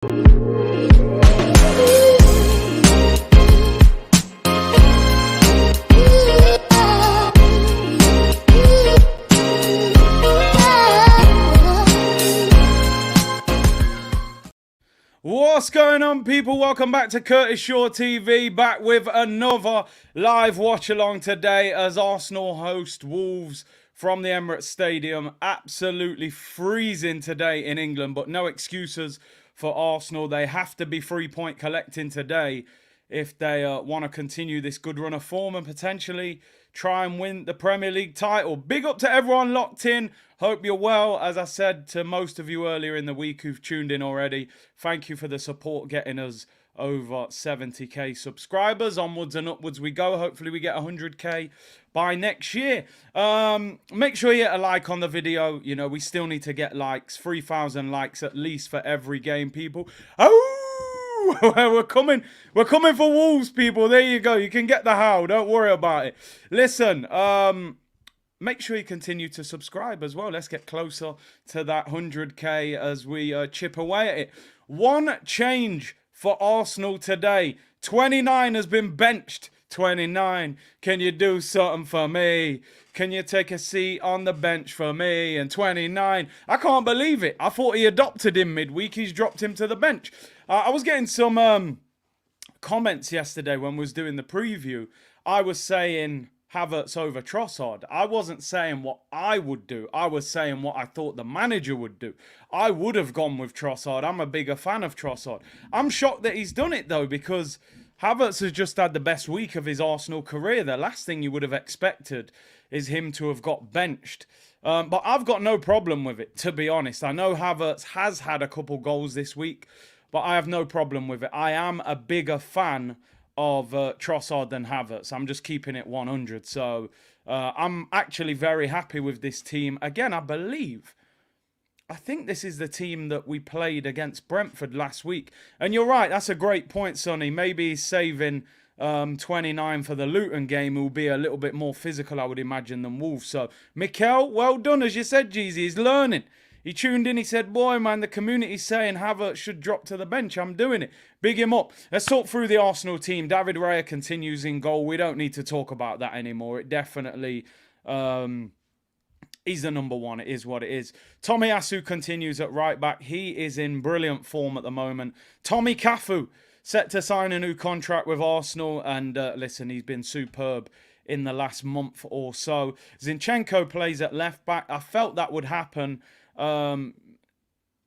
What's going on, people? Welcome back to Curtis Shaw TV, back with another live watch-along today as Arsenal host Wolves from the Emirates Stadium. Absolutely freezing today in England, but no excuses for Arsenal. They have to be 3-point collecting today if they want to continue this good run of form and potentially try and win the Premier League title. Big up to everyone locked in. Hope you're well. As I said to most of you earlier in the week who've tuned in already, thank you for the support getting us over 70k subscribers. Onwards and upwards we go. Hopefully we get 100k by next year. Make sure you hit a like on the video. You know, we still need to get likes. 3,000 likes at least for every game, people. Oh! we're coming for Wolves, people. There you go. You can get the howl. Don't worry about it. Listen, make sure you continue to subscribe as well. Let's get closer to that 100k as we chip away at it. One change for Arsenal today. 29 has been benched. 29, can you do something for me? Can you take a seat on the bench for me? And 29, I can't believe it. I thought he adopted him midweek. He's dropped him to the bench. I was getting some comments yesterday when we was doing the preview. I was saying Havertz over Trossard. I wasn't saying what I would do. I was saying what I thought the manager would do. I would have gone with Trossard. I'm a bigger fan of Trossard. I'm shocked that he's done it, though, because Havertz has just had the best week of his Arsenal career. The last thing you would have expected is him to have got benched. But I've got no problem with it, to be honest. I know Havertz has had a couple goals this week, but I have no problem with it. I am a bigger fan of Trossard than Havertz. I'm just keeping it 100. So I'm actually very happy with this team. Again, I think this is the team that we played against Brentford last week. And you're right, that's a great point, Sonny. Maybe he's saving 29 for the Luton game. It will be a little bit more physical, I would imagine, than Wolves. So, Mikel, well done. As you said, Jeezy, he's learning. He tuned in, he said, boy, man, the community's saying Havertz should drop to the bench. I'm doing it. Big him up. Let's talk through the Arsenal team. David Raya continues in goal. We don't need to talk about that anymore. It definitely... he's the number one. It is what it is. Tomiyasu continues at right back. He is in brilliant form at the moment. Tommy Cafu set to sign a new contract with Arsenal. And listen, he's been superb in the last month or so. Zinchenko plays at left back. I felt that would happen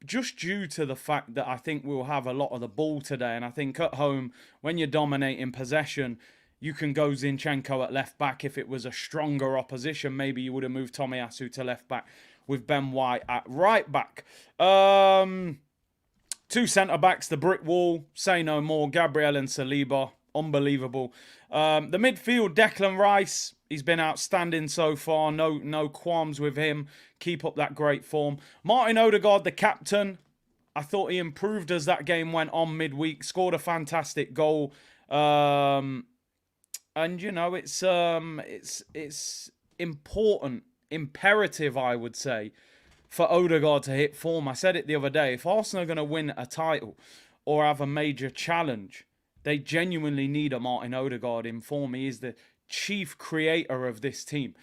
just due to the fact that I think we'll have a lot of the ball today. And I think at home, when you're dominating possession, you can go Zinchenko at left back. If it was a stronger opposition, maybe you would have moved Tomiyasu to left back with Ben White at right back. Two centre-backs, the brick wall, say no more. Gabriel and Saliba, unbelievable. The midfield, Declan Rice, he's been outstanding so far. No qualms with him. Keep up that great form. Martin Odegaard, the captain, I thought he improved as that game went on midweek. Scored a fantastic goal. And, you know, it's important, imperative, I would say, for Odegaard to hit form. I said it the other day. If Arsenal are going to win a title or have a major challenge, they genuinely need a Martin Odegaard in form. He is the chief creator of this team.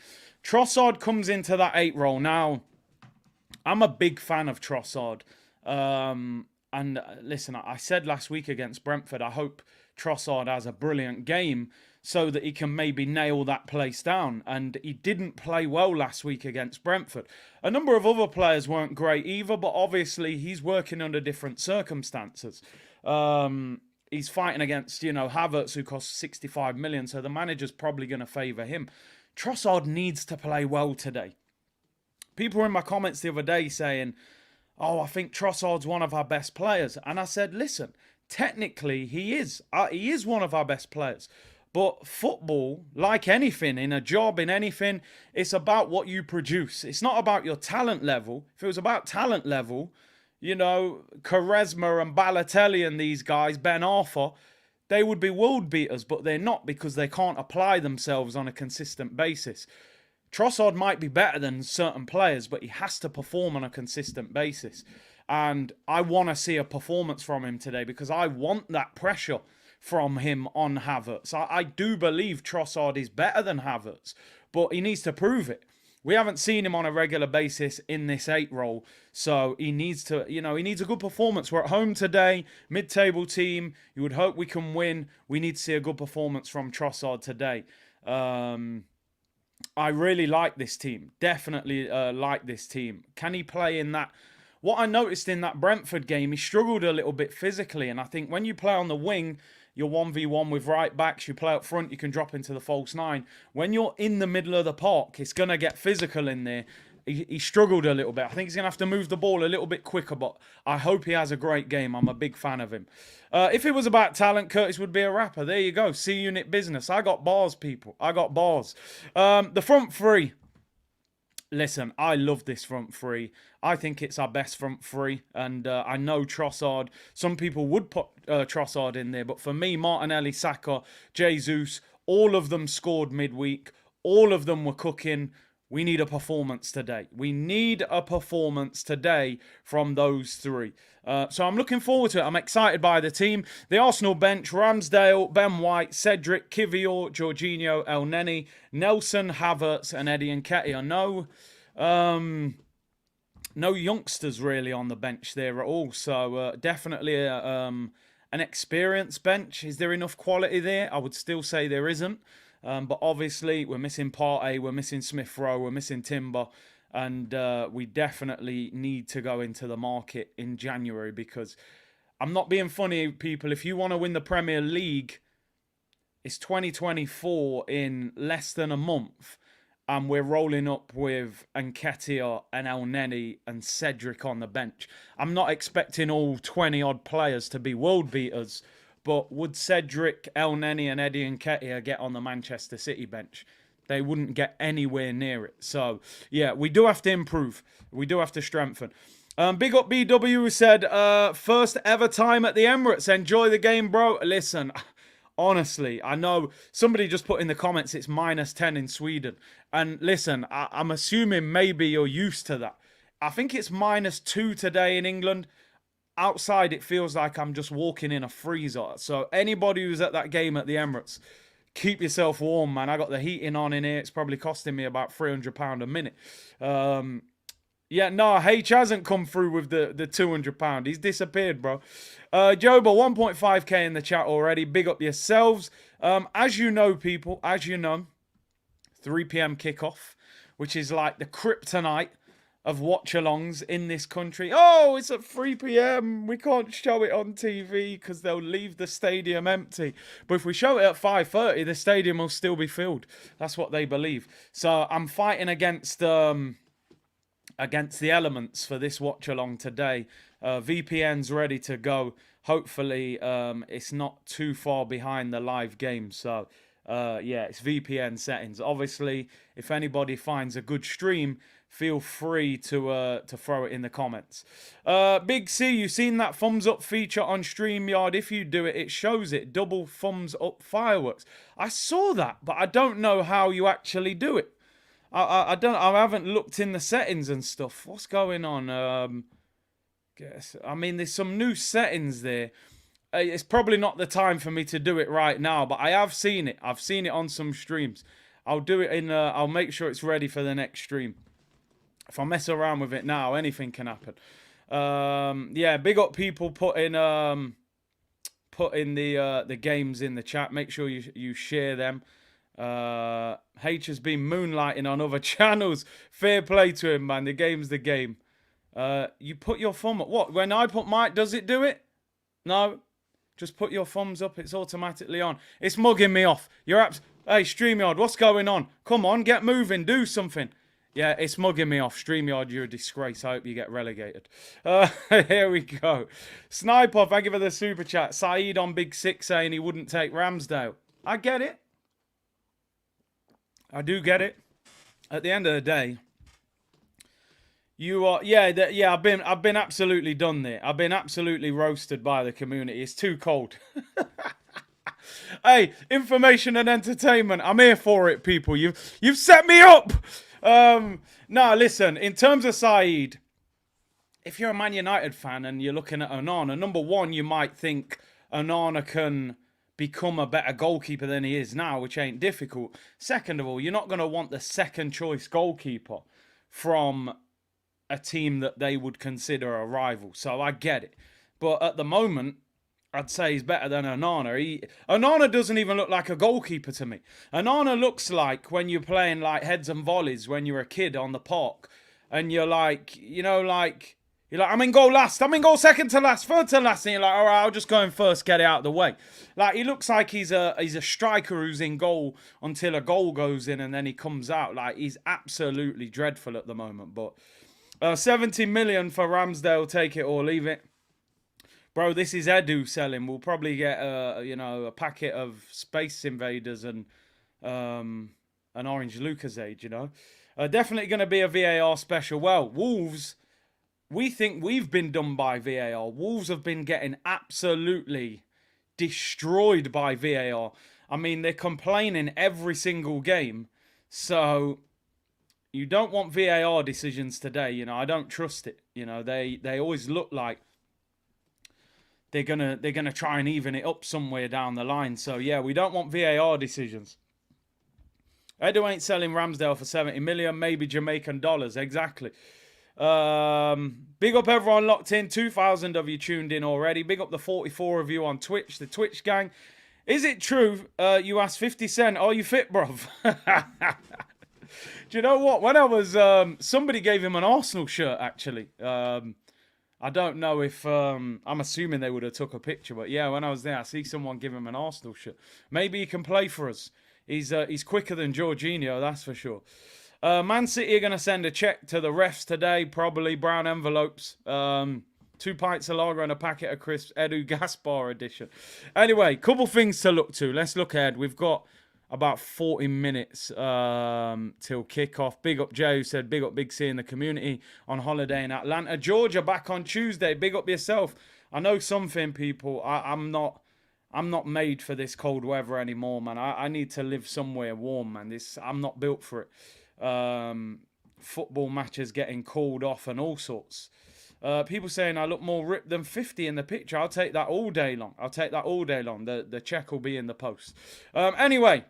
Trossard comes into that 8 role. Now, I'm a big fan of Trossard. And listen, I said last week against Brentford, I hope Trossard has a brilliant game so that he can maybe nail that place down. And he didn't play well last week against Brentford. A number of other players weren't great either, but obviously he's working under different circumstances. He's fighting against, you know, Havertz, who costs 65 million, so the manager's probably going to favour him. Trossard needs to play well today. People were in my comments the other day saying, oh, I think Trossard's one of our best players. And I said, listen, technically he is. He is one of our best players. But football, like anything, in a job, in anything, it's about what you produce. It's not about your talent level. If it was about talent level, you know, Quaresma and Balotelli and these guys, Ben Arthur, they would be world beaters, but they're not because they can't apply themselves on a consistent basis. Trossard might be better than certain players, but he has to perform on a consistent basis. And I want to see a performance from him today because I want that pressure from him on Havertz. I do believe Trossard is better than Havertz, but he needs to prove it. We haven't seen him on a regular basis in this 8 role, so he needs to, he needs a good performance. We're at home today, mid-table team. You would hope we can win. We need to see a good performance from Trossard today. I really like this team. Definitely like this team. Can he play in that? What I noticed in that Brentford game, he struggled a little bit physically. And I think when you play on the wing, you're 1v1 with right backs. You play up front, you can drop into the false 9. When you're in the middle of the park, it's going to get physical in there. He struggled a little bit. I think he's going to have to move the ball a little bit quicker, but I hope he has a great game. I'm a big fan of him. If it was about talent, Curtis would be a rapper. There you go. C-Unit business. I got bars, people. I got bars. The front three. Listen, I love this front three. I think it's our best front three. And I know Trossard, some people would put Trossard in there. But for me, Martinelli, Saka, Jesus, all of them scored midweek. All of them were cooking. We need a performance today. We need a performance today from those three. So I'm looking forward to it. I'm excited by the team. The Arsenal bench: Ramsdale, Ben White, Cedric, Kivior, Jorginho, El Neni, Nelson, Havertz, and Eddie Nketiah. No youngsters really on the bench there at all. So definitely an experienced bench. Is there enough quality there? I would still say there isn't. But obviously, we're missing Partey, we're missing Smith Rowe, we're missing Timber. And we definitely need to go into the market in January because I'm not being funny, people. If you want to win the Premier League, it's 2024 in less than a month. And we're rolling up with Nketiah and El Neni and Cedric on the bench. I'm not expecting all 20-odd players to be world beaters. But would Cedric, El Neni and Eddie Nketiah get on the Manchester City bench? They wouldn't get anywhere near it. So, yeah, we do have to improve. We do have to strengthen. Big up BW who said, first ever time at the Emirates. Enjoy the game, bro. Listen, honestly, I know somebody just put in the comments it's -10 in Sweden. And listen, I'm assuming maybe you're used to that. I think it's -2 today in England. Outside, it feels like I'm just walking in a freezer. So anybody who's at that game at the Emirates, keep yourself warm, man. I got the heating on in here. It's probably costing me about £300 a minute. Yeah, no, H hasn't come through with the £200. He's disappeared, bro. Joba, 1.5k in the chat already. Big up yourselves. As you know, people, 3 p.m. kickoff, which is like the kryptonite of watch-alongs in this country. Oh, it's at 3 p.m. We can't show it on TV because they'll leave the stadium empty. But if we show it at 5:30, the stadium will still be filled. That's what they believe. So I'm fighting against the elements for this watch-along today. VPN's ready to go. Hopefully, it's not too far behind the live game. So, yeah, it's VPN settings. Obviously, if anybody finds a good stream, feel free to throw it in the comments. Big C, you seen that thumbs up feature on StreamYard? If you do it, it shows it. Double thumbs up fireworks. I saw that, but I don't know how you actually do it. I haven't looked in the settings and stuff. What's going on? There's some new settings there. It's probably not the time for me to do it right now, but I have seen it. I've seen it on some streams. I'll do it in. I'll make sure it's ready for the next stream. If I mess around with it now, anything can happen. Yeah, big up people putting the games in the chat. Make sure you share them. H has been moonlighting on other channels. Fair play to him, man. The game's the game. You put your thumb up. What? When I put my... Does it do it? No. Just put your thumbs up. It's automatically on. It's mugging me off. Hey, StreamYard, what's going on? Come on, get moving. Do something. Yeah, it's mugging me off. StreamYard, you're a disgrace. I hope you get relegated. Here we go. Sniper, thank you for the super chat. Saeed on Big Six saying he wouldn't take Ramsdale. I get it. I do get it. At the end of the day, you are... Yeah, I've been absolutely done there. I've been absolutely roasted by the community. It's too cold. Hey, information and entertainment. I'm here for it, people. You've set me up. No, listen. In terms of Saeed, if you're a Man United fan and you're looking at Onana, number one, you might think Onana can become a better goalkeeper than he is now, which ain't difficult. Second of all, you're not going to want the second choice goalkeeper from a team that they would consider a rival. So I get it. But at the moment, I'd say he's better than Onana. Onana doesn't even look like a goalkeeper to me. Onana looks like when you're playing like heads and volleys when you're a kid on the park. And you're like, you're like, I'm in goal last. I'm in goal second to last, third to last. And you're like, all right, I'll just go in first, get it out of the way. Like, he looks like he's a striker who's in goal until a goal goes in and then he comes out. Like, he's absolutely dreadful at the moment. But 70 million for Ramsdale, take it or leave it. Bro, this is Edu selling. We'll probably get a packet of Space Invaders and an Orange Lucozade, Definitely going to be a VAR special. Well, Wolves, we think we've been done by VAR. Wolves have been getting absolutely destroyed by VAR. I mean, they're complaining every single game. So you don't want VAR decisions today. I don't trust it. They always look like they're gonna try and even it up somewhere down the line. So yeah, we don't want VAR decisions. Edu ain't selling Ramsdale for 70 million, maybe Jamaican dollars. Exactly. Big up everyone locked in. 2,000 of you tuned in already. Big up the 44 of you on Twitch, the Twitch gang. Is it true you asked 50 Cent, are you fit, bruv? Do you know what? When I was... somebody gave him an Arsenal shirt, actually. I don't know if... I'm assuming they would have took a picture. But yeah, when I was there, I see someone give him an Arsenal shirt. Maybe he can play for us. He's quicker than Jorginho, that's for sure. Man City are going to send a check to the refs today. Probably brown envelopes. 2 pints of lager and a packet of crisps. Edu Gaspar edition. Anyway, couple things to look to. Let's look ahead. We've got about 40 minutes till kickoff. Big up Jay, who said, big up Big C in the community on holiday in Atlanta. Georgia back on Tuesday. Big up yourself. I know something, people. I'm not made for this cold weather anymore, man. I need to live somewhere warm, man. I'm not built for it. Football matches getting called off and all sorts. People saying I look more ripped than 50 in the picture. I'll take that all day long. The check will be in the post. Anyway,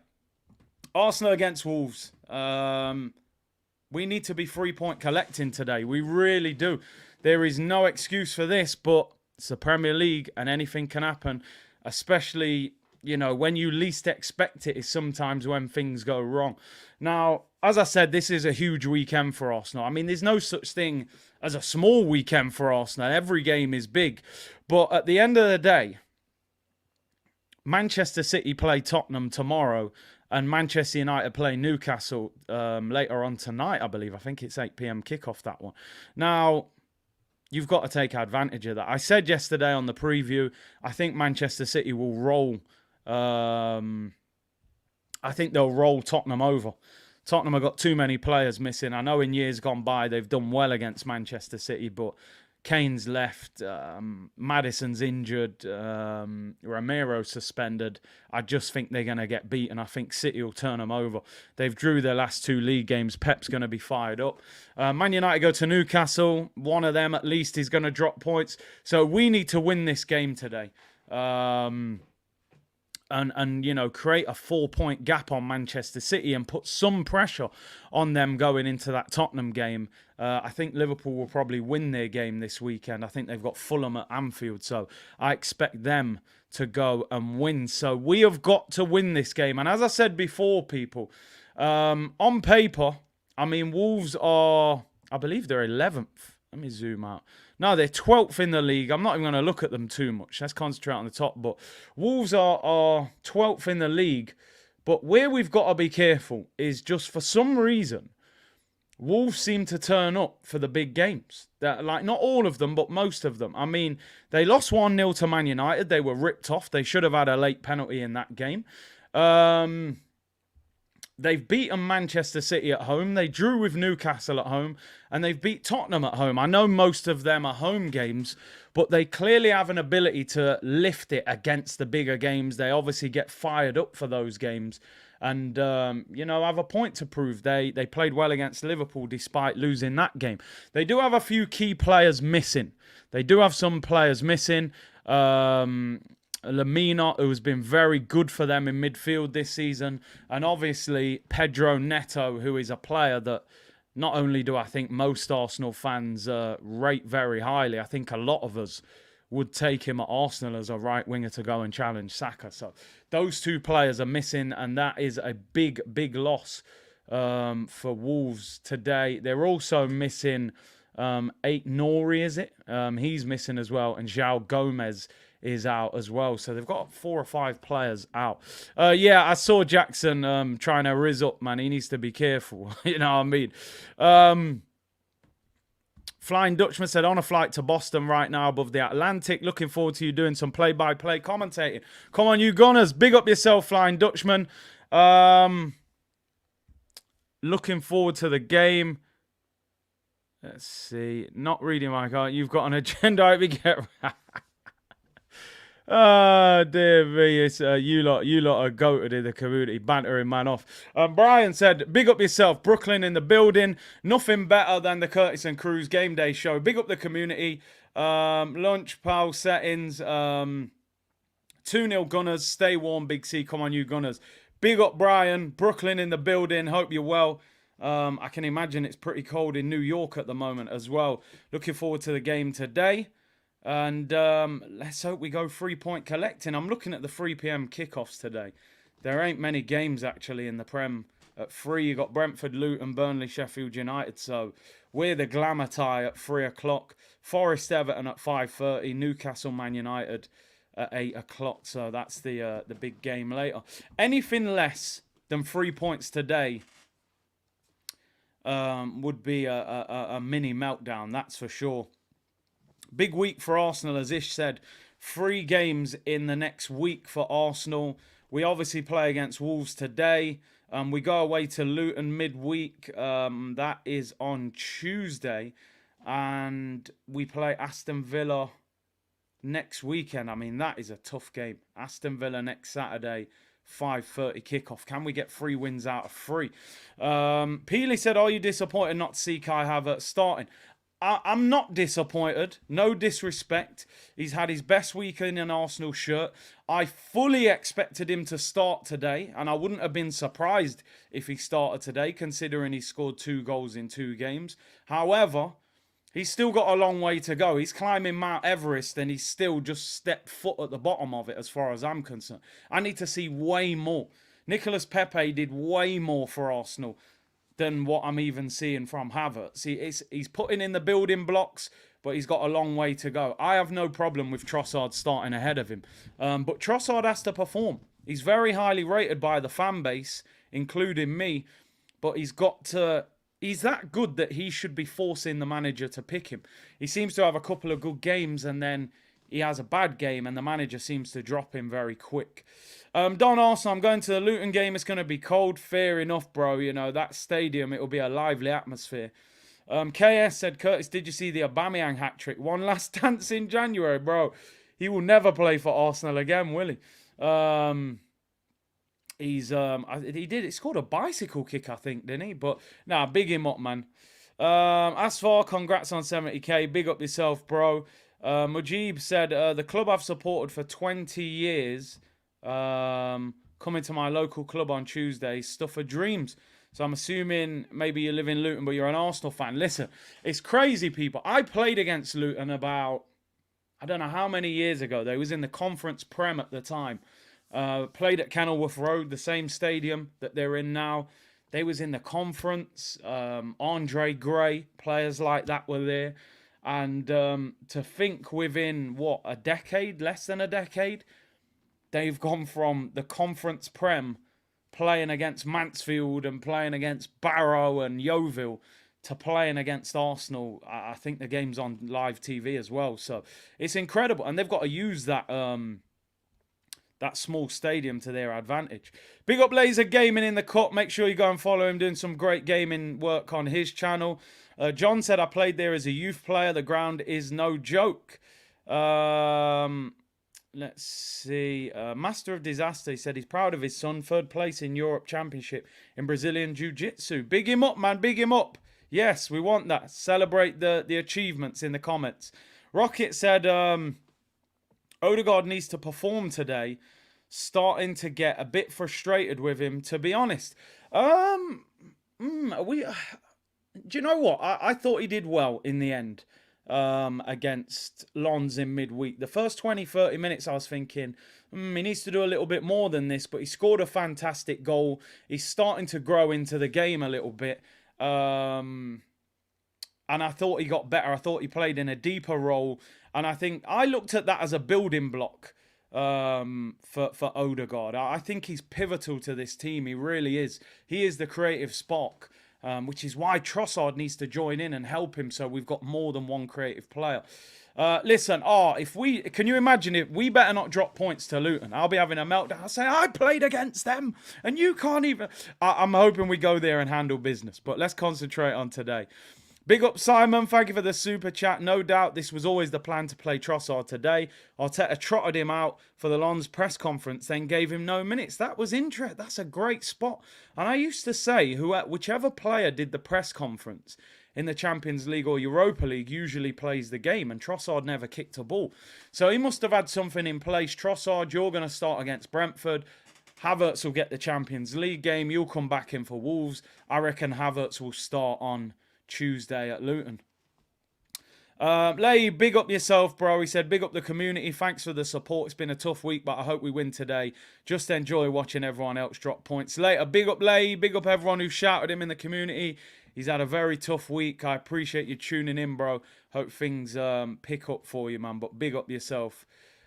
Arsenal against Wolves. We need to be 3-point collecting today. We really do. There is no excuse for this, but it's the Premier League and anything can happen. Especially, when you least expect it is sometimes when things go wrong. Now, as I said, this is a huge weekend for Arsenal. I mean, there's no such thing as a small weekend for Arsenal. Every game is big. But at the end of the day, Manchester City play Tottenham tomorrow and Manchester United play Newcastle later on tonight, I believe. I think it's 8 p.m. kickoff, that one. Now, you've got to take advantage of that. I said yesterday on the preview, I think Manchester City will roll. I think they'll roll Tottenham over. Tottenham have got too many players missing. I know in years gone by they've done well against Manchester City, but Kane's left, Maddison's injured, Romero suspended. I just think they're going to get beaten. I think City will turn them over. They've drew their last 2 league games. Pep's going to be fired up. Man United go to Newcastle. One of them at least is going to drop points. So we need to win this game today. And create a 4-point gap on Manchester City and put some pressure on them going into that Tottenham game. I think Liverpool will probably win their game this weekend. I think they've got Fulham at Anfield, so I expect them to go and win. So we have got to win this game. And as I said before, people, on paper, I mean, Wolves are, I believe they're 11th. Let me zoom out. No, they're 12th in the league. I'm not even going to look at them too much. Let's concentrate on the top. But Wolves are 12th in the league. But where we've got to be careful is just for some reason, Wolves seem to turn up for the big games. Like, not all of them, but most of them. I mean, they lost 1-0 to Man United. They were ripped off. They should have had a late penalty in that game. They've beaten Manchester City at home. They drew with Newcastle at home. And they've beat Tottenham at home. I know most of them are home games. but they clearly have an ability to lift it against the bigger games. They obviously get fired up for those games. And, have a point to prove. They played well against Liverpool despite losing that game. They do have a few key players missing. They do have some players missing. Lamina, who has been very good for them in midfield this season. And obviously Pedro Neto, who is a player that not only do I think most Arsenal fans rate very highly, I think a lot of us would take him at Arsenal as a right winger to go and challenge Saka. So those two players are missing, and that is a big, big loss for Wolves today. They're also missing Ait Nouri, is it? He's missing as well, and João Gomez is out as well. So they've got 4 or 5 players out. I saw Jackson trying to rizz up, man. He needs to be careful. You know what I mean? Flying Dutchman said, on a flight to Boston right now above the Atlantic. Looking forward to you doing some play-by-play commentating. Come on, you Gunners. Big up yourself, Flying Dutchman. Looking forward to the game. Let's see. Not reading my card. You've got an agenda. I hope you get... Oh, dear me. It's, you lot are goated in the community, bantering man off. Brian said, big up yourself. Brooklyn in the building. Nothing better than the Curtis and Cruz game day show. Big up the community. Lunch, pal, settings. 2-0 Gunners. Stay warm, Big C. Come on, you Gunners. Big up, Brian. Brooklyn in the building. Hope you're well. I can imagine it's pretty cold in New York at the moment as well. Looking forward to the game today. And let's hope we go 3-point collecting. I'm looking at the 3 p.m. kickoffs today. There ain't many games actually in the Prem at 3. You got Brentford, Luton, Burnley, Sheffield United. So we're the glamour tie at 3 o'clock. Forest, Everton at 5:30. Newcastle, Man United at 8 o'clock. So that's the big game later. Anything less than 3 points today would be a mini meltdown. That's for sure. Big week for Arsenal, as Ish said. 3 games in the next week for Arsenal. We obviously play against Wolves today. We go away to Luton midweek. That is on Tuesday. And we play Aston Villa next weekend. I mean, that is a tough game. Aston Villa next Saturday, 5:30 kickoff. Can we get 3 wins out of 3? Peely said, are you disappointed not to see Kai Havertz starting? I'm not disappointed. No disrespect. He's had his best week in an Arsenal shirt. I fully expected him to start today, and I wouldn't have been surprised if he started today, considering he scored 2 goals in 2 games. However, he's still got a long way to go. He's climbing Mount Everest, and he's still just stepped foot at the bottom of it, as far as I'm concerned. I need to see way more. Nicolas Pepe did way more for Arsenal than what I'm even seeing from Havertz. He's putting in the building blocks, but he's got a long way to go. I have no problem with Trossard starting ahead of him. But Trossard has to perform. He's very highly rated by the fan base, including me. But he's that good that he should be forcing the manager to pick him. He seems to have a couple of good games, and then he has a bad game, and the manager seems to drop him very quick. Don Arsenal, I'm going to the Luton game. It's going to be cold. Fair enough, bro. You know, that stadium, it'll be a lively atmosphere. KS said, Curtis, did you see the Aubameyang hat-trick? One last dance in January, bro. He will never play for Arsenal again, will he? He scored a bicycle kick, I think, didn't he? But, nah, big him up, man. Asfar, congrats on 70k. Big up yourself, bro. Mujib said, the club I've supported for 20 years... coming to my local club on Tuesday, stuff of dreams. So I'm assuming maybe you live in Luton, but you're an Arsenal fan. Listen, it's crazy, people. I played against Luton about, I don't know how many years ago. They was in the Conference Prem at the time. Played at Kenilworth Road, the same stadium that they're in now. They was in the Conference. Andre Gray, players like that were there. And to think within, a decade, less than a decade, they've gone from the Conference Prem, playing against Mansfield and playing against Barrow and Yeovil, to playing against Arsenal. I think the game's on live TV as well. So it's incredible. And they've got to use that that small stadium to their advantage. Big up Laser Gaming in the cut. Make sure you go and follow him, doing some great gaming work on his channel. John said, I played there as a youth player. The ground is no joke. Let's see. Master of Disaster, he said he's proud of his son. 3rd place in Europe Championship in Brazilian Jiu-Jitsu. Big him up, man. Big him up. Yes, we want that. Celebrate the achievements in the comments. Rocket said Odegaard needs to perform today. Starting to get a bit frustrated with him, to be honest. Do you know what? I thought he did well in the end against Lons in midweek. The first 20, 30 minutes, I was thinking, he needs to do a little bit more than this, but he scored a fantastic goal. He's starting to grow into the game a little bit. And I thought he got better. I thought he played in a deeper role. And I think I looked at that as a building block for Odegaard. I think he's pivotal to this team. He really is. He is the creative spark. Which is why Trossard needs to join in and help him, so we've got more than one creative player. Listen, can you imagine it? We better not drop points to Luton. I'll be having a meltdown. I'll say, I played against them, and you can't even... I'm hoping we go there and handle business, but let's concentrate on today. Big up, Simon. Thank you for the super chat. No doubt this was always the plan to play Trossard today. Arteta trotted him out for the Lons press conference, then gave him no minutes. That was interesting. That's a great spot. And I used to say, whichever player did the press conference in the Champions League or Europa League usually plays the game, and Trossard never kicked a ball. So he must have had something in place. Trossard, you're going to start against Brentford. Havertz will get the Champions League game. You'll come back in for Wolves. I reckon Havertz will start on Tuesday at Luton. Lay, big up yourself, bro. He said, big up the community. Thanks for the support. It's been a tough week, but I hope we win today. Just enjoy watching everyone else drop points. Later, big up Lay. Big up everyone who shouted him in the community. He's had a very tough week. I appreciate you tuning in, bro. Hope things pick up for you, man. But big up yourself.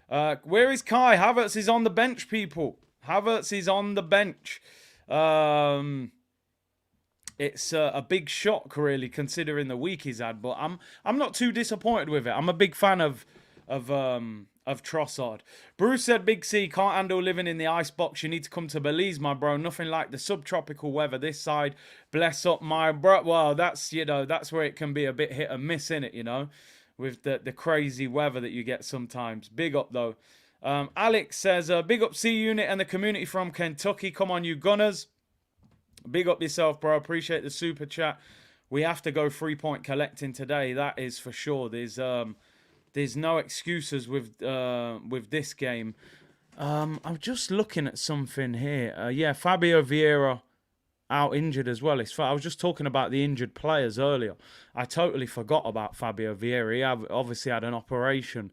Where is Kai? Havertz is on the bench, people. Havertz is on the bench. It's a big shock, really, considering the week he's had. But I'm not too disappointed with it. I'm a big fan of Trossard. Bruce said, Big C, can't handle living in the icebox. You need to come to Belize, my bro. Nothing like the subtropical weather this side. Bless up, my bro. Well, that's where it can be a bit hit and miss, innit, with the crazy weather that you get sometimes. Big up, though. Alex says, big up C-Unit and the community from Kentucky. Come on, you Gunners. Big up yourself, bro. Appreciate the super chat. We have to go 3-point collecting today. That is for sure. There's no excuses with this game. I'm just looking at something here. Yeah, Fabio Vieira out injured as well. I was just talking about the injured players earlier. I totally forgot about Fabio Vieira. He obviously had an operation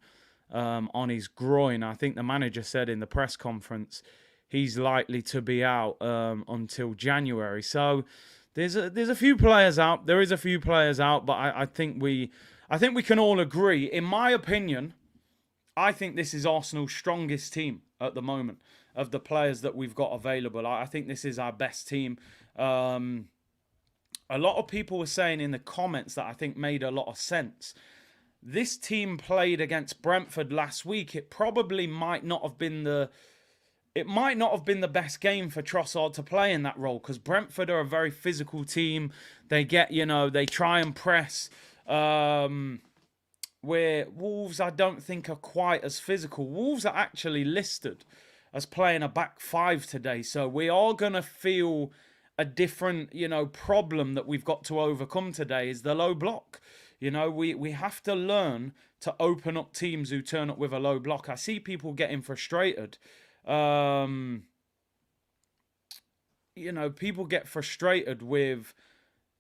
on his groin. I think the manager said in the press conference he's likely to be out until January. So there's a few players out. There is a few players out, but I think we can all agree. In my opinion, I think this is Arsenal's strongest team at the moment of the players that we've got available. I think this is our best team. A lot of people were saying in the comments that I think made a lot of sense. This team played against Brentford last week. It probably might not have been the best game for Trossard to play in that role, because Brentford are a very physical team. They they try and press. Where Wolves, I don't think, are quite as physical. Wolves are actually listed as playing a back five today. So we are going to feel a different, problem that we've got to overcome today is the low block. We have to learn to open up teams who turn up with a low block. I see people getting frustrated. People get frustrated with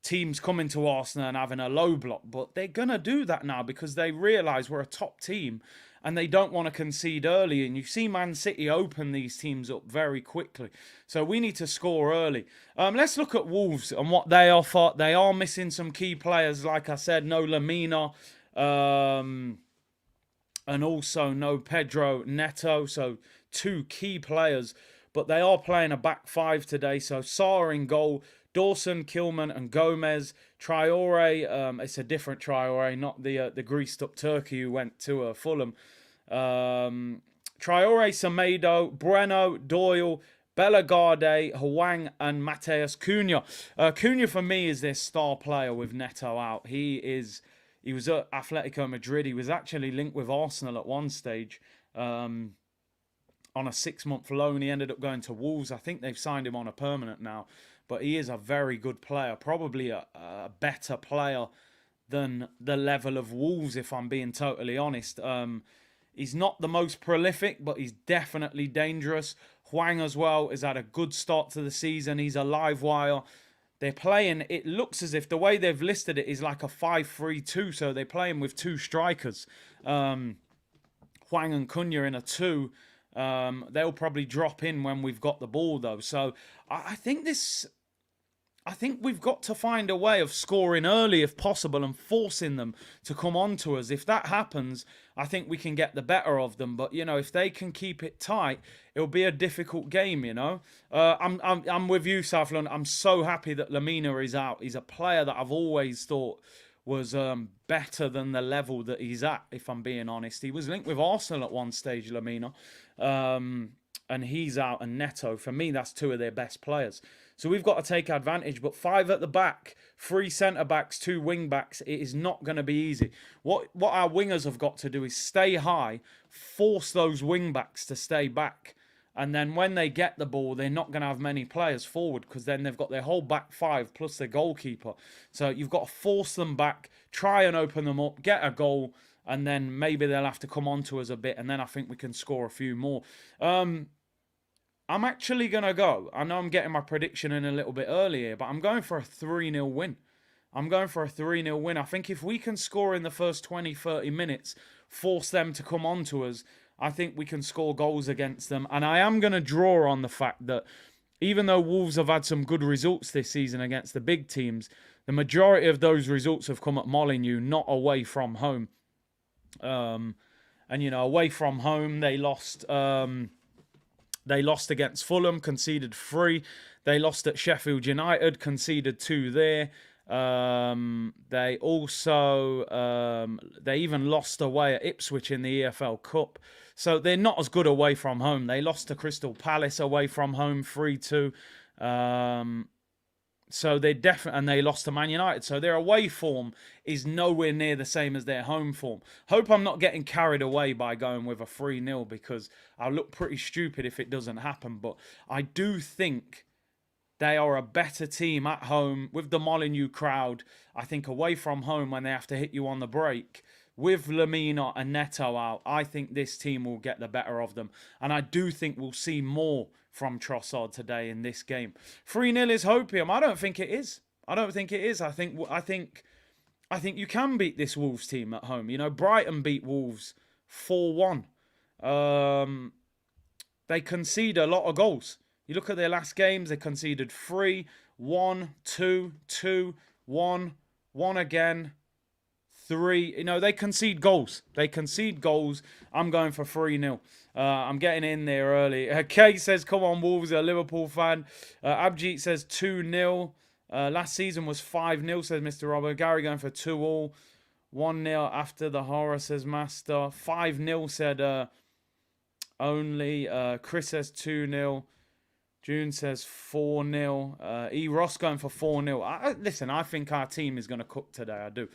teams coming to Arsenal and having a low block, but they're going to do that now because they realise we're a top team and they don't want to concede early. And you see Man City open these teams up very quickly. So we need to score early. Let's look at Wolves and what they offer. They are missing some key players, like I said, no Lamina, and also no Pedro Neto. So 2 key players, but they are playing a back 5 today. So Sarr in goal, Dawson, Kilman and Gomez. Traore, it's a different Traore, not the greased up turkey who went to Fulham. Traore, Semedo, Breno, Doyle, Bellegarde, Hwang and Mateus Cunha. Cunha for me is their star player with Neto out. He is He was at Atletico Madrid. He was actually linked with Arsenal at one stage on a 6-month loan. He ended up going to Wolves. I think they've signed him on a permanent now. But he is a very good player, probably a better player than the level of Wolves, if I'm being totally honest. He's not the most prolific, but he's definitely dangerous. Hwang as well has had a good start to the season. He's a live wire. They're playing, it looks as if the way they've listed it is like a 5-3-2. So they're playing with two strikers. Hwang and Cunha in a 2. They'll probably drop in when we've got the ball, though. So I think we've got to find a way of scoring early if possible and forcing them to come on to us. If that happens, I think we can get the better of them. But, if they can keep it tight, it'll be a difficult game, I'm with you, South London. I'm so happy that Lamina is out. He's a player that I've always thought was better than the level that he's at, if I'm being honest. He was linked with Arsenal at one stage, Lamina. And he's out, and Neto. For me, that's two of their best players. So we've got to take advantage. But 5 at the back, 3 centre-backs, 2 wing-backs, it is not going to be easy. What our wingers have got to do is stay high, force those wing-backs to stay back. And then when they get the ball, they're not going to have many players forward because then they've got their whole back 5 plus their goalkeeper. So you've got to force them back, try and open them up, get a goal, and then maybe they'll have to come on to us a bit. And then I think we can score a few more. I'm actually going to go. I know I'm getting my prediction in a little bit earlier, but I'm going for a 3-0 win. I'm going for a 3-0 win. I think if we can score in the first 20, 30 minutes, force them to come on to us, I think we can score goals against them. And I am going to draw on the fact that even though Wolves have had some good results this season against the big teams, the majority of those results have come at Molineux, not away from home. Away from home, they lost... They lost against Fulham, conceded 3. They lost at Sheffield United, conceded 2 there. They also, they even lost away at Ipswich in the EFL Cup. So they're not as good away from home. They lost to Crystal Palace away from home 3-2. So they definitely, and they lost to Man United. So their away form is nowhere near the same as their home form. Hope I'm not getting carried away by going with a 3-0 because I'll look pretty stupid if it doesn't happen. But I do think they are a better team at home with the Molineux crowd. I think away from home when they have to hit you on the break, with Lamina and Neto out, I think this team will get the better of them. And I do think we'll see more from Trossard today in this game. 3-0 is hopium. I don't think it is. I don't think it is. I think you can beat this Wolves team at home. Brighton beat Wolves 4-1. They concede a lot of goals. You look at their last games, they conceded 3, 1, 2, 2, 1, 1 again, 3. They concede goals. I'm going for 3-0. I'm getting in there early. Kay says, come on, Wolves, a Liverpool fan. Abjeet says 2-0. Last season was 5-0, says Mr. Robert. Gary going for 2-all. 1-0 after the horror, says Master. 5-0, said only. Chris says 2-0. June says 4-0. E. Ross going for 4-0. Listen, I think our team is going to cook today. I do.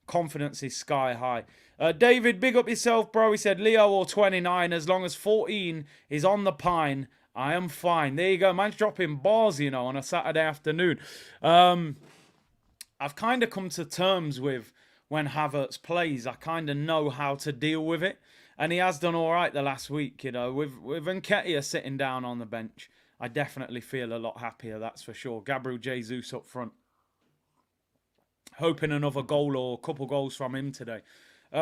Confidence is sky high. David, big up yourself, bro. He said, Leo or 29, as long as 14 is on the pine, I am fine. There you go. Man's dropping bars, on a Saturday afternoon. I've kind of come to terms with when Havertz plays. I kind of know how to deal with it. And he has done all right the last week, With Nketiah sitting down on the bench, I definitely feel a lot happier, that's for sure. Gabriel Jesus up front. Hoping another goal or a couple goals from him today. But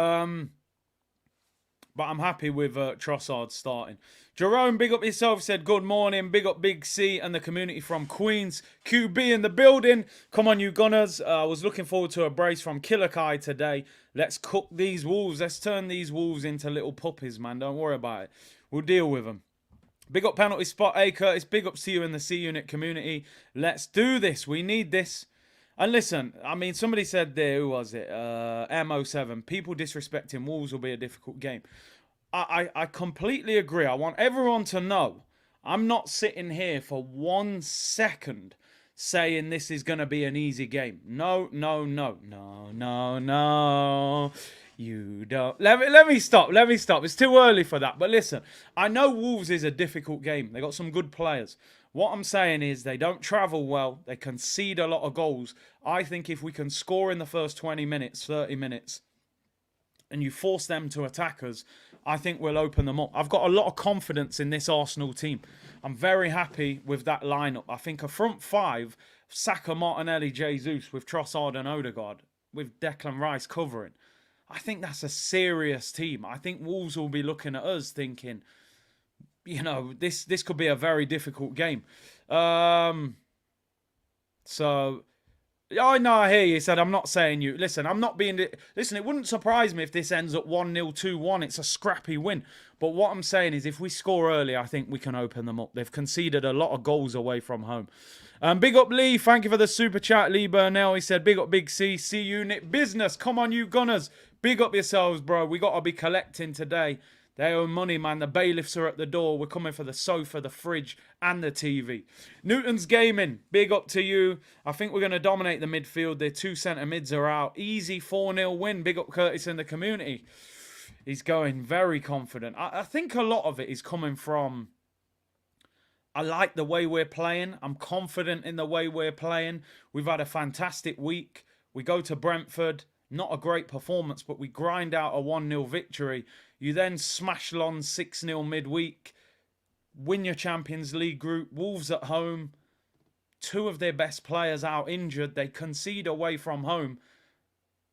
I'm happy with Trossard starting. Jerome, big up yourself, said good morning. Big up Big C and the community from Queens. QB in the building. Come on, you Gunners. I was looking forward to a brace from Killakai today. Let's cook these Wolves. Let's turn these Wolves into little puppies, man. Don't worry about it. We'll deal with them. Big up penalty spot. Hey, Curtis, big ups to you in the C-Unit community. Let's do this. We need this. And listen, somebody said there, who was it? M07, people disrespecting Wolves will be a difficult game. I completely agree. I want everyone to know I'm not sitting here for 1 second saying this is going to be an easy game. No, no, no, no, no, no. You don't. Let me stop. Let me stop. It's too early for that. But listen, I know Wolves is a difficult game. They got some good players. What I'm saying is they don't travel well. They concede a lot of goals. I think if we can score in the first 20 minutes, 30 minutes, and you force them to attack us, I think we'll open them up. I've got a lot of confidence in this Arsenal team. I'm very happy with that lineup. I think a front five, Saka, Martinelli, Jesus, with Trossard and Odegaard, with Declan Rice covering. I think that's a serious team. I think Wolves will be looking at us thinking, you know, this could be a very difficult game. So, I know, I hear you. Said, I'm not saying you. Listen, I'm not being. Listen, it wouldn't surprise me if this ends at 1-0, 2-1. It's a scrappy win. But what I'm saying is if we score early, I think we can open them up. They've conceded a lot of goals away from home. Big up Lee. Thank you for the super chat. Lee Burnell. He said, big up Big C. C Unit Business. Come on, you Gunners. Big up yourselves, bro. We got to be collecting today. They owe money, man. The bailiffs are at the door. We're coming for the sofa, the fridge, and the TV. Newton's Gaming, big up to you. I think we're going to dominate the midfield. Their two centre mids are out. Easy 4-0 win. Big up Curtis in the community. He's going very confident. I think a lot of it is coming from, I like the way we're playing. I'm confident in the way we're playing. We've had a fantastic week. We go to Brentford. Not a great performance, but we grind out a 1-0 victory. You then smash Lon 6-0 midweek. Win your Champions League group. Wolves at home. Two of their best players out injured. They concede away from home.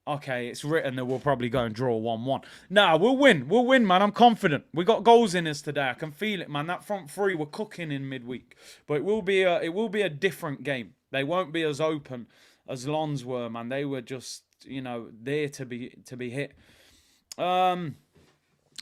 Okay, it's written that we'll probably go and draw 1-1. Nah, we'll win. We'll win, man. I'm confident. We got goals in us today. I can feel it, man. That front three were cooking in midweek. But it will be a different game. They won't be as open as Lons were, man. They were just, you know, there to be hit.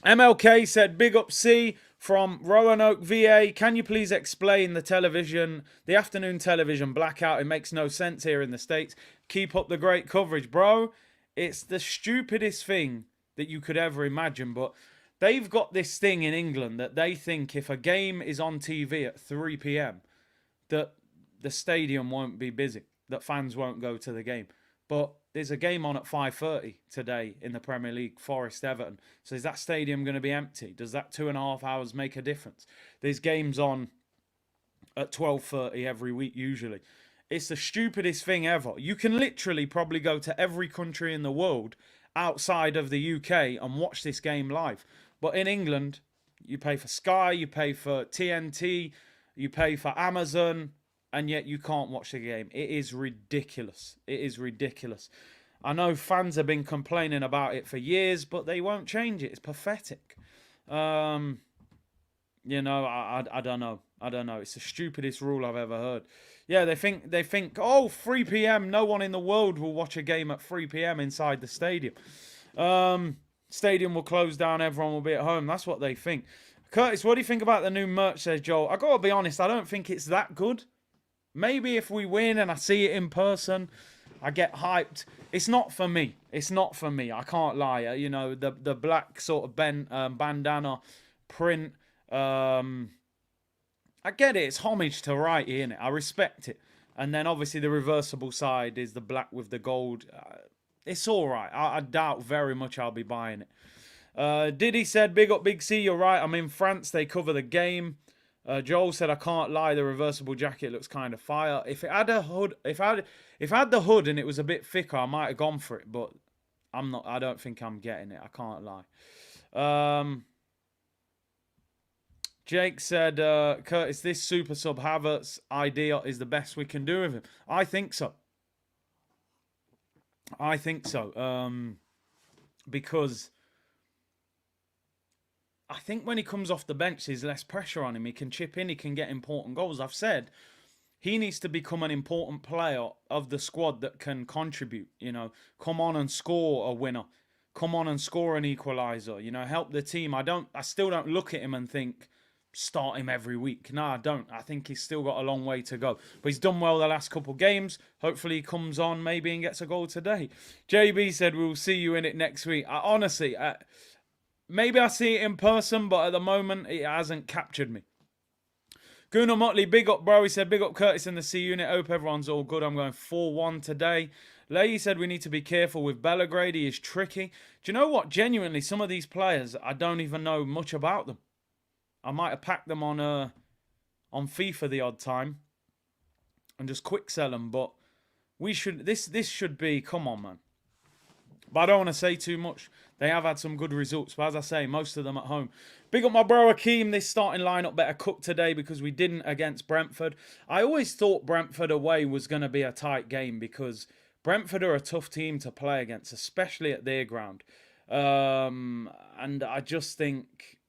MLK said, big up C from Roanoke, VA. Can you please explain the afternoon television blackout? It makes no sense here in the States. Keep up the great coverage, bro. It's the stupidest thing that you could ever imagine, but they've got this thing in England that they think if a game is on TV at 3 p.m, that the stadium won't be busy, that fans won't go to the game. But there's a game on at 5:30 today in the Premier League, Forest Everton. So is that stadium going to be empty? Does that 2.5 hours make a difference? There's games on at 12:30 every week usually. It's the stupidest thing ever. You can literally probably go to every country in the world outside of the UK and watch this game live. But in England, you pay for Sky, you pay for TNT, you pay for Amazon, and yet you can't watch the game. It is ridiculous. It is ridiculous. I know fans have been complaining about it for years, but they won't change it. It's pathetic. You know, I don't know. I don't know. It's the stupidest rule I've ever heard. Yeah, they think, oh, 3 p.m, no one in the world will watch a game at 3 p.m. inside the stadium. Stadium will close down, everyone will be at home. That's what they think. Curtis, what do you think about the new merch, says Joel? I got to be honest, I don't think it's that good. Maybe if we win and I see it in person, I get hyped. It's not for me. It's not for me. I can't lie. You know, the black sort of bandana print. I get it. It's homage to Wrighty, innit? I respect it. And then obviously the reversible side is the black with the gold. It's all right. I doubt very much I'll be buying it. Diddy said, big up Big C, you're right. I'm in France. They cover the game. Joel said, I can't lie. The reversible jacket looks kind of fire. If it had a hood, if I had the hood and it was a bit thicker, I might have gone for it. But I'm not. I don't think I'm getting it. I can't lie. Jake said, Curtis, this super sub Havertz idea is the best we can do with him. I think so. I think so. Because I think when he comes off the bench, there's less pressure on him. He can chip in. He can get important goals. I've said he needs to become an important player of the squad that can contribute. You know, come on and score a winner. Come on and score an equaliser. You know, help the team. I still don't look at him and think, start him every week. No, I don't. I think he's still got a long way to go. But he's done well the last couple of games. Hopefully he comes on maybe and gets a goal today. JB said, we'll see you in it next week. Honestly, maybe I see it in person, but at the moment it hasn't captured me. Gunnar Motley, big up, bro. He said, big up Curtis in the C unit. Hope everyone's all good. I'm going 4-1 today. Leahy said we need to be careful with Belgrade. He is tricky. Do you know what? Genuinely, some of these players, I don't even know much about them. I might have packed them on FIFA the odd time and just quick sell them, but we should. This should be. Come on, man. But I don't want to say too much. They have had some good results. But as I say, most of them at home. Big up my bro Akeem. This starting lineup better cook today because we didn't against Brentford. I always thought Brentford away was going to be a tight game because Brentford are a tough team to play against, especially at their ground. And I just think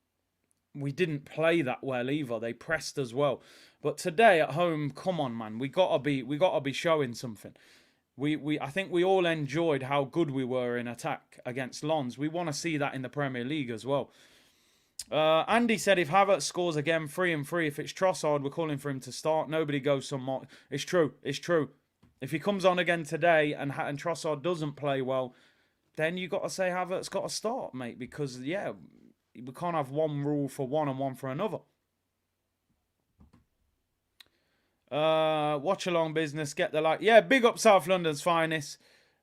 we didn't play that well either. They pressed as well. But today at home, come on, man. We gotta be showing something. I think we all enjoyed how good we were in attack against Lons. We want to see that in the Premier League as well. Andy said if Havertz scores again 3-3, if it's Trossard, we're calling for him to start. Nobody goes some more. It's true. It's true. If he comes on again today and Trossard doesn't play well, then you got to say Havertz got to start, mate. Because, yeah, we can't have one rule for one and one for another. Watch along business, get the like. Yeah, big up South London's finest.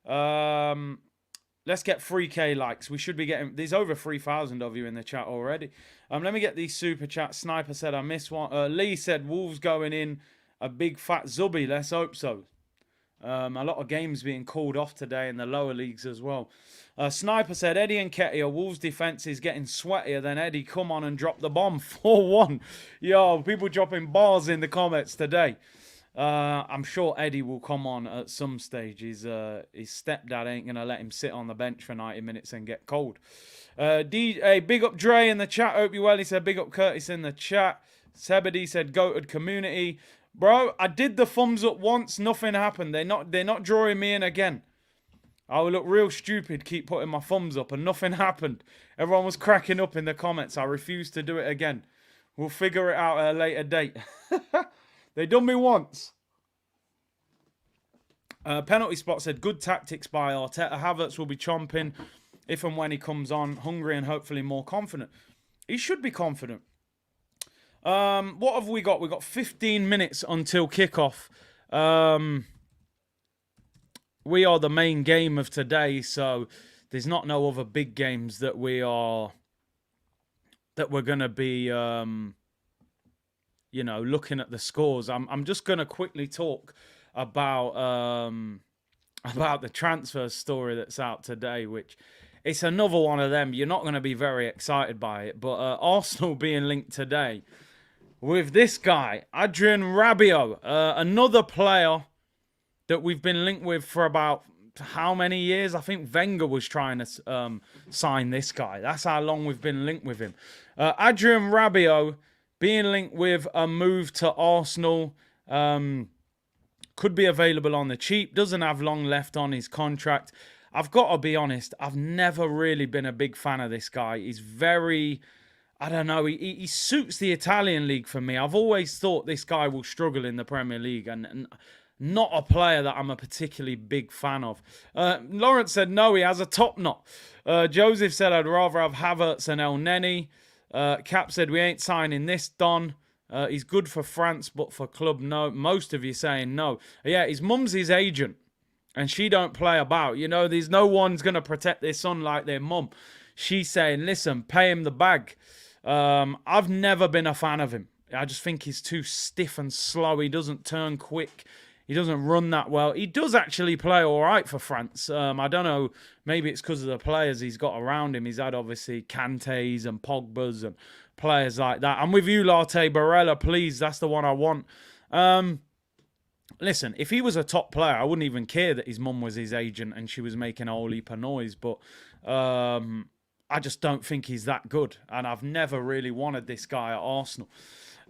Let's get 3k likes. We should be getting, there's over 3,000 of you in the chat already. Let me get these super chats. Sniper said I missed one. Lee said Wolves going in a big fat zubby. Let's hope so. A lot of games being called off today in the lower leagues as well. Sniper said Eddie and Ketty, Wolves defense is getting sweatier than Eddie. Come on and drop the bomb. 4-1. Yo, people dropping bars in the comments today. I'm sure Eddie will come on at some stage. His stepdad ain't going to let him sit on the bench for 90 minutes and get cold. Big up Dre in the chat. Hope you well. He said big up Curtis in the chat. Sebedy said goated community. Bro, I did the thumbs up once. Nothing happened. They're not drawing me in again. I will look real stupid keep putting my thumbs up and nothing happened. Everyone was cracking up in the comments. I refuse to do it again. We'll figure it out at a later date. They done me once. Penalty spot said good tactics by Arteta. Havertz will be chomping if and when he comes on. Hungry and hopefully more confident. He should be confident. What have we got? We've got 15 minutes until kickoff. We are the main game of today, so there's not no other big games that we're going to be, looking at the scores. I'm just going to quickly talk about the transfer story that's out today, which it's another one of them. You're not going to be very excited by it, but Arsenal being linked today with this guy, Adrian Rabiot, another player that we've been linked with for about how many years? I think Wenger was trying to sign this guy. That's how long we've been linked with him. Adrian Rabiot being linked with a move to Arsenal. Could be available on the cheap. Doesn't have long left on his contract. I've got to be honest, I've never really been a big fan of this guy. He's very, I don't know, he suits the Italian league for me. I've always thought this guy will struggle in the Premier League and not a player that I'm a particularly big fan of. Lawrence said no, he has a top knot. Joseph said I'd rather have Havertz and El Neni. Cap said we ain't signing this Don. He's good for France, but for club, no. Most of you saying no. Yeah, his mum's his agent, and she don't play about. You know, there's no one's going to protect their son like their mum. She's saying, listen, pay him the bag. I've never been a fan of him. I just think he's too stiff and slow. He doesn't turn quick. He doesn't run that well. He does actually play all right for France. I don't know. Maybe it's because of the players he's got around him. He's had, obviously, Kantes and Pogbas and players like that. I'm with you, Latte Barella, please. That's the one I want. Listen, if he was a top player, I wouldn't even care that his mum was his agent and she was making a whole heap of noise. But I just don't think he's that good. And I've never really wanted this guy at Arsenal.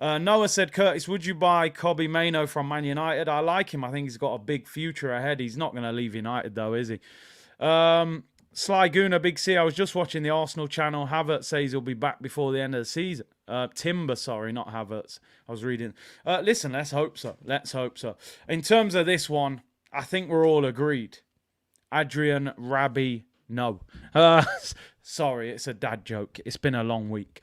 Noah said, Curtis, would you buy Kobe Mainoo from Man United? I like him. I think he's got a big future ahead. He's not going to leave United, though, is he? Sly Gooner, Big C, I was just watching the Arsenal channel. Havertz says he'll be back before the end of the season. Timber, sorry, not Havertz. I was reading. Listen, let's hope so. Let's hope so. In terms of this one, I think we're all agreed. Adrian Rabiot, no. Sorry, it's a dad joke. It's been a long week.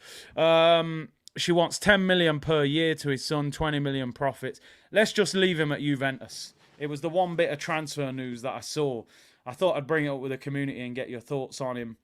She wants 10 million per year to his son, 20 million profits. Let's just leave him at Juventus. It was the one bit of transfer news that I saw. I thought I'd bring it up with the community and get your thoughts on him.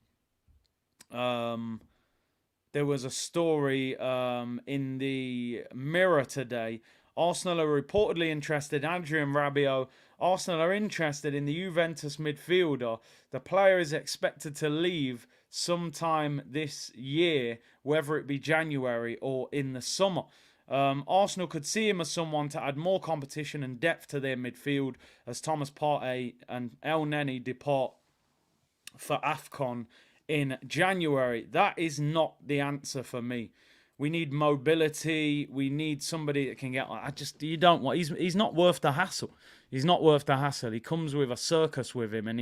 There was a story in the Mirror today. Arsenal are reportedly interested. Adrian Rabiot. Arsenal are interested in the Juventus midfielder. The player is expected to leave sometime this year, whether it be January or in the summer. Arsenal could see him as someone to add more competition and depth to their midfield as Thomas Partey and El Neni depart for AFCON in January. That is not the answer for me. We need mobility. We need somebody that can get. You don't want. He's not worth the hassle. He's not worth the hassle. He comes with a circus with him, and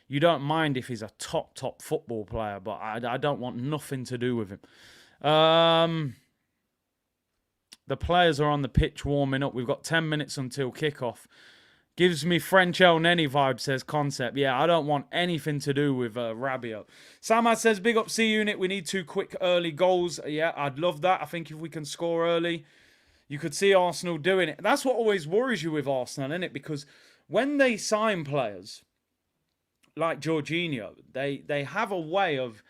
you don't mind if he's a top football player, but I don't want nothing to do with him. The players are on the pitch warming up. We've got 10 minutes until kickoff. Gives me French El Neni vibe, says Concept. Yeah, I don't want anything to do with Rabiot. Samad says, big up C Unit. We need 2 quick early goals. Yeah, I'd love that. I think if we can score early, you could see Arsenal doing it. That's what always worries you with Arsenal, isn't it? Because when they sign players like Jorginho, they have a way of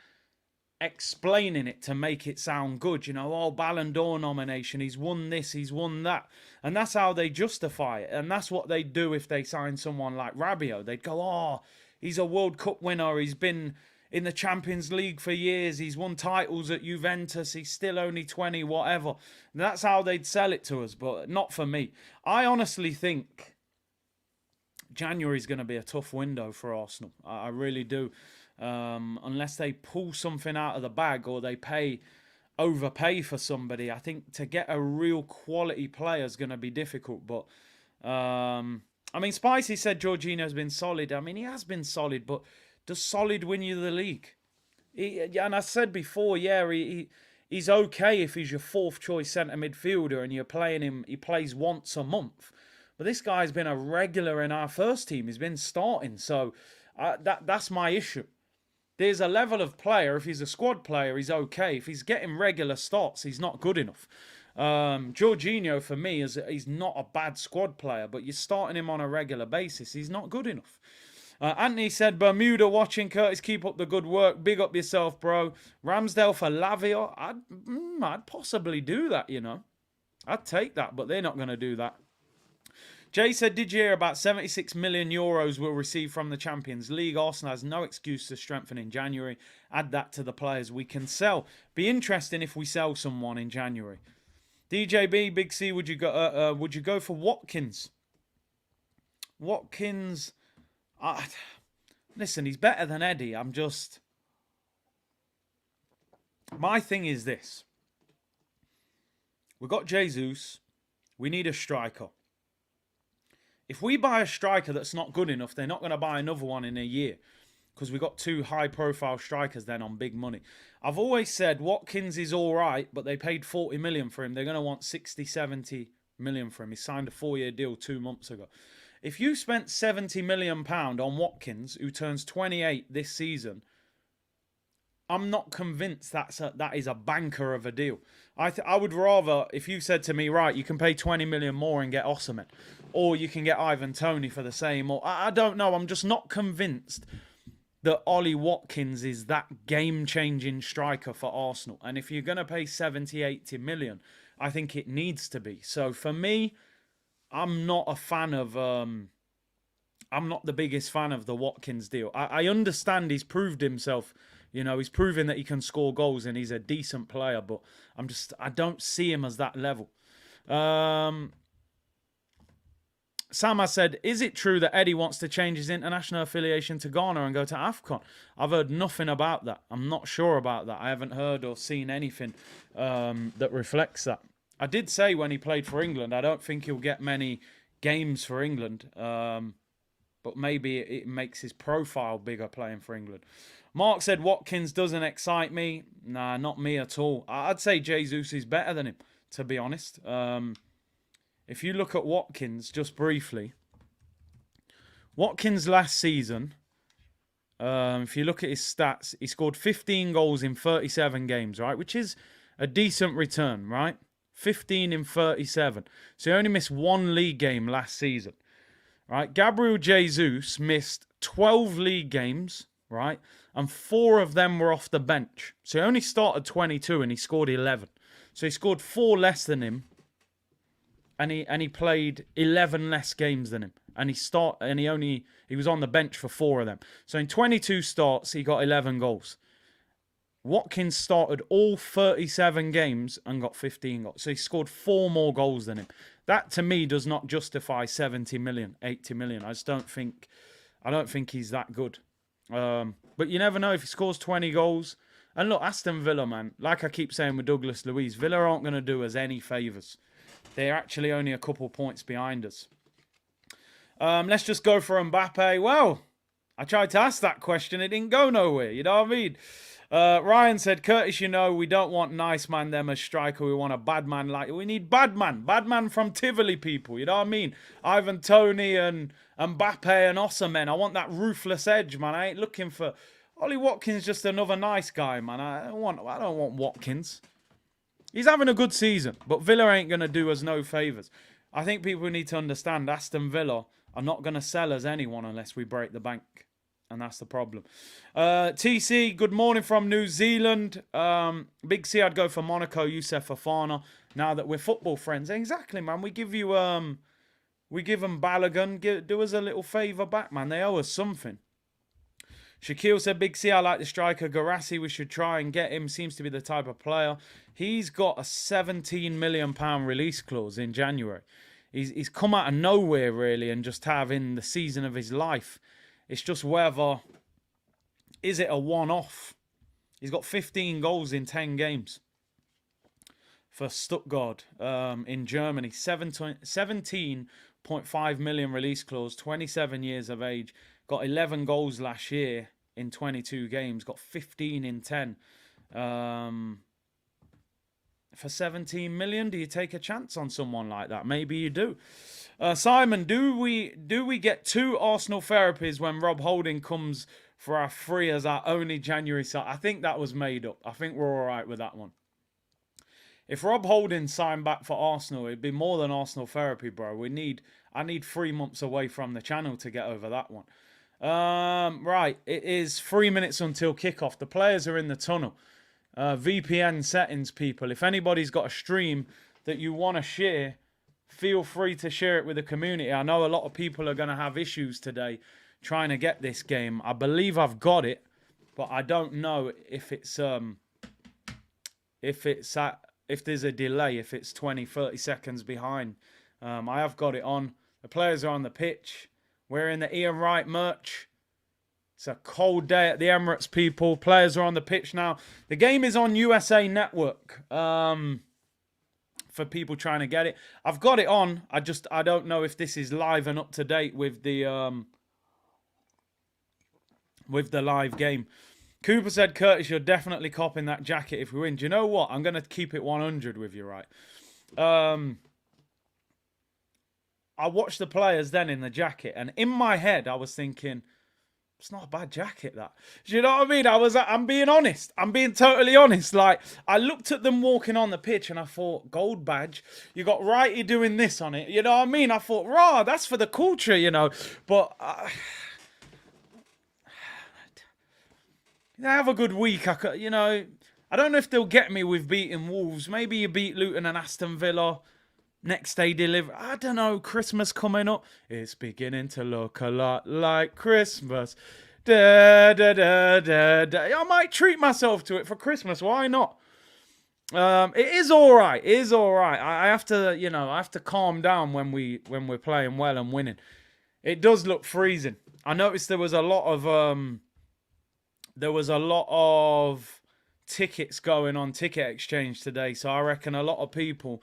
explaining it to make it sound good. You know, oh, Ballon d'Or nomination, he's won this, he's won that. And that's how they justify it. And that's what they do if they sign someone like Rabiot. They'd go, oh, he's a World Cup winner, he's been in the Champions League for years, he's won titles at Juventus, he's still only 20, whatever. And that's how they'd sell it to us, but not for me. I honestly think January is going to be a tough window for Arsenal. I really do. Unless they pull something out of the bag or they overpay for somebody, I think to get a real quality player is going to be difficult. But I mean, Spicy said Jorginho's been solid. I mean, he has been solid, but does solid win you the league? And I said before, yeah, he's okay if he's your 4th choice centre midfielder and you're playing him. He plays once a month, but this guy's been a regular in our first team. He's been starting, so that's my issue. There's a level of player, if he's a squad player, he's okay. If he's getting regular starts, he's not good enough. Jorginho, for me, he's not a bad squad player, but you're starting him on a regular basis, he's not good enough. Anthony said, Bermuda watching. Curtis, keep up the good work. Big up yourself, bro. Ramsdale for Lavia. I'd possibly do that, you know. I'd take that, but they're not going to do that. Jay said, did you hear about 76 million euros we'll receive from the Champions League? Arsenal has no excuse to strengthen in January. Add that to the players we can sell. Be interesting if we sell someone in January. DJB, Big C, would you go for Watkins? Watkins, listen, he's better than Eddie. My thing is this. We've got Jesus. We need a striker. If we buy a striker that's not good enough, they're not going to buy another one in a year because we've got 2 high-profile strikers then on big money. I've always said Watkins is all right, but they paid 40 million for him. They're going to want 60, 70 million for him. He signed a 4-year deal 2 months ago. If you spent 70 million pound on Watkins, who turns 28 this season, I'm not convinced that is a banker of a deal. I would rather, if you said to me, right, you can pay 20 million more and get Osimhen, or you can get Ivan Toney for the same, or I don't know. I'm just not convinced that Ollie Watkins is that game-changing striker for Arsenal. And if you're going to pay 70, 80 million, I think it needs to be. So for me, I'm not a fan of... I'm not the biggest fan of the Watkins deal. I understand he's proved himself. You know, he's proven that he can score goals and he's a decent player, but I don't see him as that level. Sam has said, is it true that Eddie wants to change his international affiliation to Ghana and go to AFCON? I've heard nothing about that. I'm not sure about that. I haven't heard or seen anything that reflects that. I did say when he played for England, I don't think he'll get many games for England, but maybe it makes his profile bigger playing for England. Mark said, Watkins doesn't excite me. Nah, not me at all. I'd say Jesus is better than him, to be honest. If you look at Watkins, just briefly, Watkins last season, if you look at his stats, he scored 15 goals in 37 games, right? Which is a decent return, right? 15 in 37. So he only missed one league game last season, right? Gabriel Jesus missed 12 league games, right? And 4 of them were off the bench. So he only started 22 and he scored 11. So he scored 4 less than him. And he played 11 less games than him. And he was on the bench for 4 of them. So in 22 starts, he got 11 goals. Watkins started all 37 games and got 15 goals. So he scored 4 more goals than him. That to me does not justify 70 million, 80 million. I don't think he's that good. But you never know if he scores 20 goals. And look, Aston Villa, man, like I keep saying with Douglas Luiz, Villa aren't going to do us any favours. They're actually only a couple points behind us. Let's just go for Mbappe. Well, I tried to ask that question. It didn't go nowhere. You know what I mean? Ryan said, Curtis, you know, we don't want nice man them as striker. We want a bad man like... We need bad man. Bad man from Tivoli people. You know what I mean? Ivan Toney and Mbappe and Osimhen. I want that ruthless edge, man. I ain't looking for... Ollie Watkins just another nice guy, man. I don't want Watkins. He's having a good season, but Villa ain't going to do us no favours. I think people need to understand Aston Villa are not going to sell us anyone unless we break the bank. And that's the problem. TC, good morning from New Zealand. Big C, I'd go for Monaco, Youssef Fofana. Now that we're football friends. Exactly, man. We give you, we give them Balogun. Do us a little favour back, man. They owe us something. Shaquille said, Big C, I like the striker. Garassi, we should try and get him. Seems to be the type of player. He's got a £17 million release clause in January. He's come out of nowhere, really, and just having the season of his life. It's just whether, is it a one-off? He's got 15 goals in 10 games for Stuttgart in Germany. 17.5 million release clause, 27 years of age. Got 11 goals last year in 22 games. Got 15 in 10. For 17 million, do you take a chance on someone like that? Maybe you do. Simon, do we get 2 Arsenal therapies when Rob Holding comes for our free as our only January side? I think that was made up. I think we're all right with that one. If Rob Holding signed back for Arsenal, it'd be more than Arsenal therapy, bro. I need 3 months away from the channel to get over that one. Right, it is 3 minutes until kickoff. The players are in the tunnel. VPN settings, people. If anybody's got a stream that you want to share, feel free to share it with the community. I know a lot of people are going to have issues today trying to get this game. I believe I've got it, but I don't know if it's if there's a delay, if it's 20, 30 seconds behind. I have got it on. The players are on the pitch. We're in the Ian Wright merch. It's a cold day at the Emirates, people. Players are on the pitch now. The game is on USA Network. For people trying to get it. I've got it on. I don't know if this is live and up to date with the live game. Cooper said, Curtis, you're definitely copping that jacket if we win. Do you know what? I'm going to keep it 100 with you, right? I watched the players then in the jacket, and in my head, I was thinking, it's not a bad jacket, that. Do you know what I mean? I'm being honest. I'm being totally honest. Like, I looked at them walking on the pitch and I thought, gold badge. You got Righty doing this on it. You know what I mean? I thought, rah, that's for the culture, you know. But they have a good week. I don't know if they'll get me with beating Wolves. Maybe you beat Luton and Aston Villa. Next day deliver. I don't know. Christmas coming up. It's beginning to look a lot like Christmas. Da, da, da, da, da. I might treat myself to it for Christmas. Why not? It is all right. It is all right. I have to, I have to calm down when we're playing well and winning. It does look freezing. I noticed there was a lot of tickets going on Ticket Exchange today. So I reckon a lot of people,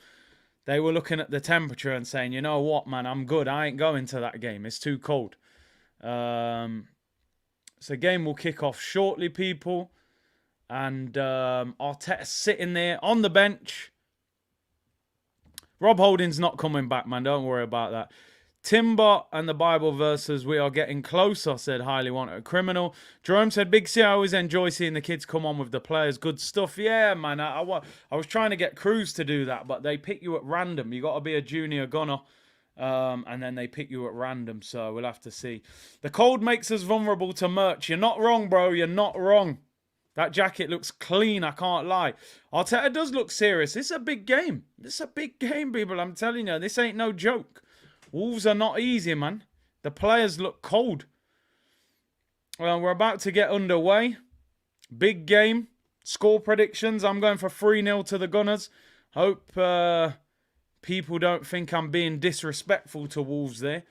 they were looking at the temperature and saying, you know what, man, I'm good. I ain't going to that game. It's too cold. So game will kick off shortly, people. And Arteta's sitting there on the bench. Rob Holding's not coming back, man. Don't worry about that. Timber and the Bible verses, we are getting closer, said Highly Wanted Criminal. Jerome said, Big C, I always enjoy seeing the kids come on with the players. Good stuff. Yeah, man. I was trying to get Cruz to do that, but they pick you at random. You got to be a junior gunner. And then they pick you at random, so we'll have to see. The cold makes us vulnerable to merch. You're not wrong, bro. You're not wrong. That jacket looks clean, I can't lie. Arteta does look serious. This is a big game. This is a big game, people. I'm telling you, this ain't no joke. Wolves are not easy, man. The players look cold. Well, we're about to get underway. Big game. Score predictions. I'm going for 3-0 to the Gunners. Hope people don't think I'm being disrespectful to Wolves there.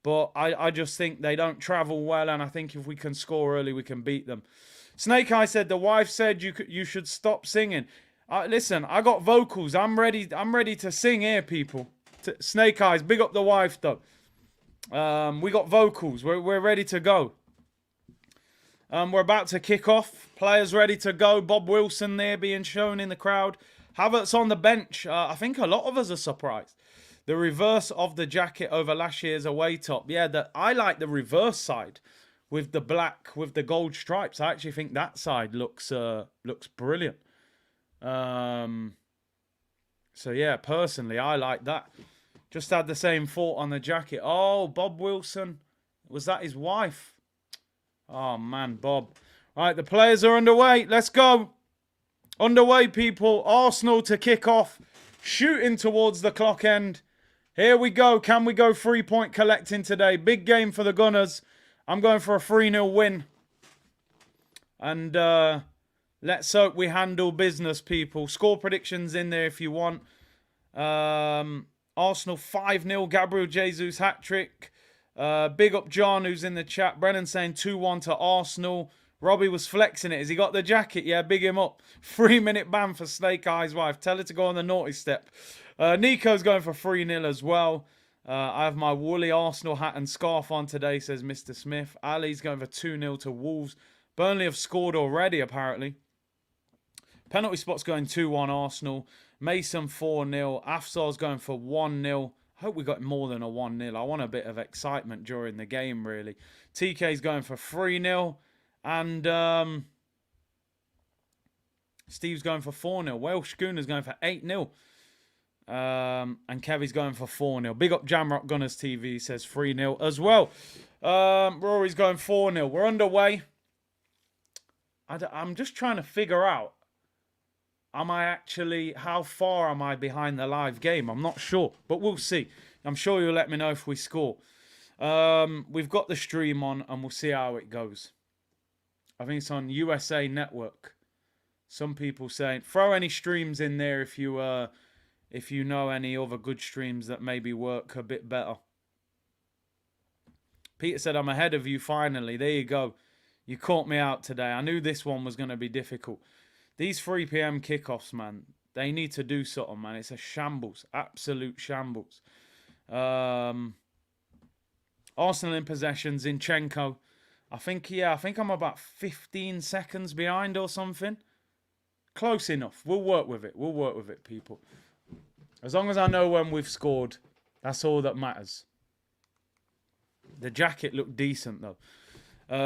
But I just think they don't travel well, and I think if we can score early, we can beat them. Snake Eye said, the wife said you should stop singing. Listen, I got vocals. I'm ready to sing here, people. Snake Eyes, big up the wife, though. We got vocals. We're ready to go. We're about to kick off. Players ready to go. Bob Wilson there being shown in the crowd. Havertz on the bench. I think a lot of us are surprised. The reverse of the jacket over last year's away top. Yeah, I like the reverse side with the black, with the gold stripes. I actually think that side looks brilliant. So yeah, personally, I like that. Just had the same thought on the jacket. Oh, Bob Wilson. Was that his wife? Oh, man, Bob. All right, the players are underway. Let's go. Underway, people. Arsenal to kick off. Shooting towards the clock end. Here we go. Can we go 3-point collecting today? Big game for the Gunners. I'm going for a 3-0 win. And let's hope we handle business, people. Score predictions in there if you want. Arsenal 5-0. Gabriel Jesus hat-trick. Big up John, who's in the chat. Brennan saying 2-1 to Arsenal. Robbie was flexing it. Has he got the jacket? Yeah, big him up. 3-minute ban for Snake Eye's wife. Tell her to go on the naughty step. Nico's going for 3-0 as well. I have my woolly Arsenal hat and scarf on today, says Mr. Smith. Ali's going for 2-0 to Wolves. Burnley have scored already, apparently. Penalty spot's going 2-1 Arsenal. Mason 4-0. Afzar's going for 1-0. I hope we got more than a 1-0. I want a bit of excitement during the game, really. TK's going for 3-0. And Steve's going for 4-0. Welsh Schooner's going for 8-0. And Kevy's going for 4-0. Big up Jamrock Gunners TV says 3-0 as well. Rory's going 4-0. We're underway. I'm just trying to figure out, how far am I behind the live game? I'm not sure, but we'll see. I'm sure you'll let me know if we score. We've got the stream on and we'll see how it goes. I think it's on USA Network. Some people saying, throw any streams in there if you know any other good streams that maybe work a bit better. Peter said, I'm ahead of you finally. There you go. You caught me out today. I knew this one was going to be difficult. These 3 p.m. kickoffs, man, they need to do something, man. It's a shambles. Absolute shambles. Arsenal in possession. Zinchenko. I think I'm about 15 seconds behind or something. Close enough. We'll work with it. We'll work with it, people. As long as I know when we've scored, that's all that matters. The jacket looked decent, though.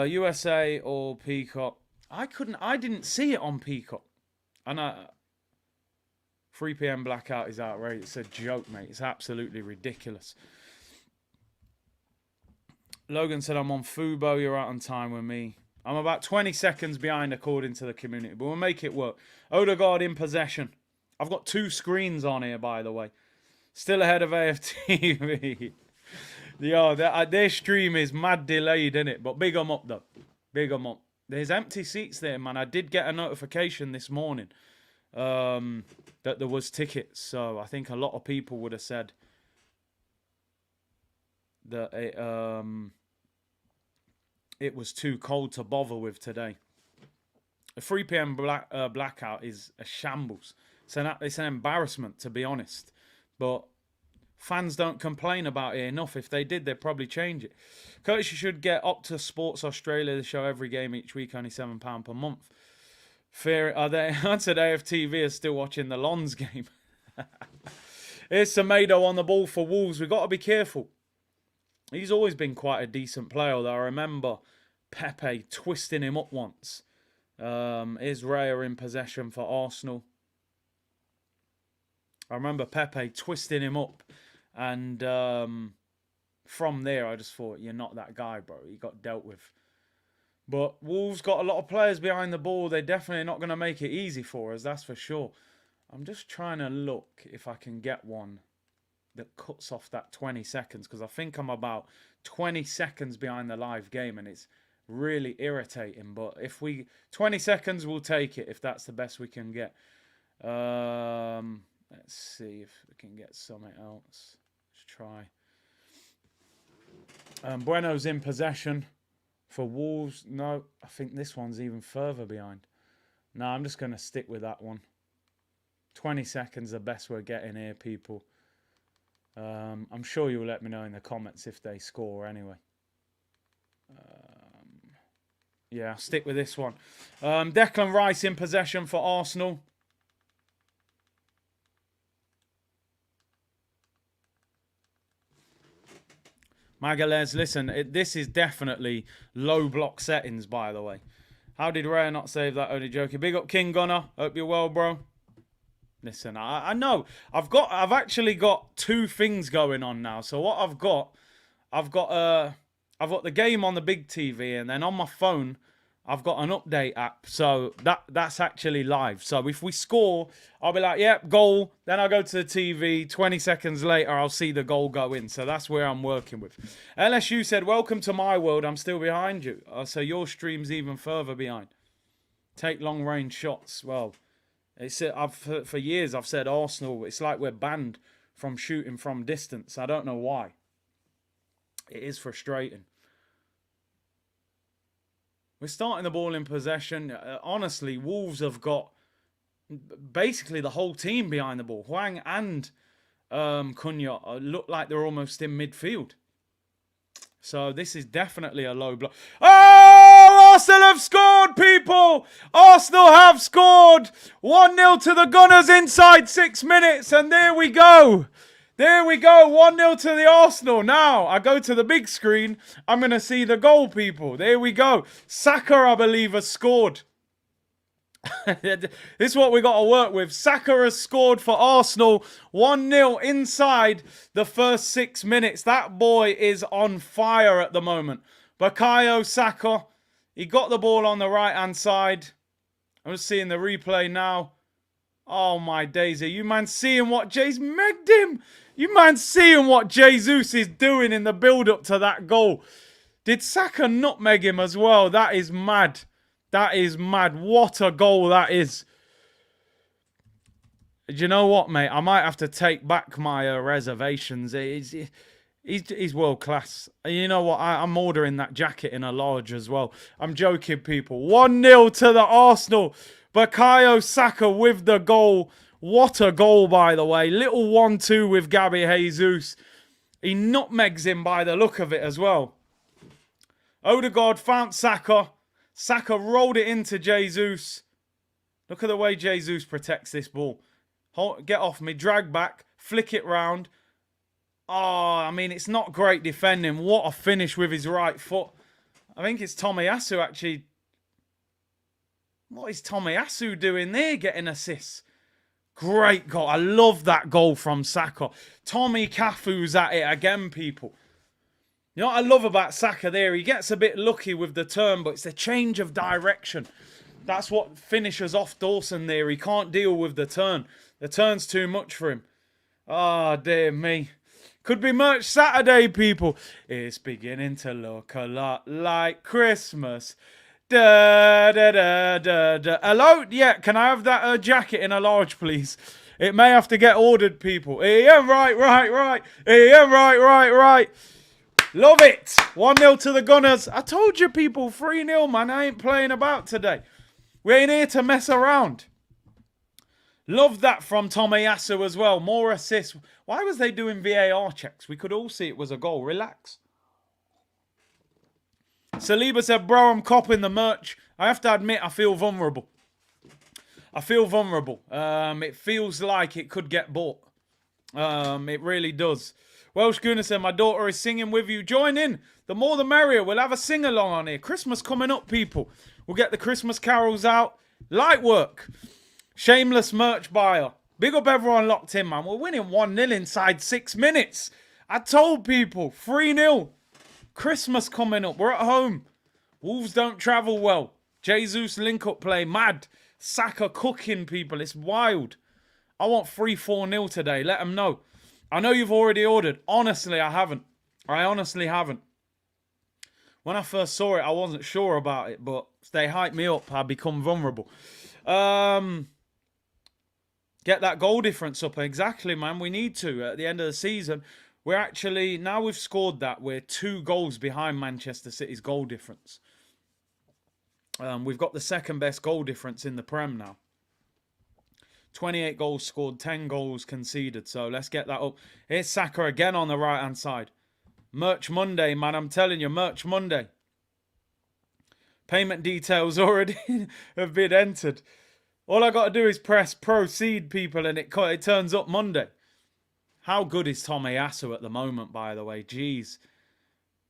USA or Peacock. I didn't see it on Peacock. And 3 p.m. blackout is outrageous. It's a joke, mate. It's absolutely ridiculous. Logan said, I'm on Fubo. You're out on time with me. I'm about 20 seconds behind according to the community, but we'll make it work. Odegaard in possession. I've got 2 screens on here, by the way. Still ahead of AFTV. Their stream is mad delayed, innit? But big 'em up, though. Big 'em up. There's empty seats there, man. I did get a notification this morning that there was tickets. So I think a lot of people would have said that it was too cold to bother with today. A 3 p.m. blackout is a shambles. It's an embarrassment, to be honest. But fans don't complain about it enough. If they did, they'd probably change it. Curtis, you should get Optus Sports Australia to show every game each week, only £7 per month. I said AFTV is still watching the Lons game. Here's Semedo on the ball for Wolves. We've got to be careful. He's always been quite a decent player, although I remember Pepe twisting him up once. Is Raya in possession for Arsenal? I remember Pepe twisting him up, and from there I just thought, you're not that guy, bro. He got dealt with. But Wolves got a lot of players behind the ball. They're definitely not going to make it easy for us, that's for sure. I'm just trying to look if I can get one that cuts off that 20 seconds, because I think I'm about 20 seconds behind the live game, and it's really irritating. But if 20 seconds, we'll take it if that's the best we can get. Let's see if we can get something else. Let's try. Bueno's in possession for Wolves. No, I think this one's even further behind. No, I'm just going to stick with that one. 20 seconds, the best we're getting here, people. I'm sure you'll let me know in the comments if they score anyway. Yeah, I'll stick with this one. Declan Rice in possession for Arsenal. Magalhaes, listen, this is definitely low block settings, by the way. How did Raya not save that? Only joking. Big up King Gunner. Hope you're well, bro. Listen, I know I've actually got two things going on now. So what I've got the game on the big TV, and then on my phone I've got an update app. So that's actually live. So if we score, I'll be like, yep, goal. Then I'll go to the TV. 20 seconds later, I'll see the goal go in. So that's where I'm working with. LSU said, welcome to my world. I'm still behind you. So your stream's even further behind. Take long range shots. Well, for years I've said Arsenal, it's like we're banned from shooting from distance. I don't know why. It is frustrating. We're starting the ball in possession. Honestly, Wolves have got basically the whole team behind the ball. Hwang and Cunha look like they're almost in midfield. So this is definitely a low block. Oh, Arsenal have scored, people! Arsenal have scored! 1-0 to the Gunners inside 6 minutes, and there we go. There we go, 1-0 to the Arsenal. Now, I go to the big screen. I'm going to see the goal, people. There we go. Saka, I believe, has scored. This is what we got to work with. Saka has scored for Arsenal. 1-0 inside the first 6 minutes. That boy is on fire at the moment. Bukayo Saka, he got the ball on the right-hand side. I'm just seeing the replay now. Oh, my days. Are you man seeing what Jay's megged him? You man seeing what Jesus is doing in the build-up to that goal. Did Saka nutmeg him as well? That is mad. That is mad. What a goal that is. Do you know what, mate? I might have to take back my reservations. He's world class. You know what? I'm ordering that jacket in a large as well. I'm joking, people. 1-0 to the Arsenal. Bukayo Saka with the goal. What a goal, by the way. Little 1-2 with Gabby Jesus. He nutmegs him by the look of it as well. Odegaard found Saka. Saka rolled it into Jesus. Look at the way Jesus protects this ball. Get off me. Drag back. Flick it round. Oh, I mean, it's not great defending. What a finish with his right foot. I think it's Tomiyasu actually. What is Tomiyasu doing there getting assists? Great goal. I love that goal from Saka. Tommy Cafu's at it again, people. You know what I love about Saka there? He gets a bit lucky with the turn, but it's a change of direction. That's what finishes off Dawson there. He can't deal with the turn. The turn's too much for him. Ah, dear me. Could be merch Saturday, people. It's beginning to look a lot like Christmas. Da, da, da, da, da. Hello? Yeah, can I have that jacket in a large, please? It may have to get ordered, people. Yeah, right. Yeah, right. Love it. 1-0 to the Gunners. I told you, people, 3-0, man. I ain't playing about today. We ain't here to mess around. Love that from Tomiyasu as well. More assists. Why was they doing VAR checks? We could all see it was a goal. Relax. Saliba said, bro, I'm copping the merch. I have to admit, I feel vulnerable. It feels like it could get bought. It really does. Welsh Gooner said, my daughter is singing with you. Join in. The more the merrier. We'll have a sing-along on here. Christmas coming up, people. We'll get the Christmas carols out. Light work. Shameless merch buyer. Big up everyone locked in, man. We're winning 1-0 inside 6 minutes. I told people. 3-0. Christmas coming up. We're at home. Wolves don't travel well. Jesus link-up play. Mad. Saka cooking, people. It's wild. I want 3-4-0 today. Let them know. I know you've already ordered. Honestly, I haven't. I honestly haven't. When I first saw it, I wasn't sure about it, but they hyped me up. I become vulnerable. Get that goal difference up. Exactly, man. We need to. At the end of the season, we're actually, now we've scored that, we're 2 goals behind Manchester City's goal difference. We've got the second best goal difference in the Prem now. 28 goals scored, 10 goals conceded. So let's get that up. Here's Saka again on the right-hand side. Merch Monday, man. I'm telling you, Merch Monday. Payment details already have been entered. All I got to do is press proceed, people, and it turns up Monday. How good is Tomiyasu at the moment, by the way? Jeez.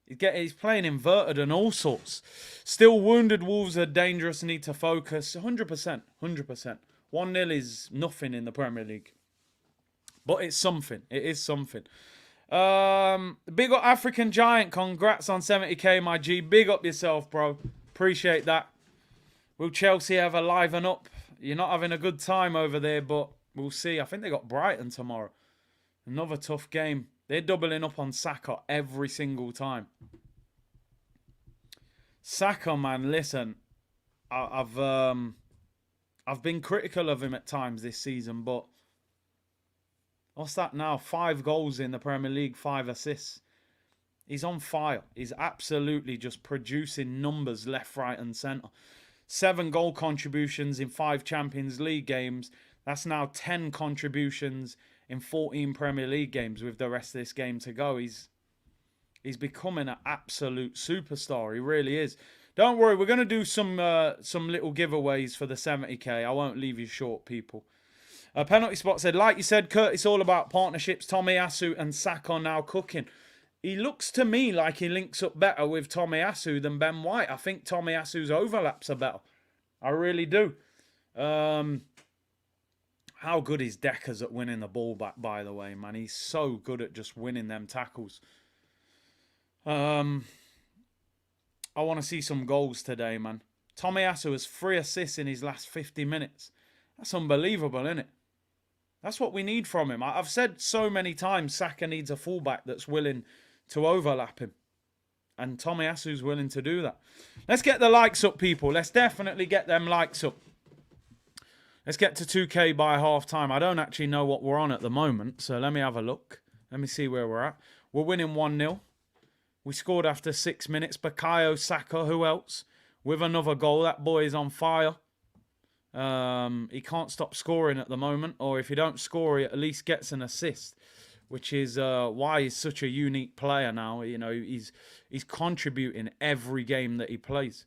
He's playing inverted and all sorts. Still wounded. Wolves are dangerous. Need to focus. 100%. 100%. 1-0 is nothing in the Premier League. But it's something. It is something. Big up African Giant. Congrats on 70k, my G. Big up yourself, bro. Appreciate that. Will Chelsea ever liven up? You're not having a good time over there, but we'll see. I think they got Brighton tomorrow. Another tough game. They're doubling up on Saka every single time. Saka, man, listen. I've been critical of him at times this season, but what's that now? 5 goals in the Premier League, 5 assists. He's on fire. He's absolutely just producing numbers left, right and centre. 7 goal contributions in 5 Champions League games. That's now 10 contributions in 14 Premier League games with the rest of this game to go. He's becoming an absolute superstar. He really is. Don't worry, we're going to do some little giveaways for the 70k. I won't leave you short, people. Penalty Spot said, like you said, Kurt, it's all about partnerships. Tomiyasu and Saka now cooking. He looks to me like he links up better with Tomiyasu than Ben White. I think Tomiyasu's overlaps are better. I really do. How good is Deckers at winning the ball back, by the way, man? He's so good at just winning them tackles. I want to see some goals today, man. Tomiyasu has 3 assists in his last 50 minutes. That's unbelievable, isn't it? That's what we need from him. I've said so many times Saka needs a fullback that's willing to overlap him. And Tomiyasu's willing to do that. Let's get the likes up, people. Let's definitely get them likes up. Let's get to 2k by half time. I don't actually know what we're on at the moment, so let me have a look. Let me see where we're at. We're winning 1-0. We scored after 6 minutes. Bukayo Saka, who else? With another goal. That boy is on fire. He can't stop scoring at the moment. Or if he don't score, he at least gets an assist. Which is why he's such a unique player now. You know, he's contributing every game that he plays.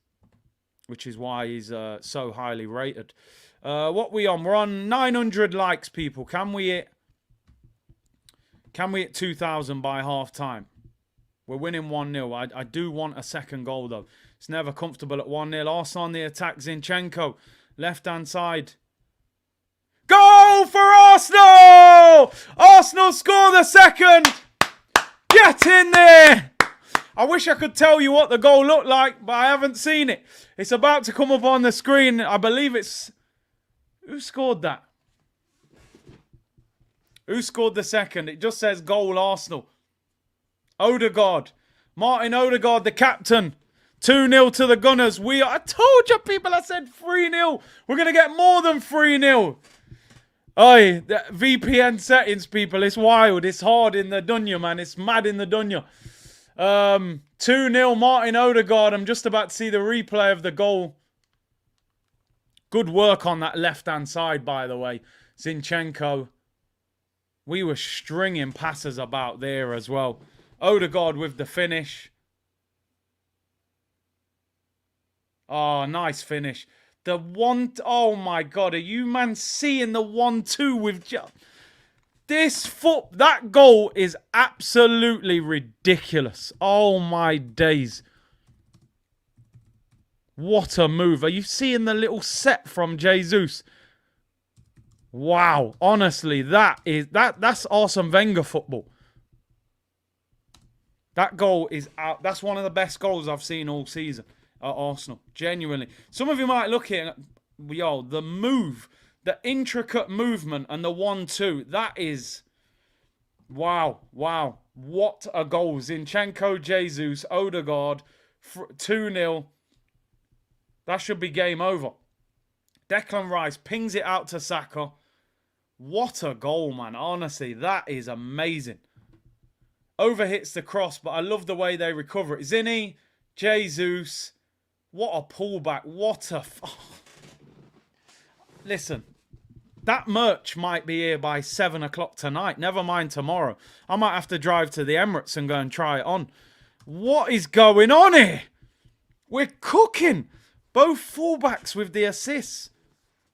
Which is why he's so highly rated. What we on? We're on 900 likes, people. Can we hit 2,000 by half time? We're winning 1-0. I do want a second goal, though. It's never comfortable at 1-0. Arsenal on the attack. Zinchenko. Left-hand side. Goal for Arsenal! Arsenal score the second. Get in there. I wish I could tell you what the goal looked like, but I haven't seen it. It's about to come up on the screen. I believe it's... Who scored that? Who scored the second? It just says goal Arsenal. Odegaard. Martin Odegaard, the captain. 2-0 to the Gunners. I told you, people, I said 3-0. We're going to get more than 3-0. Oi, the VPN settings, people. It's wild. It's hard in the dunya, man. It's mad in the dunya. 2-0 Martin Odegaard. I'm just about to see the replay of the goal. Good work on that left-hand side, by the way. Zinchenko. We were stringing passes about there as well. Odegaard with the finish. Oh, nice finish. Oh my God. Are you, man, seeing the 1-2 with... That goal is absolutely ridiculous. Oh my days. What a move. Are you seeing the little set from Jesus? Wow. Honestly, that's Arsene Wenger football. That goal is out. That's one of the best goals I've seen all season at Arsenal. Genuinely. Some of you might look at it, yo, the move, the intricate movement and the 1-2. That is, wow. What a goal. Zinchenko, Jesus, Odegaard, 2-0. That should be game over. Declan Rice pings it out to Saka. What a goal, man. Honestly, that is amazing. Overhits the cross, but I love the way they recover it. Zinny, Jesus. What a pullback. What a... Listen, that merch might be here by 7 o'clock tonight. Never mind tomorrow. I might have to drive to the Emirates and go and try it on. What is going on here? We're cooking. Both fullbacks with the assists.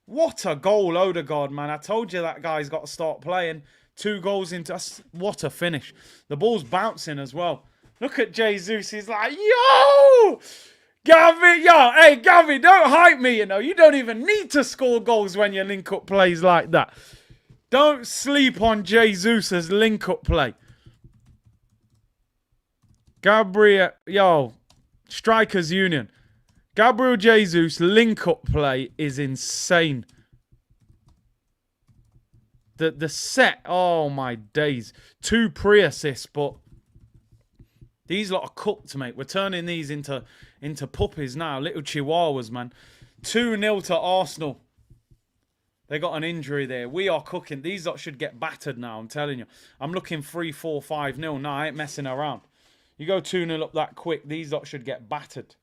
What a goal, Odegaard, man. I told you that guy's got to start playing. 2 goals into... What a finish. The ball's bouncing as well. Look at Jesus. He's like, yo! Gavi, yo, hey, Gavi, don't hype me, you know. You don't even need to score goals when you link up plays like that. Don't sleep on Jesus' link up play. Gabriel, yo, Strikers Union. Gabriel Jesus link-up play is insane. The set, oh my days. 2 pre-assists, but these lot are cooked, mate. We're turning these into puppies now. Little chihuahuas, man. 2-0 to Arsenal. They got an injury there. We are cooking. These lot should get battered now, I'm telling you. I'm looking 3-4, 5-0. No, I ain't messing around. You go 2-0 up that quick, these lot should get battered.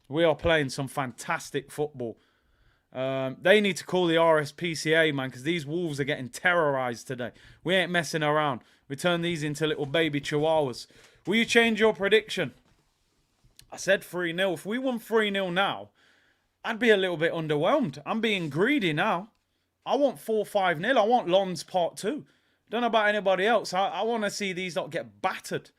We are playing some fantastic football. They need to call the RSPCA, man, because these Wolves are getting terrorized today. We ain't messing around. We turn these into little baby chihuahuas. Will you change your prediction? I said 3-0. If we won 3-0 now, I'd be a little bit underwhelmed. I'm being greedy now. I want 4-5-0. I want Lons Part 2. Don't know about anybody else. I want to see these not get battered.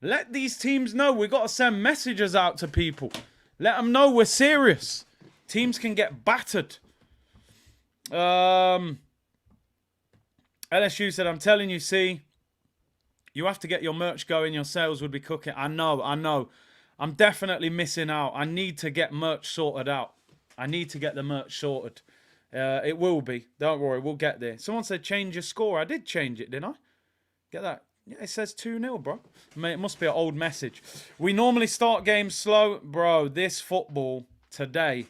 Let these teams know. We've got to send messages out to people. Let them know we're serious. Teams can get battered. LSU said, I'm telling you, see, you have to get your merch going. Your sales would be cooking. I know. I'm definitely missing out. I need to get merch sorted out. I need to get the merch sorted. It will be. Don't worry. We'll get there. Someone said change your score. I did change it, didn't I? Get that? Yeah, it says 2-0, bro. Mate, it must be an old message. We normally start games slow. Bro, this football today.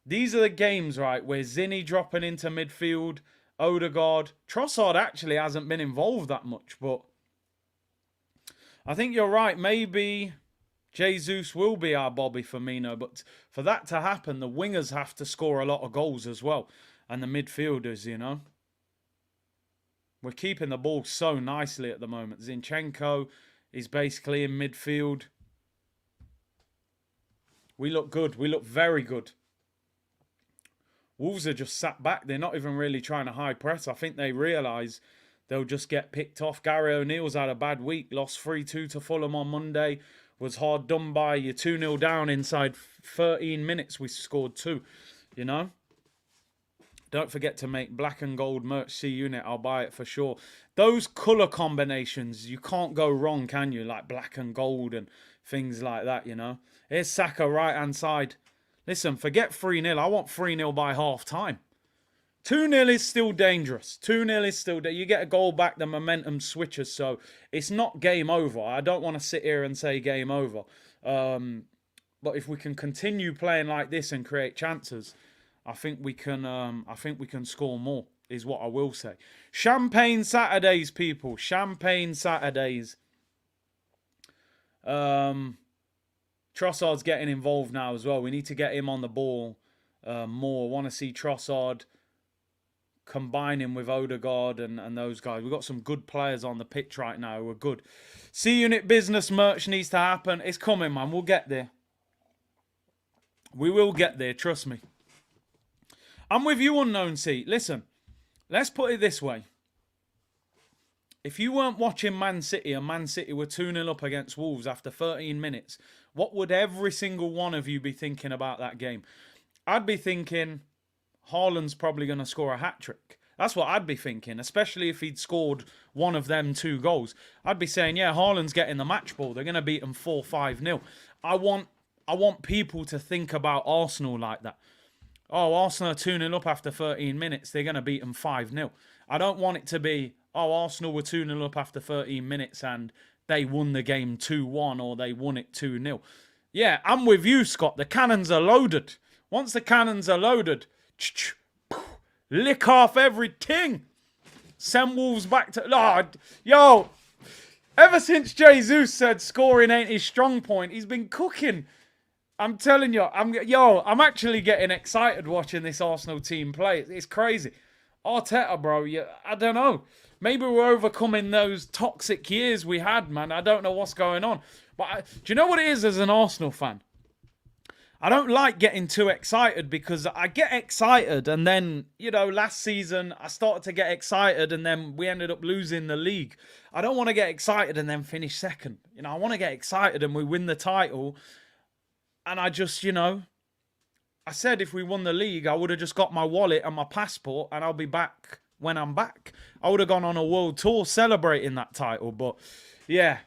These are the games, right, where Zinny dropping into midfield, Odegaard. Trossard actually hasn't been involved that much, but I think you're right. Maybe Jesus will be our Bobby Firmino, but for that to happen, the wingers have to score a lot of goals as well, and the midfielders, you know. We're keeping the ball so nicely at the moment. Zinchenko is basically in midfield. We look good. We look very good. Wolves are just sat back. They're not even really trying to high press. I think they realise they'll just get picked off. Gary O'Neill's had a bad week. Lost 3-2 to Fulham on Monday. Was hard done by. You're 2-0 down inside 13 minutes. We scored 2, you know. Don't forget to make black and gold merch C-Unit. I'll buy it for sure. Those colour combinations, you can't go wrong, can you? Like black and gold and things like that, you know. Here's Saka, right-hand side. Listen, forget 3-0. I want 3-0 by half-time. 2-0 is still dangerous. 2-0 is still... You get a goal back, the momentum switches. So it's not game over. I don't want to sit here and say game over. But if we can continue playing like this and create chances... I think we can score more, is what I will say. Champagne Saturdays, people. Champagne Saturdays. Trossard's getting involved now as well. We need to get him on the ball more. I want to see Trossard combining with Odegaard and those guys. We've got some good players on the pitch right now who are good. C-Unit business merch needs to happen. It's coming, man. We'll get there. We will get there, trust me. I'm with you, Unknown C. Listen, let's put it this way. If you weren't watching Man City and Man City were 2-0 up against Wolves after 13 minutes, what would every single one of you be thinking about that game? I'd be thinking Haaland's probably going to score a hat-trick. That's what I'd be thinking, especially if he'd scored one of them 2 goals. I'd be saying, yeah, Haaland's getting the match ball. They're going to beat them 4-5-0. I want people to think about Arsenal like that. Oh, Arsenal are 2-0 up after 13 minutes. They're going to beat them 5-0. I don't want it to be, oh, Arsenal were 2-0 up after 13 minutes and they won the game 2-1 or they won it 2-0. Yeah, I'm with you, Scott. The cannons are loaded. Once the cannons are loaded, lick off everything. Send Wolves back to... Oh, yo, ever since Jesus said scoring ain't his strong point, he's been cooking. I'm telling you, I'm actually getting excited watching this Arsenal team play. It's crazy. Arteta, bro, I don't know. Maybe we're overcoming those toxic years we had, man. I don't know what's going on. But do you know what it is as an Arsenal fan? I don't like getting too excited because I get excited and then, last season I started to get excited and then we ended up losing the league. I don't want to get excited and then finish second. I want to get excited and we win the title. And I just, I said if we won the league, I would have just got my wallet and my passport and I'll be back when I'm back. I would have gone on a world tour celebrating that title. But yeah,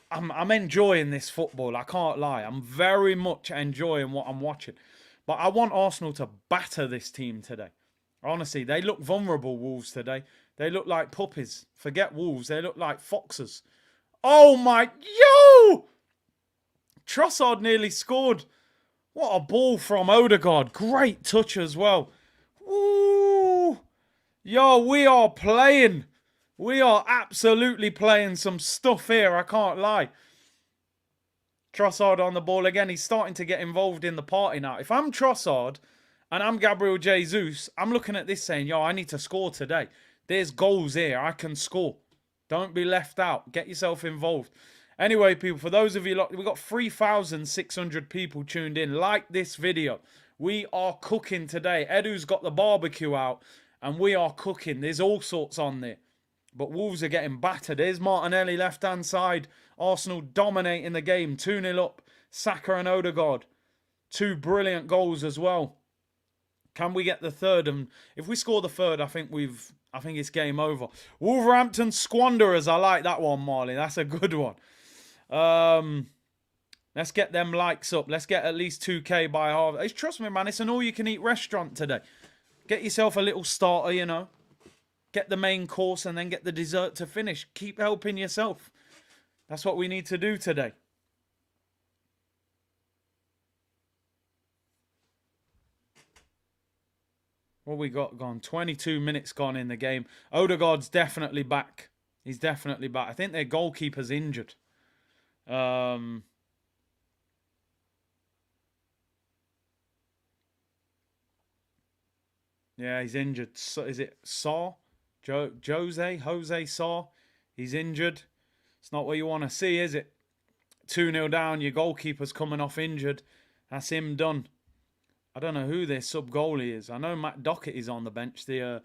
I'm enjoying this football. I can't lie. I'm very much enjoying what I'm watching. But I want Arsenal to batter this team today. Honestly, they look vulnerable, Wolves, today. They look like puppies. Forget Wolves. They look like foxes. Oh my... Yo! Trossard nearly scored. What a ball from Odegaard. Great touch as well. Ooh. Yo, we are playing. We are absolutely playing some stuff here. I can't lie. Trossard on the ball again. He's starting to get involved in the party now. If I'm Trossard and I'm Gabriel Jesus, I'm looking at this saying, yo, I need to score today. There's goals here. I can score. Don't be left out. Get yourself involved. Anyway, people, for those of you, we've got 3,600 people tuned in. Like this video. We are cooking today. Edu's got the barbecue out and we are cooking. There's all sorts on there. But Wolves are getting battered. There's Martinelli, left-hand side. Arsenal dominating the game. 2-0 up. Saka and Odegaard. 2 brilliant goals as well. Can we get the third? And if we score the third, I think it's game over. Wolverhampton squanderers. I like that one, Marley. That's a good one. Let's get them likes up. Let's get at least 2K by half. Trust me, man, it's an all-you-can-eat restaurant today. Get yourself a little starter, Get the main course and then get the dessert to finish. Keep helping yourself. That's what we need to do today. What we got gone? 22 minutes gone in the game. Odegaard's definitely back. He's definitely back. I think their goalkeeper's injured. Yeah, he's injured. So, is it Saw? Jose Saw? He's injured. It's not what you want to see, is it? 2-0 down. Your goalkeeper's coming off injured. That's him done. I don't know who their sub-goalie is. I know Matt Doherty's on the bench. The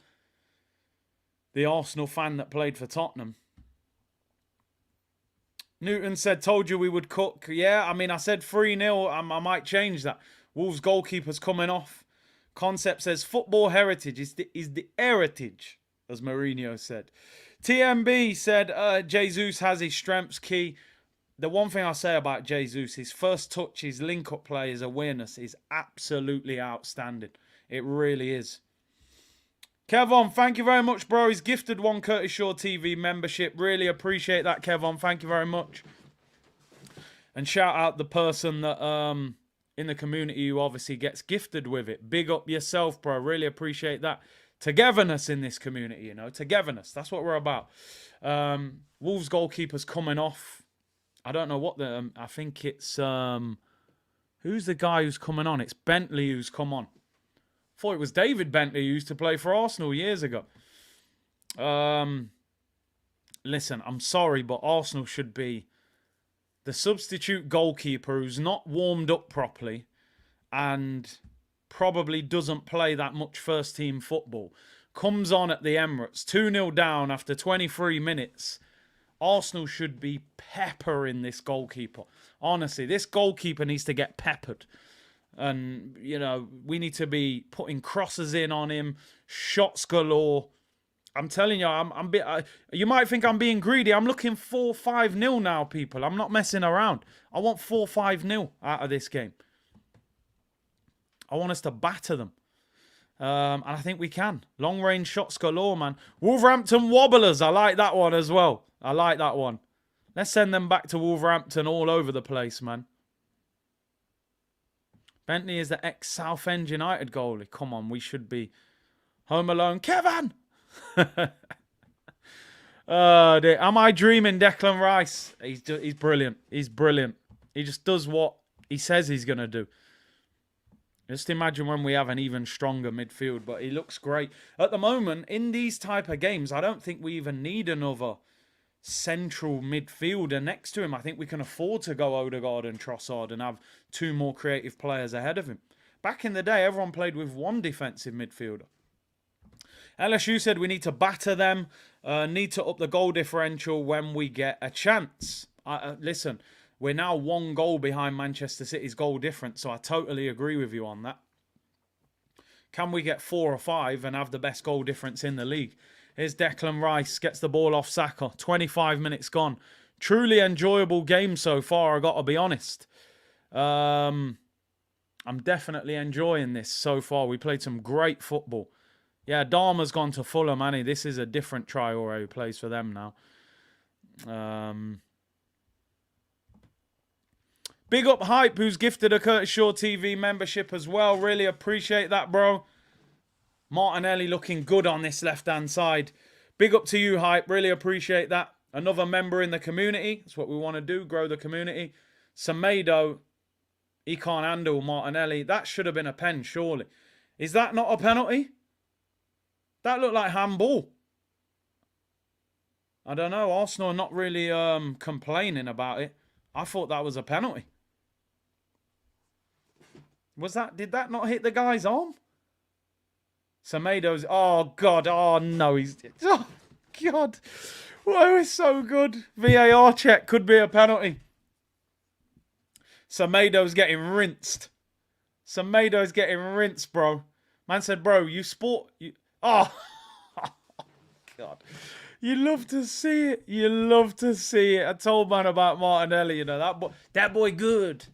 Arsenal fan that played for Tottenham. Newton said, told you we would cook. Yeah, I mean, I said 3-0. I might change that. Wolves goalkeeper's coming off. Concept says, football heritage is the heritage, as Mourinho said. TMB said, Jesus has his strengths key. The one thing I'll say about Jesus, his first touch, his link-up play, his awareness is absolutely outstanding. It really is. Kevon, thank you very much, bro. He's gifted one Curtis Shaw TV membership. Really appreciate that, Kevon. Thank you very much. And shout out the person that in the community who obviously gets gifted with it. Big up yourself, bro. Really appreciate that. Togetherness in this community, Togetherness. That's what we're about. Wolves goalkeeper's coming off. I don't know what the... I think it's... who's the guy who's coming on? It's Bentley who's come on. Thought it was David Bentley who used to play for Arsenal years ago. Listen, I'm sorry, but Arsenal should be the substitute goalkeeper who's not warmed up properly and probably doesn't play that much first-team football, comes on at the Emirates, 2-0 down after 23 minutes. Arsenal should be peppering this goalkeeper. Honestly, this goalkeeper needs to get peppered. And, you know, we need to be putting crosses in on him, shots galore. I'm telling you, you might think I'm being greedy. I'm looking 4-5-0 now, people. I'm not messing around. I want 4-5-0 out of this game. I want us to batter them. And I think we can. Long-range shots galore, man. Wolverhampton Wobblers. I like that one as well. I like that one. Let's send them back to Wolverhampton all over the place, man. Bentley is the ex-Southend United goalie. Come on, we should be home alone. Kevin! Am I dreaming, Declan Rice? He's brilliant. He's brilliant. He just does what he says he's going to do. Just imagine when we have an even stronger midfield. But he looks great. At the moment, in these type of games, I don't think we even need another central midfielder next to him. I think we can afford to go Odegaard and Trossard and have 2 more creative players ahead of him. Back in the day, everyone played with 1 defensive midfielder. LSU said we need to batter them, need to up the goal differential when we get a chance. Listen, we're now 1 goal behind Manchester City's goal difference, so I totally agree with you on that. Can we get 4 or 5 and have the best goal difference in the league? Here's Declan Rice, gets the ball off Saka. 25 minutes gone. Truly enjoyable game so far, I got to be honest. I'm definitely enjoying this so far. We played some great football. Yeah, Dharma's gone to Fulham, Annie. This is a different Traore who plays for them now. Big up Hype, who's gifted a Curtis Shaw TV membership as well. Really appreciate that, bro. Martinelli looking good on this left-hand side. Big up to you, Hype. Really appreciate that. Another member in the community. That's what we want to do, grow the community. Semedo, he can't handle Martinelli. That should have been a pen, surely. Is that not a penalty? That looked like handball. I don't know. Arsenal are not really complaining about it. I thought that was a penalty. Did that not hit the guy's arm? Semedo's, oh God, oh no, oh God. Whoa, it's so good. VAR check, could be a penalty. Semedo's getting rinsed. Semedo's getting rinsed, bro. Man said, bro, oh God. You love to see it. You love to see it. I told man about Martinelli, you know, that boy good.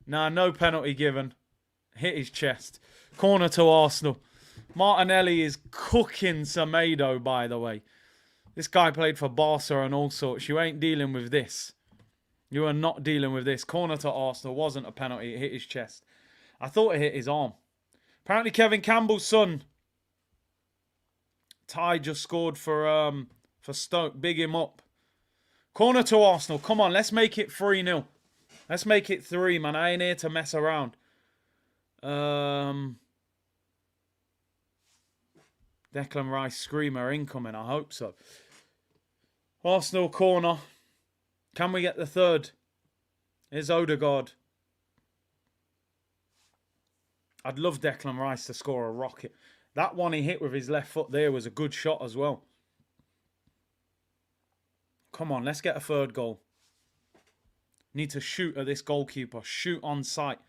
Nah, no penalty given. Hit his chest. Corner to Arsenal. Martinelli is cooking Semedo, by the way. This guy played for Barca and all sorts. You ain't dealing with this. You are not dealing with this. Corner to Arsenal. Wasn't a penalty. It hit his chest. I thought it hit his arm. Apparently Kevin Campbell's son, Ty, just scored for Stoke. Big him up. Corner to Arsenal. Come on, let's make it 3-0. Let's make it 3, man. I ain't here to mess around. Declan Rice screamer incoming. I hope so. Arsenal corner. Can we get the 3rd? Here's Odegaard. I'd love Declan Rice to score a rocket. That one he hit with his left foot there was a good shot as well. Come on, let's get a 3rd goal. Need to shoot at this goalkeeper. Shoot on sight.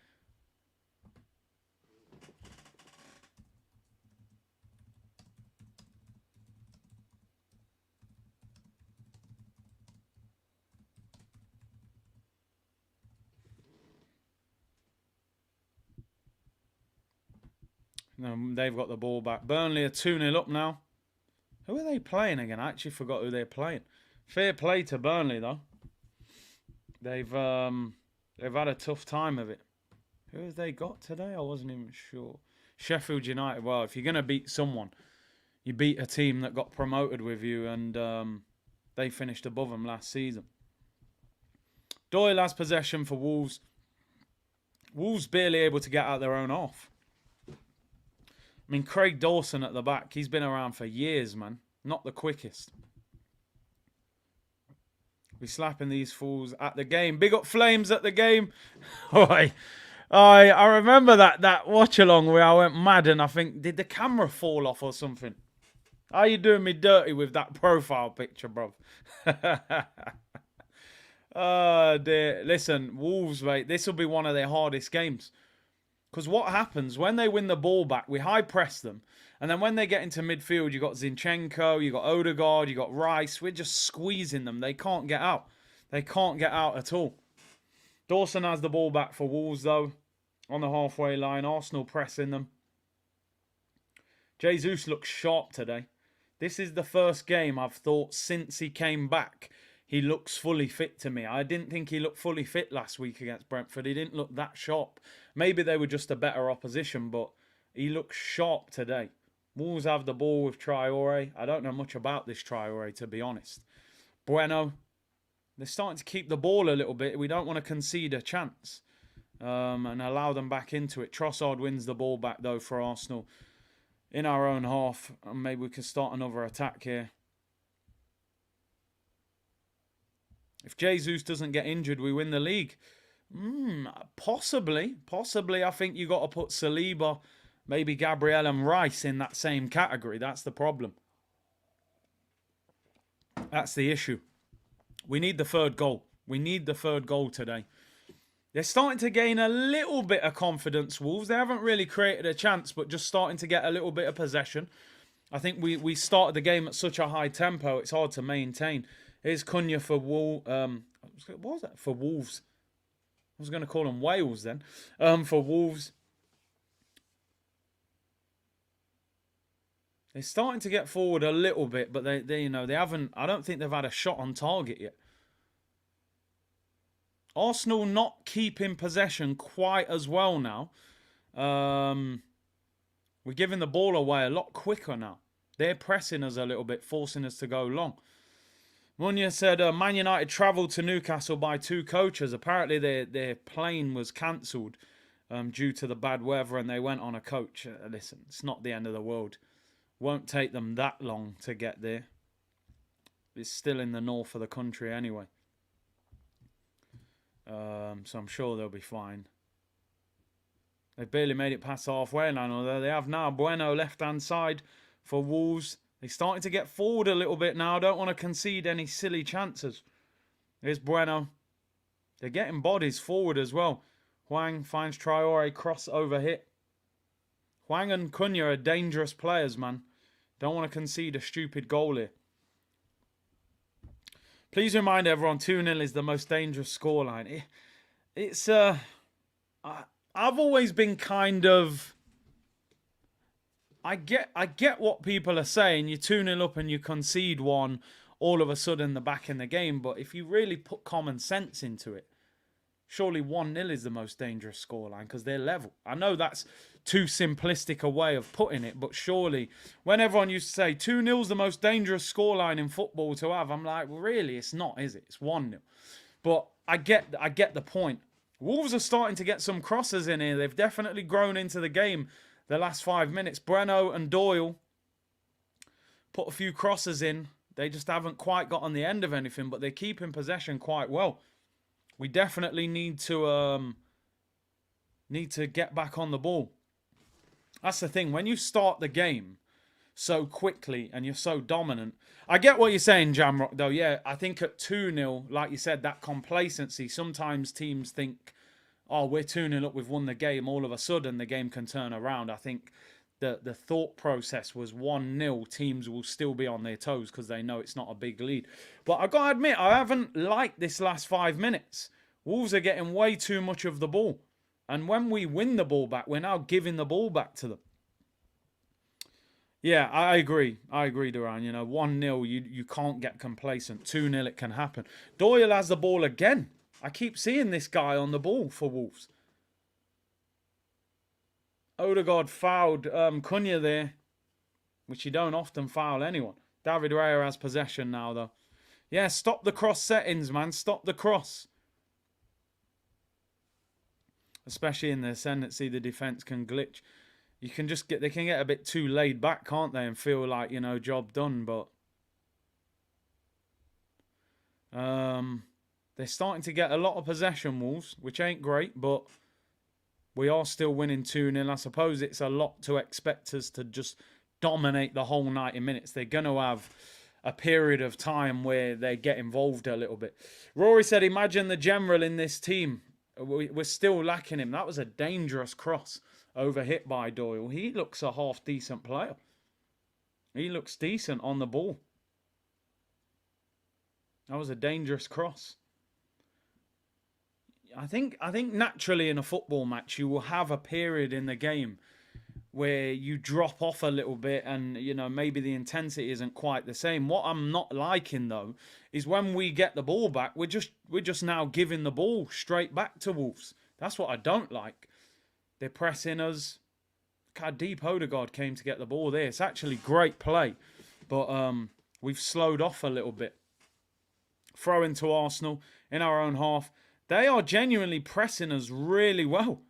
No, they've got the ball back. Burnley are 2-0 up now. Who are they playing again? I actually forgot who they're playing. Fair play to Burnley, though. They've had a tough time of it. Who have they got today? I wasn't even sure. Sheffield United. Well, if you're going to beat someone, you beat a team that got promoted with you, and they finished above them last season. Doyle has possession for Wolves. Wolves barely able to get out their own half. I mean, Craig Dawson at the back, he's been around for years, man. Not the quickest. We slapping these fools at the game. Big up Flames at the game. Oi. I remember that watch along where I went mad and I think, did the camera fall off or something? Are you doing me dirty with that profile picture, bro? Oh dear. Listen, Wolves, mate, this will be one of their hardest games. Because what happens when they win the ball back, we high press them. And then when they get into midfield, you got Zinchenko, you got Odegaard, you got Rice. We're just squeezing them. They can't get out. They can't get out at all. Dawson has the ball back for Wolves, though, on the halfway line. Arsenal pressing them. Jesus looks sharp today. This is the first game I've thought since he came back he looks fully fit to me. I didn't think he looked fully fit last week against Brentford. He didn't look that sharp. Maybe they were just a better opposition, but he looks sharp today. Wolves have the ball with Traore. I don't know much about this Traore, to be honest. Bueno. They're starting to keep the ball a little bit. We don't want to concede a chance and allow them back into it. Trossard wins the ball back, though, for Arsenal in our own half. And maybe we can start another attack here. If Jesus doesn't get injured, we win the league. Possibly. Possibly. I think you got to put Saliba, maybe Gabriel and Rice in that same category. That's the problem. That's the issue. We need the third goal. We need the third goal today. They're starting to gain a little bit of confidence, Wolves. They haven't really created a chance, but just starting to get a little bit of possession. I think we started the game at such a high tempo, it's hard to maintain. Here's Cunha for Wolves. What was that? For Wolves. I was going to call them Wales then. For Wolves. They're starting to get forward a little bit, but they haven't. I don't think they've had a shot on target yet. Arsenal not keeping possession quite as well now. We're giving the ball away a lot quicker now. They're pressing us a little bit, forcing us to go long. Munya said Man United travelled to Newcastle by 2 coaches. Apparently their plane was cancelled due to the bad weather and they went on a coach. Listen, it's not the end of the world. Won't take them that long to get there. It's still in the north of the country anyway. So I'm sure they'll be fine. They've barely made it past the halfway line, although they have now. Bueno left-hand side for Wolves. They're starting to get forward a little bit now. Don't want to concede any silly chances. Here's Bueno. They're getting bodies forward as well. Hwang finds Traore, crossover hit. Hwang and Cunha are dangerous players, man. Don't want to concede a stupid goal here. Please remind everyone 2-0 is the most dangerous scoreline. It's I've always been kind of... I get what people are saying. You're 2-0 up and you concede one, all of a sudden they're back in the game. But if you really put common sense into it, surely 1-0 is the most dangerous scoreline because they're level. I know that's too simplistic a way of putting it, but surely when everyone used to say 2-0 is the most dangerous scoreline in football to have, I'm like, well, really, it's not, is it? It's 1-0. But I get the point. Wolves are starting to get some crosses in here. They've definitely grown into the game the last 5 minutes. Bueno and Doyle put a few crosses in. They just haven't quite got on the end of anything, but they're keeping possession quite well. We definitely need to get back on the ball. That's the thing. When you start the game so quickly and you're so dominant, I get what you're saying, Jamrock, though. Yeah, I think at 2-0, like you said, that complacency, sometimes teams think, oh, we're 2-0 up, we've won the game. All of a sudden, the game can turn around. I think the thought process was 1-0. Teams will still be on their toes because they know it's not a big lead. But I've got to admit, I haven't liked this last 5 minutes. Wolves are getting way too much of the ball. And when we win the ball back, we're now giving the ball back to them. Yeah, I agree. I agree, Duran. 1-0, you can't get complacent. 2-0, it can happen. Doyle has the ball again. I keep seeing this guy on the ball for Wolves. Odegaard fouled Cunha there, which you don't often foul anyone. David Raya has possession now, though. Yeah, stop the cross settings, man. Stop the cross. Especially in the ascendancy, the defense can glitch. They can get a bit too laid back, can't they? And feel like, job done. But they're starting to get a lot of possession, Wolves, which ain't great. But We are still winning 2-0. I suppose it's a lot to expect us to just dominate the whole 90 minutes. They're going to have a period of time where they get involved a little bit. Rory said, imagine the general in this team. We're still lacking him. That was a dangerous cross over hit by Doyle. He looks a half-decent player. He looks decent on the ball. That was a dangerous cross. I think naturally in a football match you will have a period in the game where you drop off a little bit and, you know, maybe the intensity isn't quite the same. What I'm not liking, though, is when we get the ball back, we're just now giving the ball straight back to Wolves. That's what I don't like. They're pressing us. How deep Odegaard came to get the ball there. It's actually great play, but we've slowed off a little bit. Throw into Arsenal in our own half. They are genuinely pressing us really well.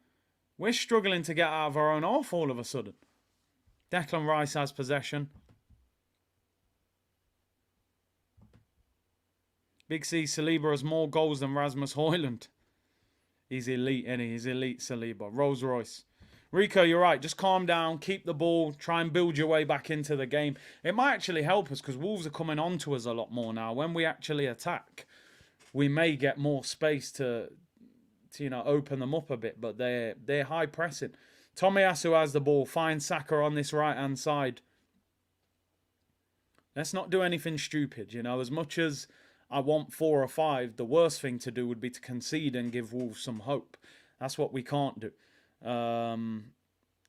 We're struggling to get out of our own half all of a sudden. Declan Rice has possession. Big C, Saliba has more goals than Rasmus Højlund. He's elite, isn't he? He's elite, Saliba. Rolls Royce. Rico, you're right. Just calm down. Keep the ball. Try and build your way back into the game. It might actually help us because Wolves are coming on to us a lot more now. When we actually attack, we may get more space to you know, open them up a bit. But they're high pressing. Tomiyasu has the ball. Finds Saka on this right-hand side. Let's not do anything stupid. You know, as much as I want 4 or 5, the worst thing to do would be to concede and give Wolves some hope. That's what we can't do.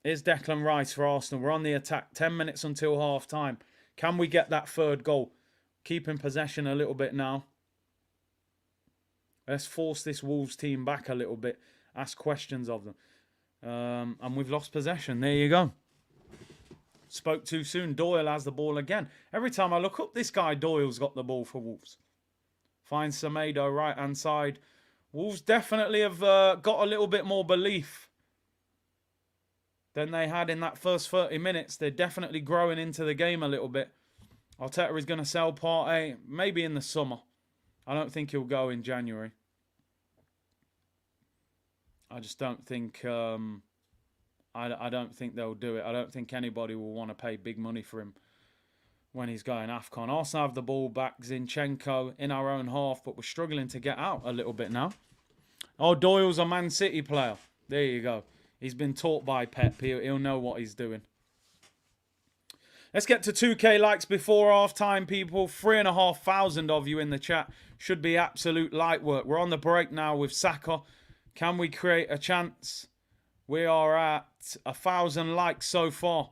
Here's Declan Rice for Arsenal. We're on the attack. 10 minutes until half-time. Can we get that third goal? Keeping possession a little bit now. Let's force this Wolves team back a little bit. Ask questions of them. And we've lost possession. There you go. Spoke too soon. Doyle has the ball again. Every time I look up, this guy Doyle's got the ball for Wolves. Finds Semedo right-hand side. Wolves definitely have got a little bit more belief than they had in that first 30 minutes. They're definitely growing into the game a little bit. Arteta is going to sell Partey maybe in the summer. I don't think he'll go in January. I just don't think... I don't think they'll do it. I don't think anybody will want to pay big money for him when he's going AFCON. Arsenal have the ball back. Zinchenko in our own half, but we're struggling to get out a little bit now. Oh, Doyle's a Man City player. There you go. He's been taught by Pep. He'll know what he's doing. Let's get to 2K likes before half-time, people. 3,500 of you in the chat. Should be absolute light work. We're on the break now with Saka. Can we create a chance? We are at 1,000 likes so far.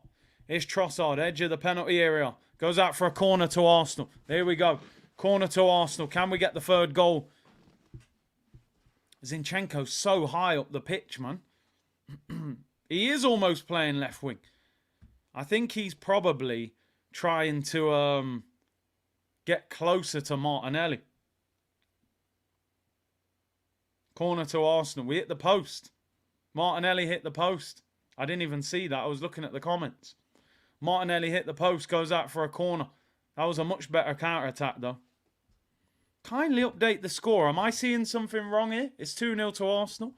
Here's Trossard, edge of the penalty area. Goes out for a corner to Arsenal. There we go. Corner to Arsenal. Can we get the third goal? Zinchenko's so high up the pitch, man. He is almost playing left wing. I think he's probably trying to get closer to Martinelli. Corner to Arsenal. We hit the post. Martinelli hit the post. I didn't even see that. I was looking at the comments. Martinelli hit the post, goes out for a corner. That was a much better counter-attack, though. Kindly update the score. Am I seeing something wrong here? It's 2-0 to Arsenal.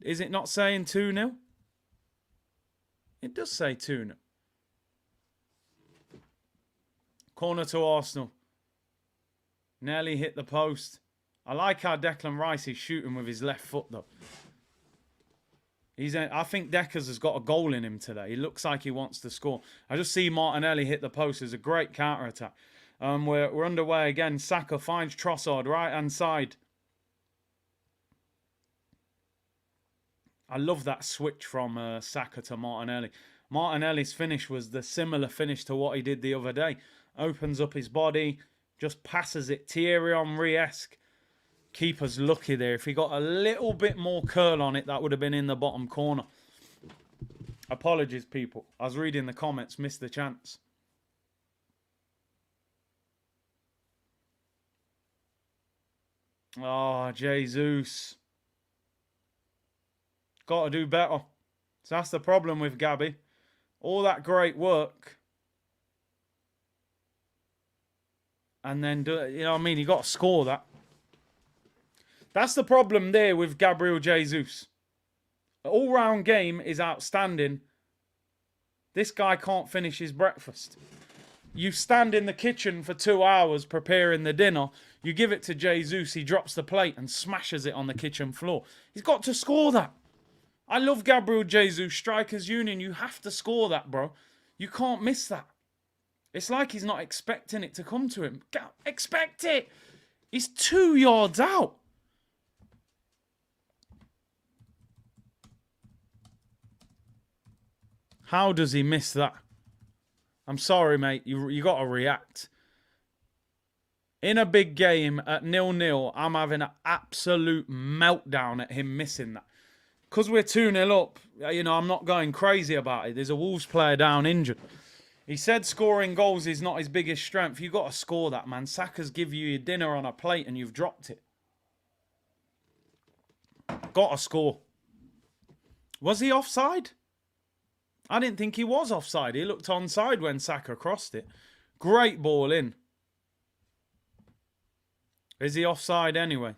Is it not saying 2-0? It does say 2-0. Corner to Arsenal. Nearly hit the post. I like how Declan Rice is shooting with his left foot, though. I think Deckers has got a goal in him today. He looks like he wants to score. I just see Martinelli hit the post. It's a great counter-attack. We're underway again. Saka finds Trossard, right-hand side. I love that switch from Saka to Martinelli. Martinelli's finish was the similar finish to what he did the other day. Opens up his body, just passes it Thierry Henry-esque. Keeper's lucky there. If he got a little bit more curl on it, that would have been in the bottom corner. Apologies, people. I was reading the comments, missed the chance. Oh, Jesus. Got to do better. So that's the problem with Gabby. All that great work. And then, you know what I mean? You got to score that. That's the problem there with Gabriel Jesus. All-round game is outstanding. This guy can't finish his breakfast. You stand in the kitchen for 2 hours preparing the dinner. You give it to Jesus. He drops the plate and smashes it on the kitchen floor. He's got to score that. I love Gabriel Jesus, Strikers Union. You have to score that, bro. You can't miss that. It's like he's not expecting it to come to him. Expect it. He's 2 yards out. How does he miss that? I'm sorry, mate. You got to react. In a big game at 0-0, I'm having an absolute meltdown at him missing that. Because we're 2-0 up, you know, I'm not going crazy about it. There's a Wolves player down injured. He said scoring goals is not his biggest strength. You got to score that, man. Saka's give you your dinner on a plate and you've dropped it. Got to score. Was he offside? I didn't think he was offside. He looked onside when Saka crossed it. Great ball in. Is he offside anyway?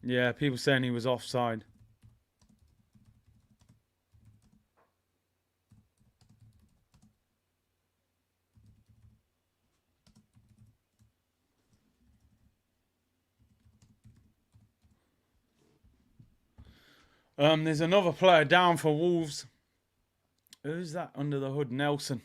Yeah, people saying he was offside. There's another player down for Wolves. Who's that under the hood? Nelson.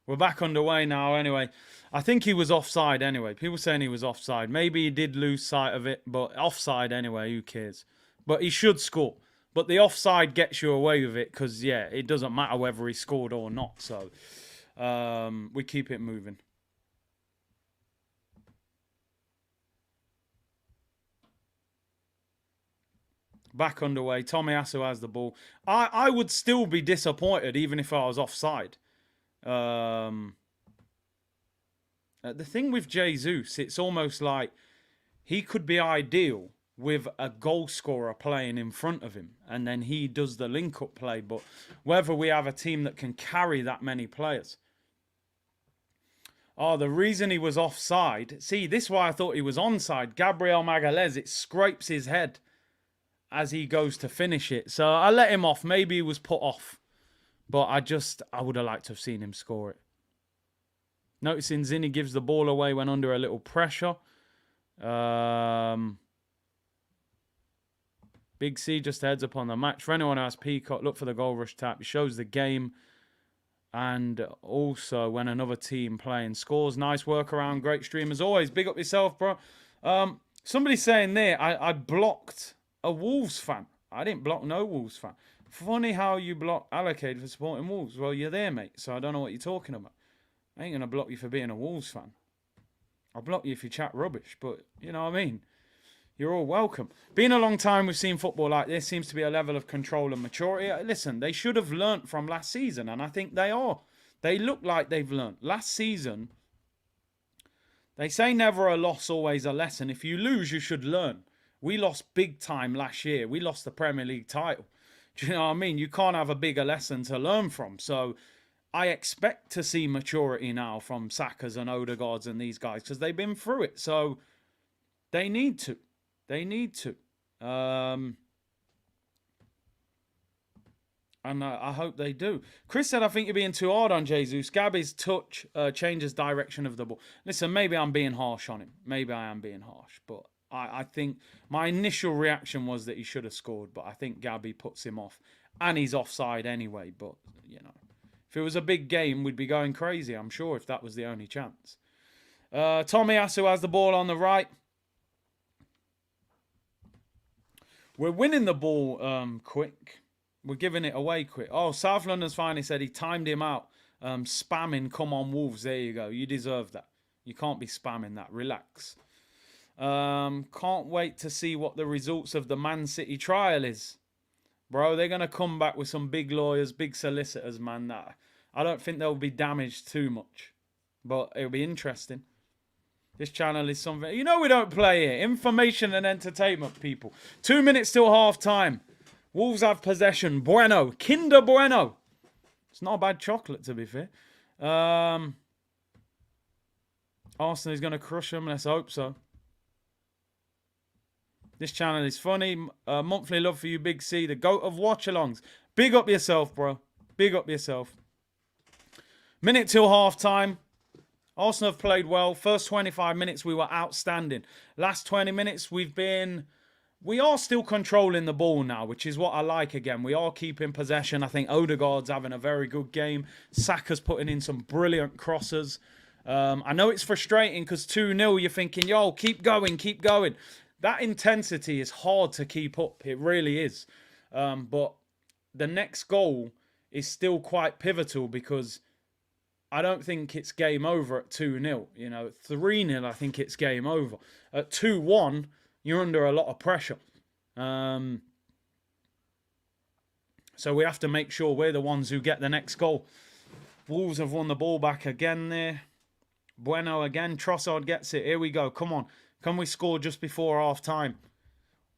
We're back underway now anyway. I think he was offside anyway. People saying he was offside. Maybe he did lose sight of it, but offside anyway, who cares? But he should score. But the offside gets you away with it because, yeah, it doesn't matter whether he scored or not. So we keep it moving. Back underway. Tomiyasu has the ball. I would still be disappointed even if I was offside. The thing with Jesus, it's almost like he could be ideal with a goal scorer playing in front of him and then he does the link-up play. But whether we have a team that can carry that many players. Oh, the reason he was offside. See, this is why I thought he was onside. Gabriel Magalhaes, it scrapes his head as he goes to finish it. So I let him off. Maybe he was put off. But I would have liked to have seen him score it. Noticing Zinni gives the ball away when under a little pressure. Big C just heads up on the match. For anyone who has Peacock, look for the goal rush tap. It shows the game. And also when another team playing scores. Nice workaround. Great stream as always. Big up yourself, bro. Somebody's saying there, I blocked a Wolves fan. I didn't block no Wolves fan. Funny how you block allocated for supporting Wolves. Well, you're there, mate. So I don't know what you're talking about. I ain't going to block you for being a Wolves fan. I'll block you if you chat rubbish. But, you know what I mean? You're all welcome. Been a long time we've seen football like this. Seems to be a level of control and maturity. Listen, they should have learnt from last season. And I think they are. They look like they've learnt. Last season, they say never a loss, always a lesson. If you lose, you should learn. We lost big time last year. We lost the Premier League title. Do you know what I mean? You can't have a bigger lesson to learn from. So I expect to see maturity now from Sakas and Odegaards and these guys because they've been through it. So they need to. They need to. And I hope they do. Chris said, I think you're being too hard on Jesus. Gabby's touch changes direction of the ball. Listen, maybe I'm being harsh on him. Maybe I am being harsh. But I think my initial reaction was that he should have scored. But I think Gabby puts him off. And he's offside anyway. But, you know, if it was a big game, we'd be going crazy, I'm sure, if that was the only chance. Tomiyasu has the ball on the right. We're winning the ball quick. We're giving it away quick. Oh, South London's finally said he timed him out. Spamming, come on, Wolves. There you go. You deserve that. You can't be spamming that. Relax. Can't wait to see what the results of the Man City trial is. Bro, they're going to come back with some big lawyers, big solicitors, man. I don't think they'll be damaged too much. But it'll be interesting. This channel is something... You know we don't play here. Information and entertainment, people. 2 minutes till half time. Wolves have possession. Bueno. Kinder Bueno. It's not a bad chocolate, to be fair. Arsenal is going to crush them. Let's hope so. This channel is funny. Monthly love for you, Big C. The GOAT of watch-alongs. Big up yourself, bro. Big up yourself. Minute till half time. Arsenal have played well. First 25 minutes, we were outstanding. Last 20 minutes, we are still controlling the ball now, which is what I like again. We are keeping possession. I think Odegaard's having a very good game. Saka's putting in some brilliant crosses. I know it's frustrating because 2-0, you're thinking, yo, keep going, keep going. That intensity is hard to keep up. It really is. But the next goal is still quite pivotal because I don't think it's game over at 2-0. You know, 3-0, I think it's game over. At 2-1, you're under a lot of pressure. So we have to make sure we're the ones who get the next goal. Wolves have won the ball back again there. Bueno again. Trossard gets it. Here we go. Come on. Can we score just before half time?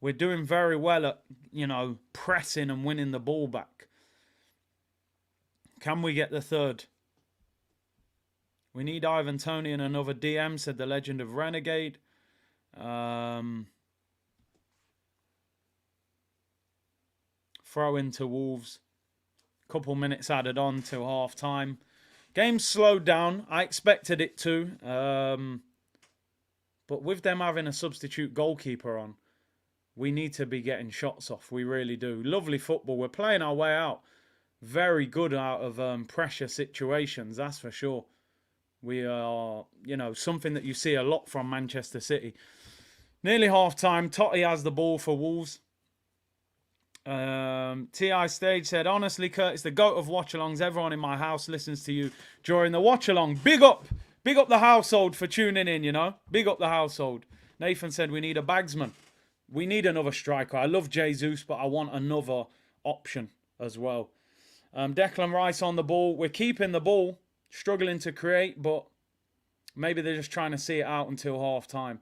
We're doing very well at, you know, pressing and winning the ball back. Can we get the third? We need Ivan Toney and another DM, said the legend of Renegade. Throw into Wolves. Couple minutes added on till half time. Game slowed down. I expected it to. But with them having a substitute goalkeeper on, we need to be getting shots off. We really do. Lovely football. We're playing our way out. Very good out of pressure situations, that's for sure. We are, you know, something that you see a lot from Manchester City. Nearly half-time. Totti has the ball for Wolves. T.I. Stage said, honestly, Curtis, the GOAT of watch-alongs. Everyone in my house listens to you during the watch-along. Big up the household for tuning in, you know. Big up the household. Nathan said we need a bagsman. We need another striker. I love Jesus, but I want another option as well. Declan Rice on the ball. We're keeping the ball. Struggling to create, but maybe they're just trying to see it out until half-time.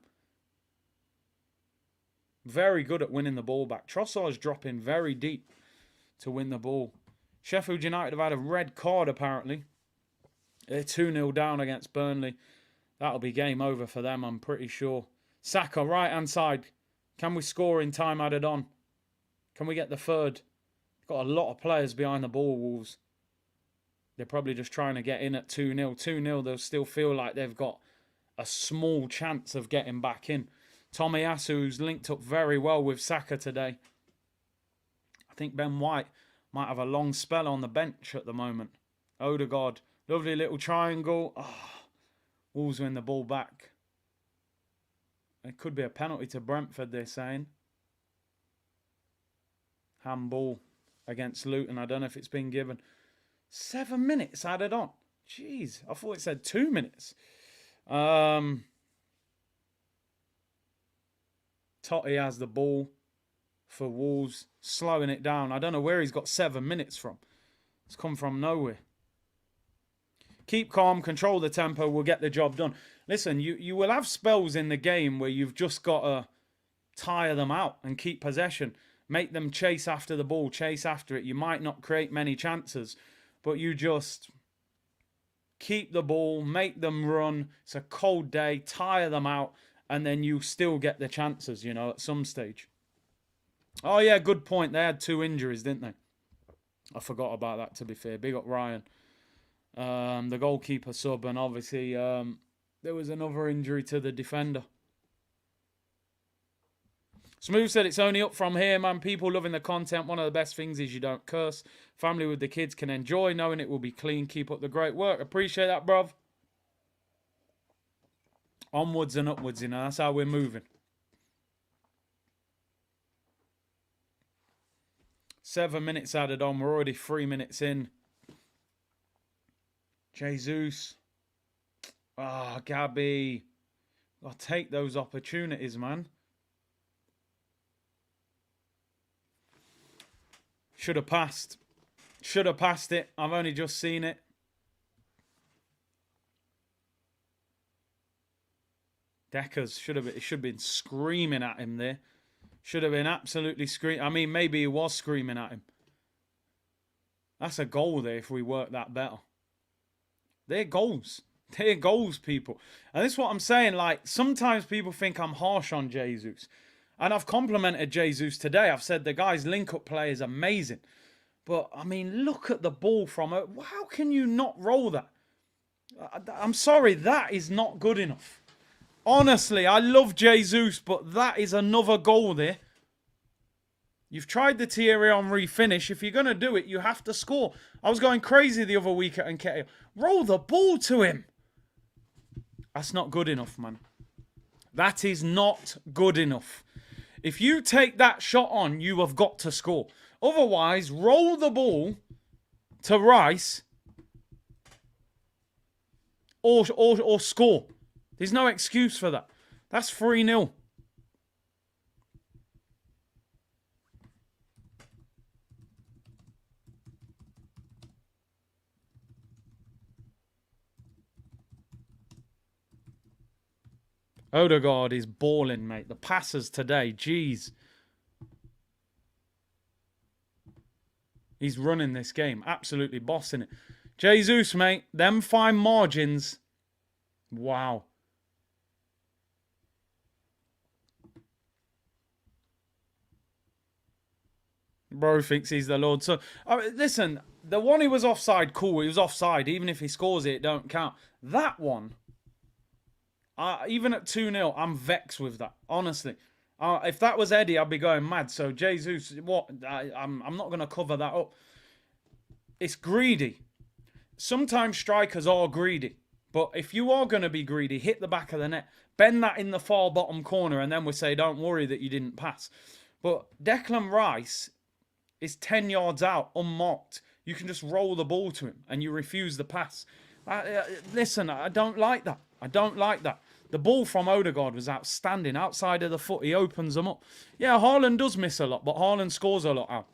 Very good at winning the ball back. Trossard's dropping very deep to win the ball. Sheffield United have had a red card, apparently. They're 2-0 down against Burnley. That'll be game over for them, I'm pretty sure. Saka, right-hand side. Can we score in time added on? Can we get the third? Got a lot of players behind the ball, Wolves. They're probably just trying to get in at 2-0. 2-0, they'll still feel like they've got a small chance of getting back in. Tomiyasu's linked up very well with Saka today. I think Ben White might have a long spell on the bench at the moment. Odegaard, lovely little triangle. Oh, Wolves win the ball back. It could be a penalty to Brentford, they're saying. Handball against Luton. I don't know if it's been given. 7 minutes added on. Jeez, I thought it said 2 minutes. Totti has the ball for Wolves, slowing it down. I don't know where he's got 7 minutes from. It's come from nowhere. Keep calm, control the tempo, we'll get the job done. Listen, you will have spells in the game where you've just got to tire them out and keep possession. Make them chase after the ball, chase after it. You might not create many chances, but you just keep the ball, make them run. It's a cold day, tire them out, and then you still get the chances, you know, at some stage. Oh, yeah, good point. They had 2 injuries, didn't they? I forgot about that, to be fair. Big up Ryan. The goalkeeper sub, and obviously there was another injury to the defender. Smooth said it's only up from here, man. People loving the content. One of the best things is you don't curse. Family with the kids can enjoy knowing it will be clean. Keep up the great work. Appreciate that, bruv. Onwards and upwards, you know. That's how we're moving. 7 minutes added on. We're already 3 minutes in. Jesus. Ah, Gabby. I'll take those opportunities, man. Should have passed. Should have passed it. I've only just seen it. Deckers should have been screaming at him there. Should have been absolutely screaming. I mean, maybe he was screaming at him. That's a goal there if we work that better. They're goals. They're goals, people. And this is what I'm saying. Like, sometimes people think I'm harsh on Jesus. And I've complimented Jesus today. I've said the guy's link-up play is amazing. But, I mean, look at the ball from it. How can you not roll that? I'm sorry, that is not good enough. Honestly, I love Jesus, but that is another goal there. You've tried the Thierry Henry finish. If you're going to do it, you have to score. I was going crazy the other week at Nketiah. Roll the ball to him. That's not good enough, man. That is not good enough. If you take that shot on, you have got to score. Otherwise, roll the ball to Rice or score. There's no excuse for that. That's 3-0. Odegaard is balling, mate. The passes today, jeez. He's running this game. Absolutely bossing it. Jesus, mate. Them fine margins. Wow. Bro thinks he's the Lord. So, listen, the one he was offside, cool. He was offside. Even if he scores it, it don't count. That one, even at 2-0, I'm vexed with that. Honestly. If that was Eddie, I'd be going mad. So, Jesus, what? I'm not going to cover that up. It's greedy. Sometimes strikers are greedy. But if you are going to be greedy, hit the back of the net. Bend that in the far bottom corner, and then we'll say, don't worry that you didn't pass. But Declan Rice is 10 yards out, unmarked. You can just roll the ball to him, and you refuse the pass. Listen, I don't like that. I don't like that. The ball from Odegaard was outstanding. Outside of the foot, he opens them up. Yeah, Haaland does miss a lot, but Haaland scores a lot out.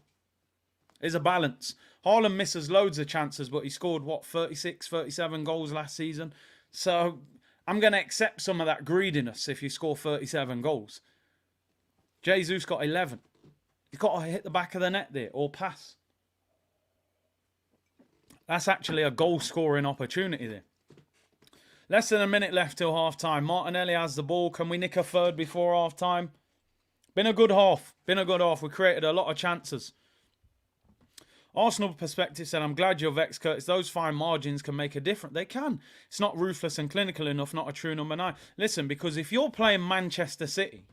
There's a balance. Haaland misses loads of chances, but he scored, 36, 37 goals last season. So I'm going to accept some of that greediness if you score 37 goals. Jesus got 11. He's got to hit the back of the net there or pass. That's actually a goal-scoring opportunity there. Less than a minute left till half-time. Martinelli has the ball. Can we nick a third before half-time? Been a good half. Been a good half. We created a lot of chances. Arsenal perspective said, I'm glad you're vexed, Curtis. Those fine margins can make a difference. They can. It's not ruthless and clinical enough, not a true number 9. Listen, because if you're playing Manchester City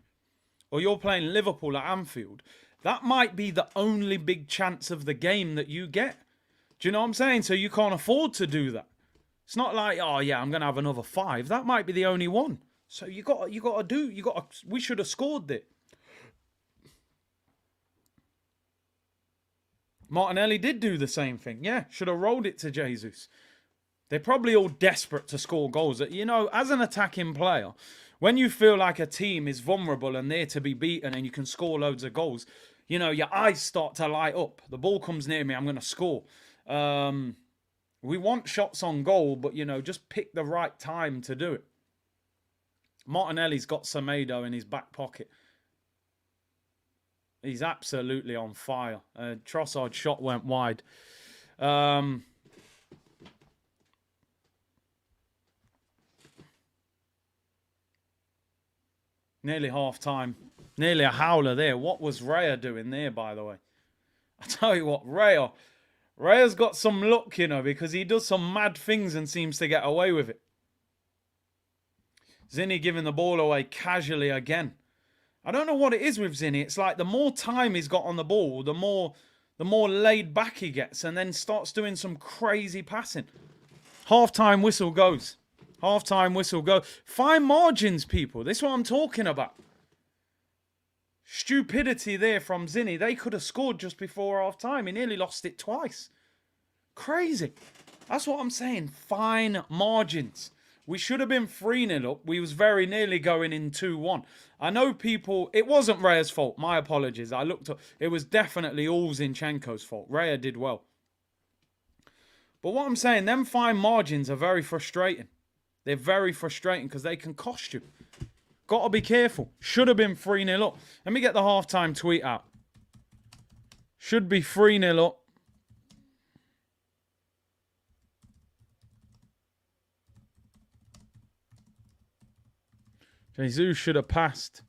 or you're playing Liverpool at Anfield, that might be the only big chance of the game that you get. Do you know what I'm saying? So you can't afford to do that. It's not like, oh yeah, I'm going to have another 5. That might be the only one. So we should have scored it. Martinelli did do the same thing. Yeah, should have rolled it to Jesus. They're probably all desperate to score goals. You know, as an attacking player, when you feel like a team is vulnerable and there to be beaten and you can score loads of goals, you know, your eyes start to light up. The ball comes near me, I'm going to score. We want shots on goal, but, you know, just pick the right time to do it. Martinelli's got Semedo in his back pocket. He's absolutely on fire. Trossard's shot went wide. Nearly half-time. Nearly a howler there. What was Raya doing there, by the way? I tell you what, Raya's got some luck, you know, because he does some mad things and seems to get away with it. Zinni giving the ball away casually again. I don't know what it is with Zinni. It's like the more time he's got on the ball, the more laid back he gets and then starts doing some crazy passing. Half-time whistle goes. Half-time whistle goes. Fine margins, people. This is what I'm talking about. Stupidity there from Zinni. They could have scored just before half-time. He nearly lost it twice. Crazy. That's what I'm saying. Fine margins. We should have been 3-0 up. We was very nearly going in 2-1. I know people... It wasn't Raya's fault. My apologies. I looked up. It was definitely all Zinchenko's fault. Raya did well. But what I'm saying, them fine margins are very frustrating. They're very frustrating because they can cost you. Got to be careful. Should have been 3-0 up. Let me get the halftime tweet out. Should be 3-0 up. Jesus should have passed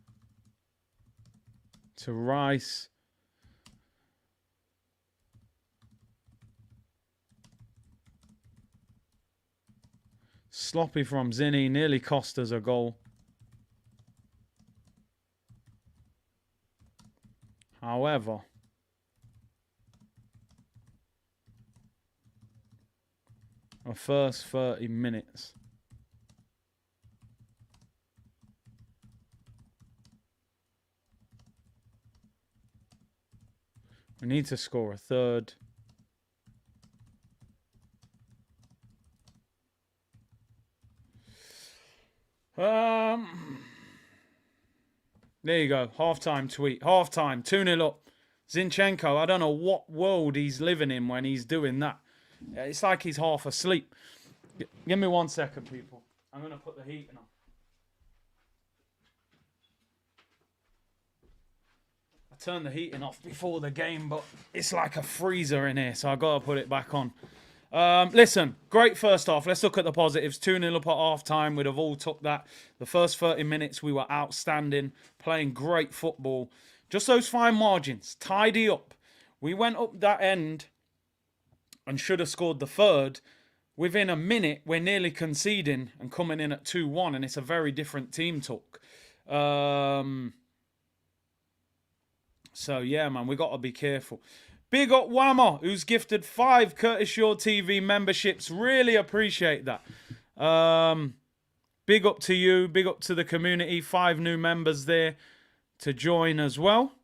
to Rice. Sloppy from Zinni. Nearly cost us a goal. However, our first 30 minutes. We need to score a third. There you go. Halftime tweet. Halftime. 2-0 up. Zinchenko, I don't know what world he's living in when he's doing that. It's like he's half asleep. Give me 1 second, people. I'm going to put the heating on. I turned the heating off before the game, but it's like a freezer in here, so I got to put it back on. Listen, great first half. Let's look at the positives. 2-0 up at half-time. We'd have all took that. The first 30 minutes, we were outstanding, playing great football. Just those fine margins. Tidy up. We went up that end and should have scored the third. Within a minute, we're nearly conceding and coming in at 2-1, and it's a very different team talk. So, yeah, man, we got to be careful. Big up Whammer, who's gifted 5 Curtis Shaw TV memberships. Really appreciate that. Big up to you. Big up to the community. 5 new members there to join as well.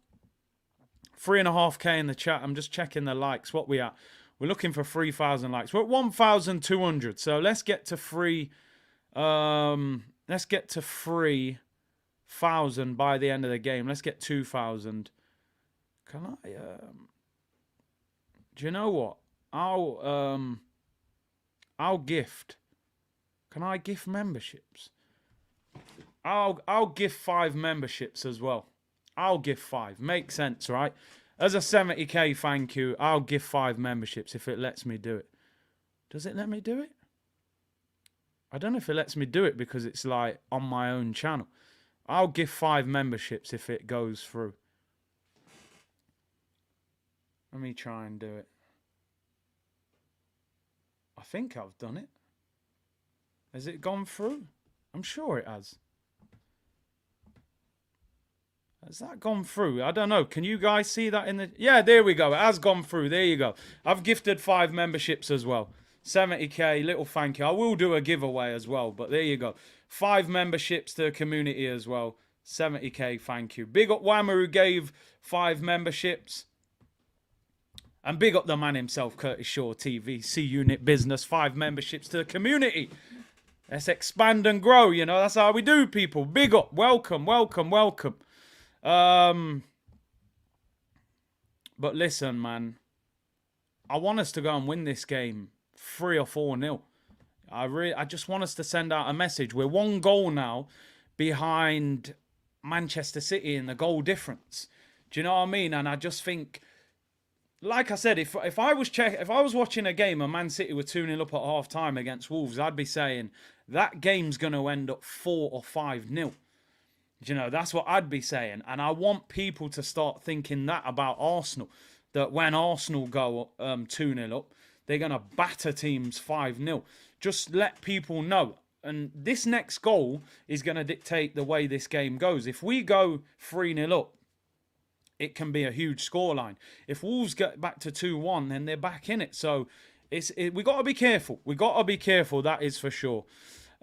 3.5K in the chat. I'm just checking the likes. What we at? We're looking for 3,000 likes. We're at 1,200. So let's get to 3,000 by the end of the game. Let's get 2,000. Can I... Do you know what? I'll gift. Can I gift memberships? I'll gift 5 memberships as well. I'll gift 5. Makes sense, right? As a 70k thank you, I'll gift 5 memberships if it lets me do it. Does it let me do it? I don't know if it lets me do it because it's like on my own channel. I'll gift 5 memberships if it goes through. Let me try and do it. I think I've done it. Has it gone through? I'm sure it has. Has that gone through? I don't know. Can you guys see that in the... Yeah, there we go. It has gone through. There you go. I've gifted 5 memberships as well. 70k, little thank you. I will do a giveaway as well, but there you go. 5 memberships to the community as well. 70k, thank you. Big up Whammer who gave 5 memberships. And big up the man himself, Curtis Shaw TV, C-Unit Business, 5 memberships to the community. Let's expand and grow, you know. That's how we do, people. Big up. Welcome, welcome, welcome. But listen, man. I want us to go and win this game 3 or 4-0. I just want us to send out a message. We're 1 goal now behind Manchester City in the goal difference. Do you know what I mean? And I just think... Like I said, if I was watching a game and Man City were 2-0 up at half time against Wolves, I'd be saying that game's going to end up 4 or 5-0. You know, that's what I'd be saying. And I want people to start thinking that about Arsenal. That when Arsenal go 2-0 up, they're going to batter teams 5-0. Just let people know. And this next goal is going to dictate the way this game goes. If we go 3-0 up, it can be a huge scoreline. If Wolves get back to 2-1, then they're back in it. So we got to be careful. We got to be careful, that is for sure.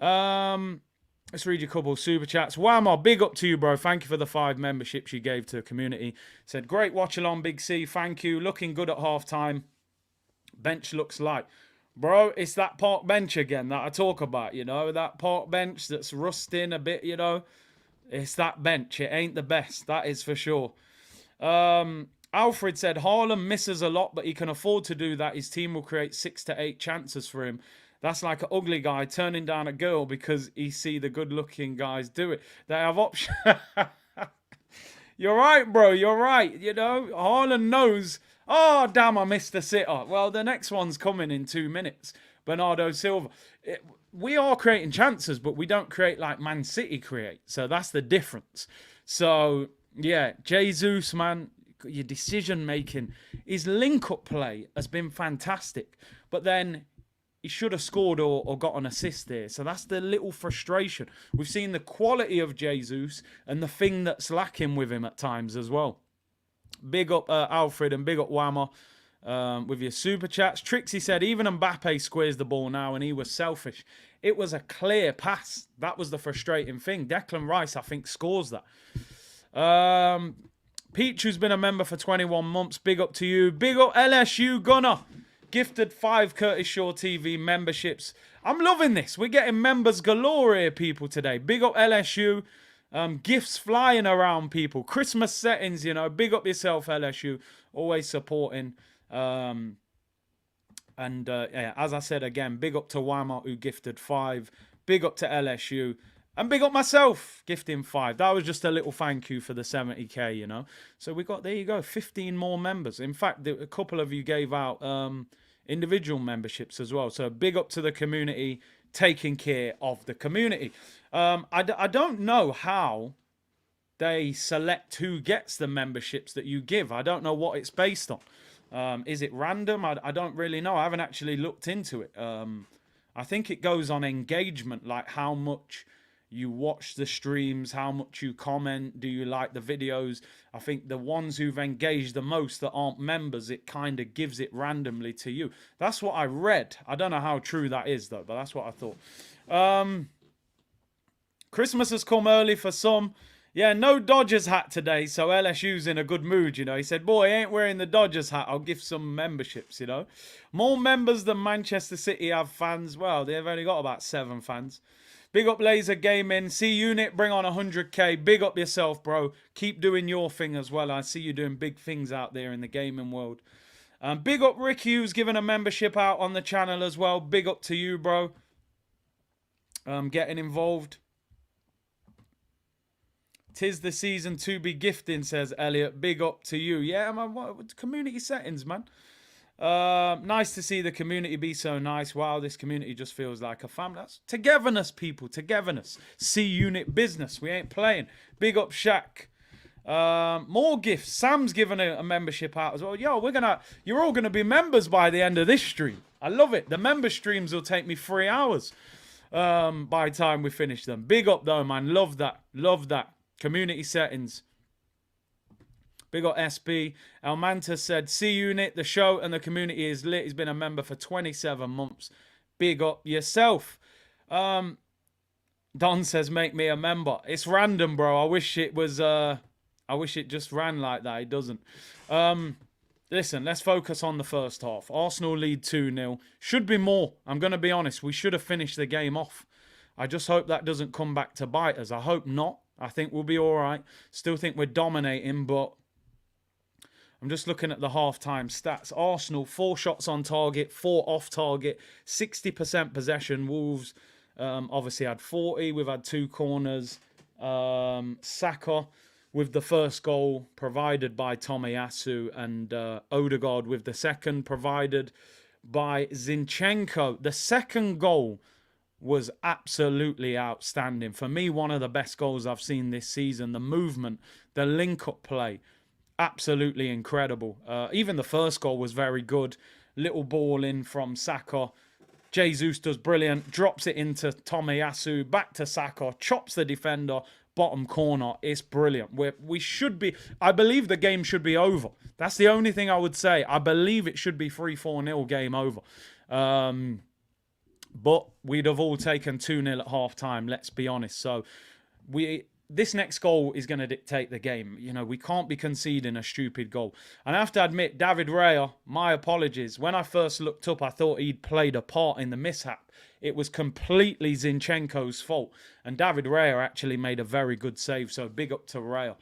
Let's read your couple of super chats. Whammer, big up to you, bro. Thank you for the 5 memberships you gave to the community. Said, great watch along, Big C. Thank you. Looking good at half-time. Bench looks light. Bro, it's that park bench again that I talk about, you know. That park bench that's rusting a bit, you know. It's that bench. It ain't the best. That is for sure. Alfred said, Haaland misses a lot, but he can afford to do that. His team will create 6 to 8 chances for him. That's like an ugly guy turning down a girl because he see the good-looking guys do it. They have options. You're right, bro. You're right. You know, Haaland knows. Oh, damn, I missed the sitter. Well, the next one's coming in 2 minutes. Bernardo Silva. We are creating chances, but we don't create like Man City create. So that's the difference. So, yeah, Jesus, man, your decision making, his link up play has been fantastic. But then he should have scored or got an assist there. So that's the little frustration. We've seen the quality of Jesus and the thing that's lacking with him at times as well. Big up Alfred and big up Whammer with your super chats. Trixie said, even Mbappe squares the ball now and he was selfish. It was a clear pass. That was the frustrating thing. Declan Rice, I think, scores that. Peach, who's been a member for 21 months, big up to you. Big up LSU Gunner. Gifted 5 Curtis Shaw TV memberships. I'm loving this. We're getting members galore here, people, today. Big up LSU. Gifts flying around, people. Christmas settings, you know. Big up yourself, LSU. Always supporting. Yeah, as I said again, big up to Weimar, who gifted 5. Big up to LSU. And big up myself, gifting 5. That was just a little thank you for the 70k, you know. So we got, there you go, 15 more members. In fact, a couple of you gave out individual memberships as well. So big up to the community, taking care of the community. I don't know how they select who gets the memberships that you give. I don't know what it's based on. Is it random? I don't really know. I haven't actually looked into it. I think it goes on engagement, like how much you watch the streams, how much you comment, do you like the videos. I think the ones who've engaged the most that aren't members, it kind of gives it randomly to you. That's what I read. I don't know how true that is, though, but that's what I thought. Christmas has come early for some. Yeah, no Dodgers hat today, so LSU's in a good mood, you know. He said, boy, I ain't wearing the Dodgers hat. I'll give some memberships, you know. More members than Manchester City have fans. Well, they've only got about 7 fans. Big up Laser Gaming. C Unit, bring on 100k. Big up yourself, bro. Keep doing your thing as well. I see you doing big things out there in the gaming world. Big up Ricky, who's given a membership out on the channel as well. Big up to you, bro. Getting involved. 'Tis the season to be gifting, says Elliot. Big up to you. Yeah, man, what community settings, man. Nice to see the community be so nice. Wow, this community just feels like a family. That's togetherness, people. Togetherness. C-Unit business. We ain't playing. Big up Shaq. More gifts. Sam's given a membership out as well. Yo, you're all gonna be members by the end of this stream. I love it. The member streams will take me 3 hours by the time we finish them. Big up though, man. Love that. Love that. Community settings. Big up SP. Almanta said, C-Unit, the show and the community is lit. He's been a member for 27 months. Big up yourself. Don says, make me a member. It's random, bro. I wish it was, I wish it just ran like that. It doesn't. Listen, let's focus on the first half. Arsenal lead 2-0. Should be more. I'm going to be honest. We should have finished the game off. I just hope that doesn't come back to bite us. I hope not. I think we'll be all right. Still think we're dominating, but I'm just looking at the half-time stats. Arsenal, 4 shots on target, 4 off target, 60% possession. Wolves obviously had 40. We've had 2 corners. Saka with the first goal provided by Tomiyasu, and Odegaard with the second provided by Zinchenko. The second goal was absolutely outstanding. For me, one of the best goals I've seen this season. The movement, the link-up play, absolutely incredible. Even the first goal was very good. Little ball in from Saka. Jesus does brilliant. Drops it into Tomiyasu. Back to Saka. Chops the defender. Bottom corner. It's brilliant. We should be... I believe the game should be over. That's the only thing I would say. I believe it should be 3-4-0 game over. But we'd have all taken 2-0 at half-time, let's be honest. So this next goal is going to dictate the game. You know, we can't be conceding a stupid goal. And I have to admit, David Raya, my apologies. When I first looked up, I thought he'd played a part in the mishap. It was completely Zinchenko's fault. And David Raya actually made a very good save. So big up to Raya.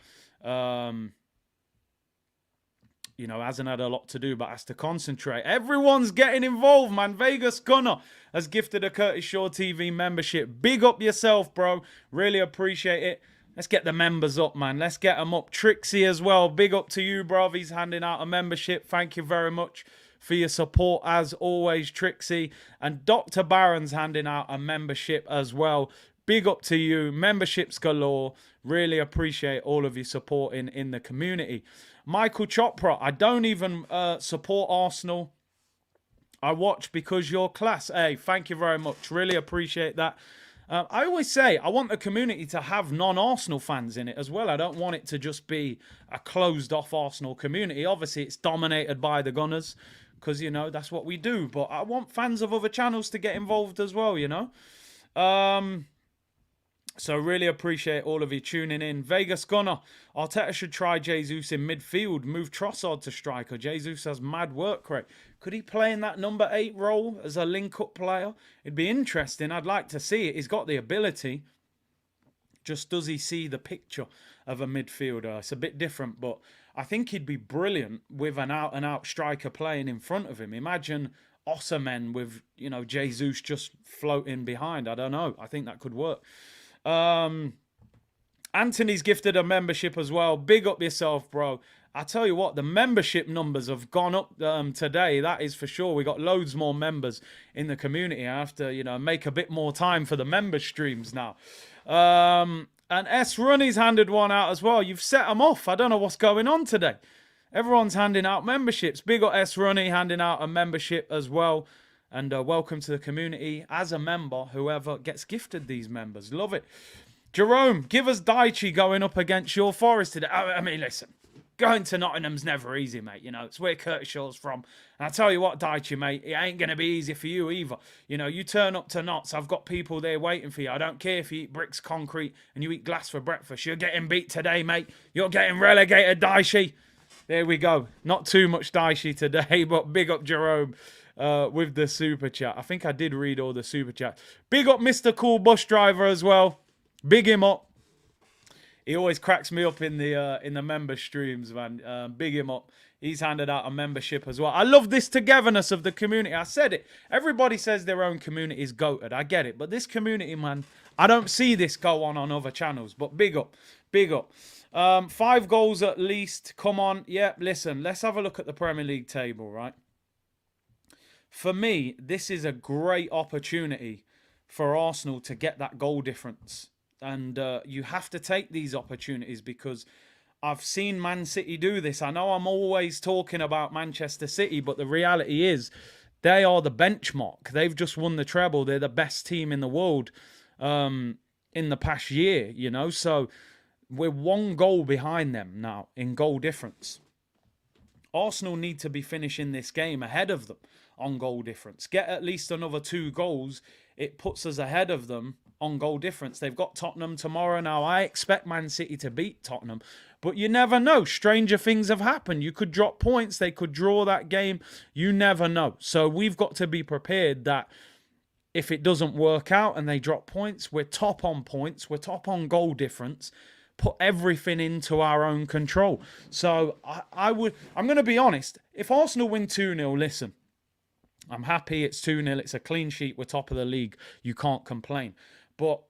You know, hasn't had a lot to do, but has to concentrate. Everyone's getting involved, man. Vegas Gunner. has gifted a Curtis Shaw TV membership. Big up yourself, bro. Really appreciate it. Let's get the members up, man. Let's get them up. Trixie as well. Big up to you, bro. He's handing out a membership. Thank you very much for your support, as always, Trixie. And Dr. Barron's handing out a membership as well. Big up to you. Memberships galore. Really appreciate all of your support in the community. Michael Chopra, I don't even support Arsenal. I watch because you're class. Hey, thank you very much. Really appreciate that. I always say I want the community to have non-Arsenal fans in it as well. I don't want it to just be a closed-off Arsenal community. Obviously, it's dominated by the Gunners because, you know, that's what we do. But I want fans of other channels to get involved as well, you know. So really appreciate all of you tuning in. Vegas Gunner, Arteta should try Jesus in midfield. Move Trossard to striker. Jesus has mad work rate. Could he play in that number 8 role as a link-up player? It'd be interesting. I'd like to see it. He's got the ability. Just does he see the picture of a midfielder? It's a bit different, but I think he'd be brilliant with an out-and-out striker playing in front of him. Imagine Osimhen with, you know, Jesus just floating behind. I don't know. I think that could work. Anthony's gifted a membership as well. Big up yourself, bro. I tell you what, the membership numbers have gone up today. That is for sure. We got loads more members in the community. I have to, you know, make a bit more time for the member streams now. And S Runny's handed one out as well. You've set them off. I don't know what's going on today. Everyone's handing out memberships. Big up S Runny handing out a membership as well. And welcome to the community as a member, whoever gets gifted these members. Love it. Jerome, give us Daichi going up against your Forest today. I mean, listen, going to Nottingham's never easy, mate. You know, it's where Curtis Shaw's from. And I tell you what, Daichi, mate, it ain't going to be easy for you either. You know, you turn up to Notts, I've got people there waiting for you. I don't care if you eat bricks, concrete, and you eat glass for breakfast. You're getting beat today, mate. You're getting relegated, Daichi. There we go. Not too much Daichi today, but big up Jerome. With the super chat. I think I did read all the super chat. Big up Mr. Cool Bus Driver as well. Big him up. He always cracks me up in the member streams, man. Big him up. He's handed out a membership as well. I love this togetherness of the community. I said it. Everybody says their own community is goated. I get it. But this community, man, I don't see this go on other channels. But big up. Big up. 5 goals at least. Come on. Yeah, listen. Let's have a look at the Premier League table, right? For me, this is a great opportunity for Arsenal to get that goal difference. And you have to take these opportunities because I've seen Man City do this. I know I'm always talking about Manchester City, but the reality is they are the benchmark. They've just won the treble. They're the best team in the world in the past year, you know. So we're 1 goal behind them now in goal difference. Arsenal need to be finishing this game ahead of them on goal difference. Get at least another 2 goals. It puts us ahead of them on goal difference. They've got Tottenham tomorrow now. I expect Man City to beat Tottenham. But you never know. Stranger things have happened. You could drop points. They could draw that game. You never know. So we've got to be prepared that if it doesn't work out and they drop points, we're top on points. We're top on goal difference. Put everything into our own control. So I'm going to be honest. If Arsenal win 2-0, listen, I'm happy it's 2-0. It's a clean sheet. We're top of the league. You can't complain. But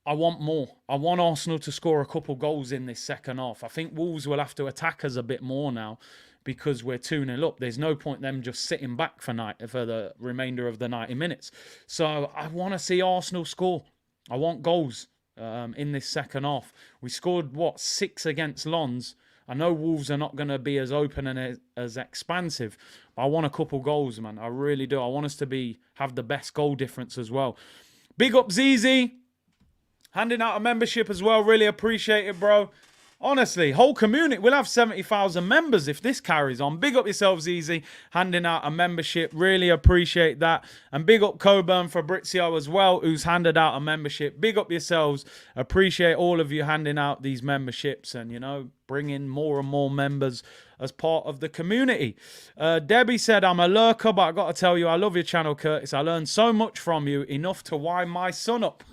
I want more. I want Arsenal to score a couple goals in this second half. I think Wolves will have to attack us a bit more now because we're 2-0 up. There's no point them just sitting back for the remainder of the 90 minutes. So I want to see Arsenal score. I want goals in this second half. We scored, 6 against Lens. I know Wolves are not going to be as open and as expansive, but I want a couple goals, man. I really do. I want us to have the best goal difference as well. Big up ZZ. Handing out a membership as well. Really appreciate it, bro. Honestly, whole community. We'll have 70,000 members if this carries on. Big up yourselves, Easy. Handing out a membership. Really appreciate that. And big up Coburn Fabrizio as well, who's handed out a membership. Big up yourselves. Appreciate all of you handing out these memberships and, you know, bringing more and more members as part of the community. Debbie said, I'm a lurker, but I got to tell you, I love your channel, Curtis. I learned so much from you, enough to wind my son up.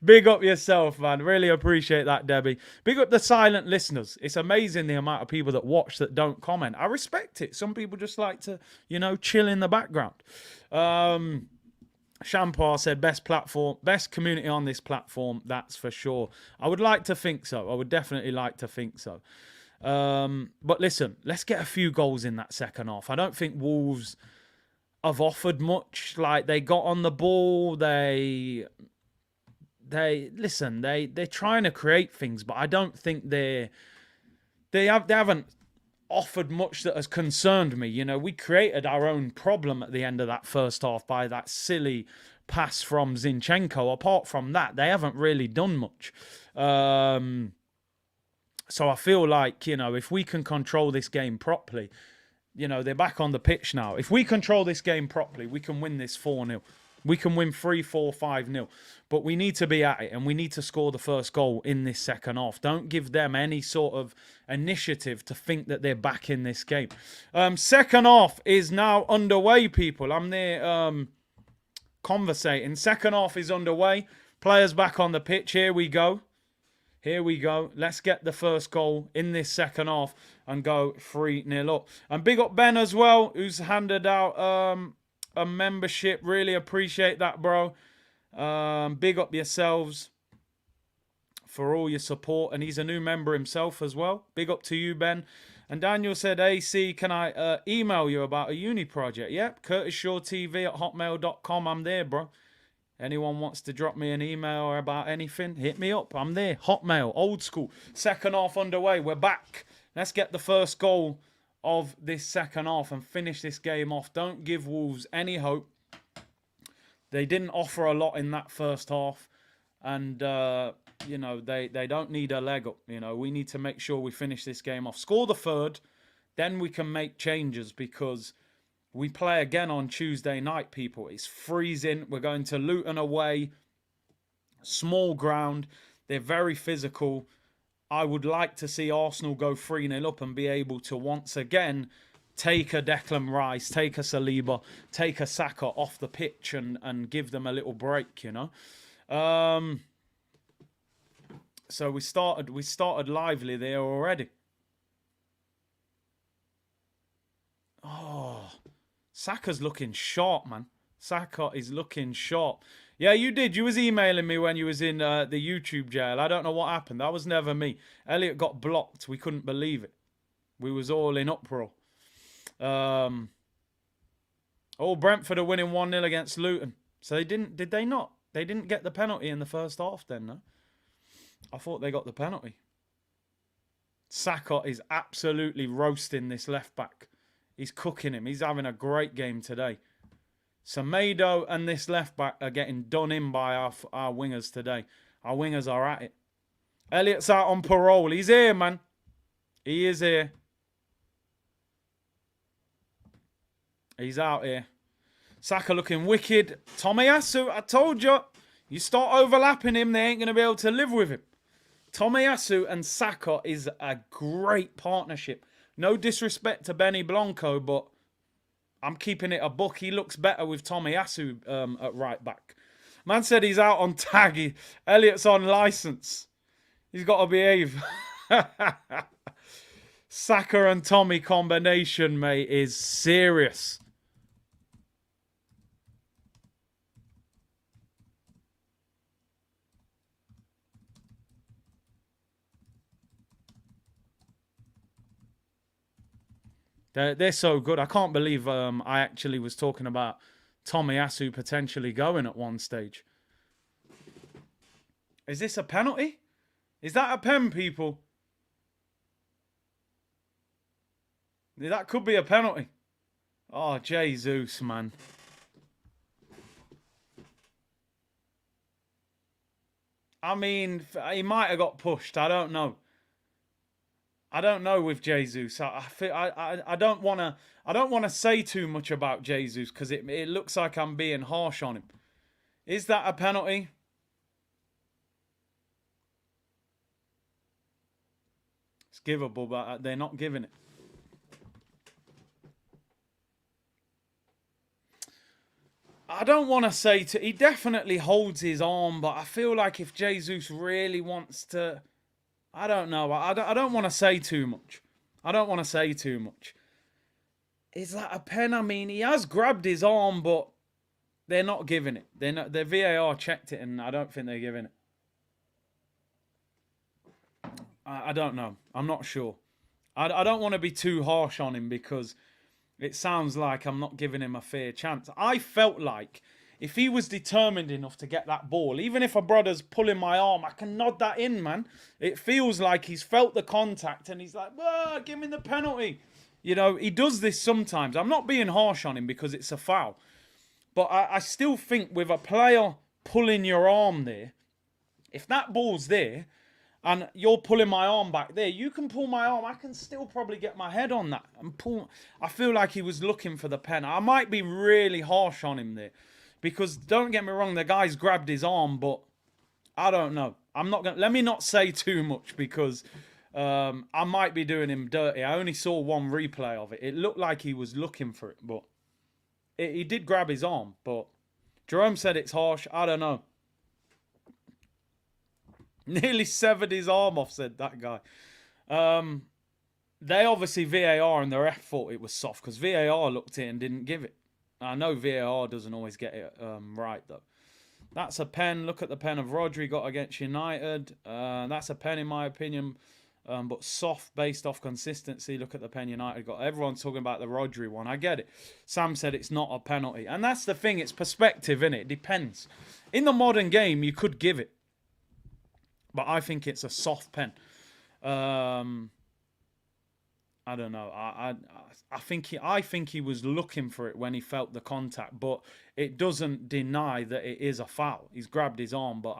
Big up yourself, man. Really appreciate that, Debbie. Big up the silent listeners. It's amazing the amount of people that watch that don't comment. I respect it. Some people just like to, you know, chill in the background. Shampar said best platform, best community on this platform. That's for sure. I would like to think so. I would definitely like to think so. But listen, let's get a few goals in that second half. I don't think Wolves have offered much. Like, they got on the ball, they're trying to create things, but I don't think they haven't offered much that has concerned me. You know, we created our own problem at the end of that first half by that silly pass from Zinchenko. Apart from that, they haven't really done much. So I feel like, you know, if we can control this game properly, you know, they're back on the pitch now. If we control this game properly, we can win this 4-0. We can win 3-4, 5-0. But we need to be at it, and we need to score the first goal in this second half. Don't give them any sort of initiative to think that they're back in this game. Second half is now underway, people. I'm there conversating. Second half is underway. Players back on the pitch. Here we go. Here we go. Let's get the first goal in this second half and go 3-0 up. And big up Ben as well, who's handed out a membership. Really appreciate that, bro. Big up yourselves for all your support. And he's a new member himself as well. Big up to you, Ben. And Daniel said, AC, can I email you about a uni project? Yep, curtisshawtv@hotmail.com. I'm there, bro. Anyone wants to drop me an email about anything, hit me up. I'm there. Hotmail, old school. Second half underway. We're back. Let's get the first goal of this second half and finish this game off. Don't give Wolves any hope. They didn't offer a lot in that first half. And, you know, they don't need a leg up. You know, we need to make sure we finish this game off. Score the third. Then we can make changes, because we play again on Tuesday night, people. It's freezing. We're going to Luton away. Small ground. They're very physical. I would like to see Arsenal go 3-0 up and be able to once again take a Declan Rice, take a Saliba, take a Saka off the pitch and give them a little break, you know. So we started lively there already. Oh, Saka's looking sharp, man. Saka is looking sharp. Yeah, you did. You was emailing me when you was in the YouTube jail. I don't know what happened. That was never me. Elliot got blocked. We couldn't believe it. We was all in uproar. Oh, Brentford are winning 1-0 against Luton. So did they not? They didn't get the penalty in the first half then, no? I thought they got the penalty. Saka is absolutely roasting this left back. He's cooking him. He's having a great game today. Semedo and this left back are getting done in by our wingers today. Our wingers are at it. Elliot's out on parole. He's here, man. He is here. He's out here. Saka looking wicked. Tomiyasu, I told you. You start overlapping him, they ain't going to be able to live with him. Tomiyasu and Saka is a great partnership. No disrespect to Benny Blanco, but I'm keeping it a buck. He looks better with Tomiyasu at right back. Man said he's out on tag. Elliot's on license. He's got to behave. Saka and Tommy combination, mate, is serious. They're so good. I can't believe I actually was talking about Tomiyasu potentially going at one stage. Is this a penalty? Is that a pen, people? That could be a penalty. Oh, Jesus, man. I mean, he might have got pushed. I don't know. I don't know with Jesus. I don't want to say too much about Jesus because it looks like I'm being harsh on him. Is that a penalty? It's givable, but they're not giving it. I don't want to say he definitely holds his arm, but I feel like if Jesus really wants to, I don't know. I don't want to say too much. I don't want to say too much. Is that a pen? I mean, he has grabbed his arm, but They're not giving it. They're not. Their VAR checked it, and I don't think they're giving it. I don't know. I'm not sure. I don't want to be too harsh on him because it sounds like I'm not giving him a fair chance. I felt like if he was determined enough to get that ball, even if a brother's pulling my arm, I can nod that in, man. It feels like he's felt the contact and he's like, give me the penalty. You know, he does this sometimes. I'm not being harsh on him because it's a foul. But I still think with a player pulling your arm there, if that ball's there and you're pulling my arm back there, you can pull my arm. I can still probably get my head on that and pull. I feel like he was looking for the pen. I might be really harsh on him there because don't get me wrong, the guy's grabbed his arm, but I don't know. I'm not gonna. Let me not say too much because I might be doing him dirty. I only saw one replay of it. It looked like he was looking for it, but he did grab his arm. But Jerome said it's harsh. I don't know. Nearly severed his arm off, said that guy. They obviously VAR and the ref thought it was soft because VAR looked at it and didn't give it. I know VAR doesn't always get it right, though. That's a pen. Look at the pen of Rodri got against United. That's a pen, in my opinion, but soft based off consistency. Look at the pen United got. Everyone's talking about the Rodri one. I get it. Sam said it's not a penalty. And that's the thing. It's perspective, innit? It depends. In the modern game, you could give it. But I think it's a soft pen. I don't know. I think he was looking for it when he felt the contact, but it doesn't deny that it is a foul. He's grabbed his arm, but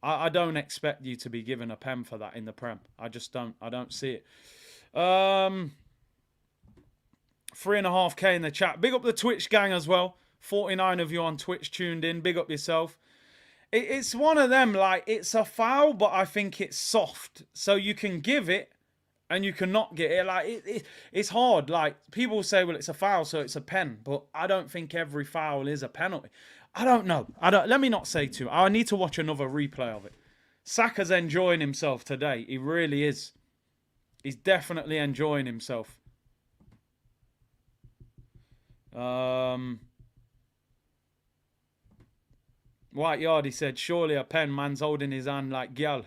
I don't expect you to be given a pen for that in the Prem. I just don't. I don't see it. 3.5K in the chat. Big up the Twitch gang as well. 49 of you on Twitch tuned in. Big up yourself. It's one of them, like, it's a foul, but I think it's soft. So you can give it and you cannot get it. Like, it's hard. Like, people say, well, it's a foul, so it's a pen. But I don't think every foul is a penalty. I don't know. Let me not say too much. I need to watch another replay of it. Saka's enjoying himself today. He really is. He's definitely enjoying himself. White Yard, he said, surely a pen, man's holding his hand like gyal.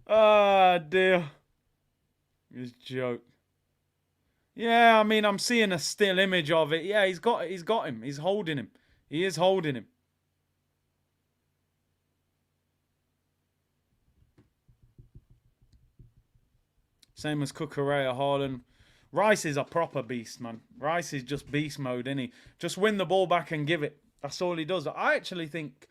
Ah, dear. It's a joke. Yeah, I mean, I'm seeing a still image of it. Yeah, he's got him. He's holding him. He is holding him. Same as Cucurella, Haaland. Rice is a proper beast, man. Rice is just beast mode, isn't he? Just win the ball back and give it. That's all he does. I actually think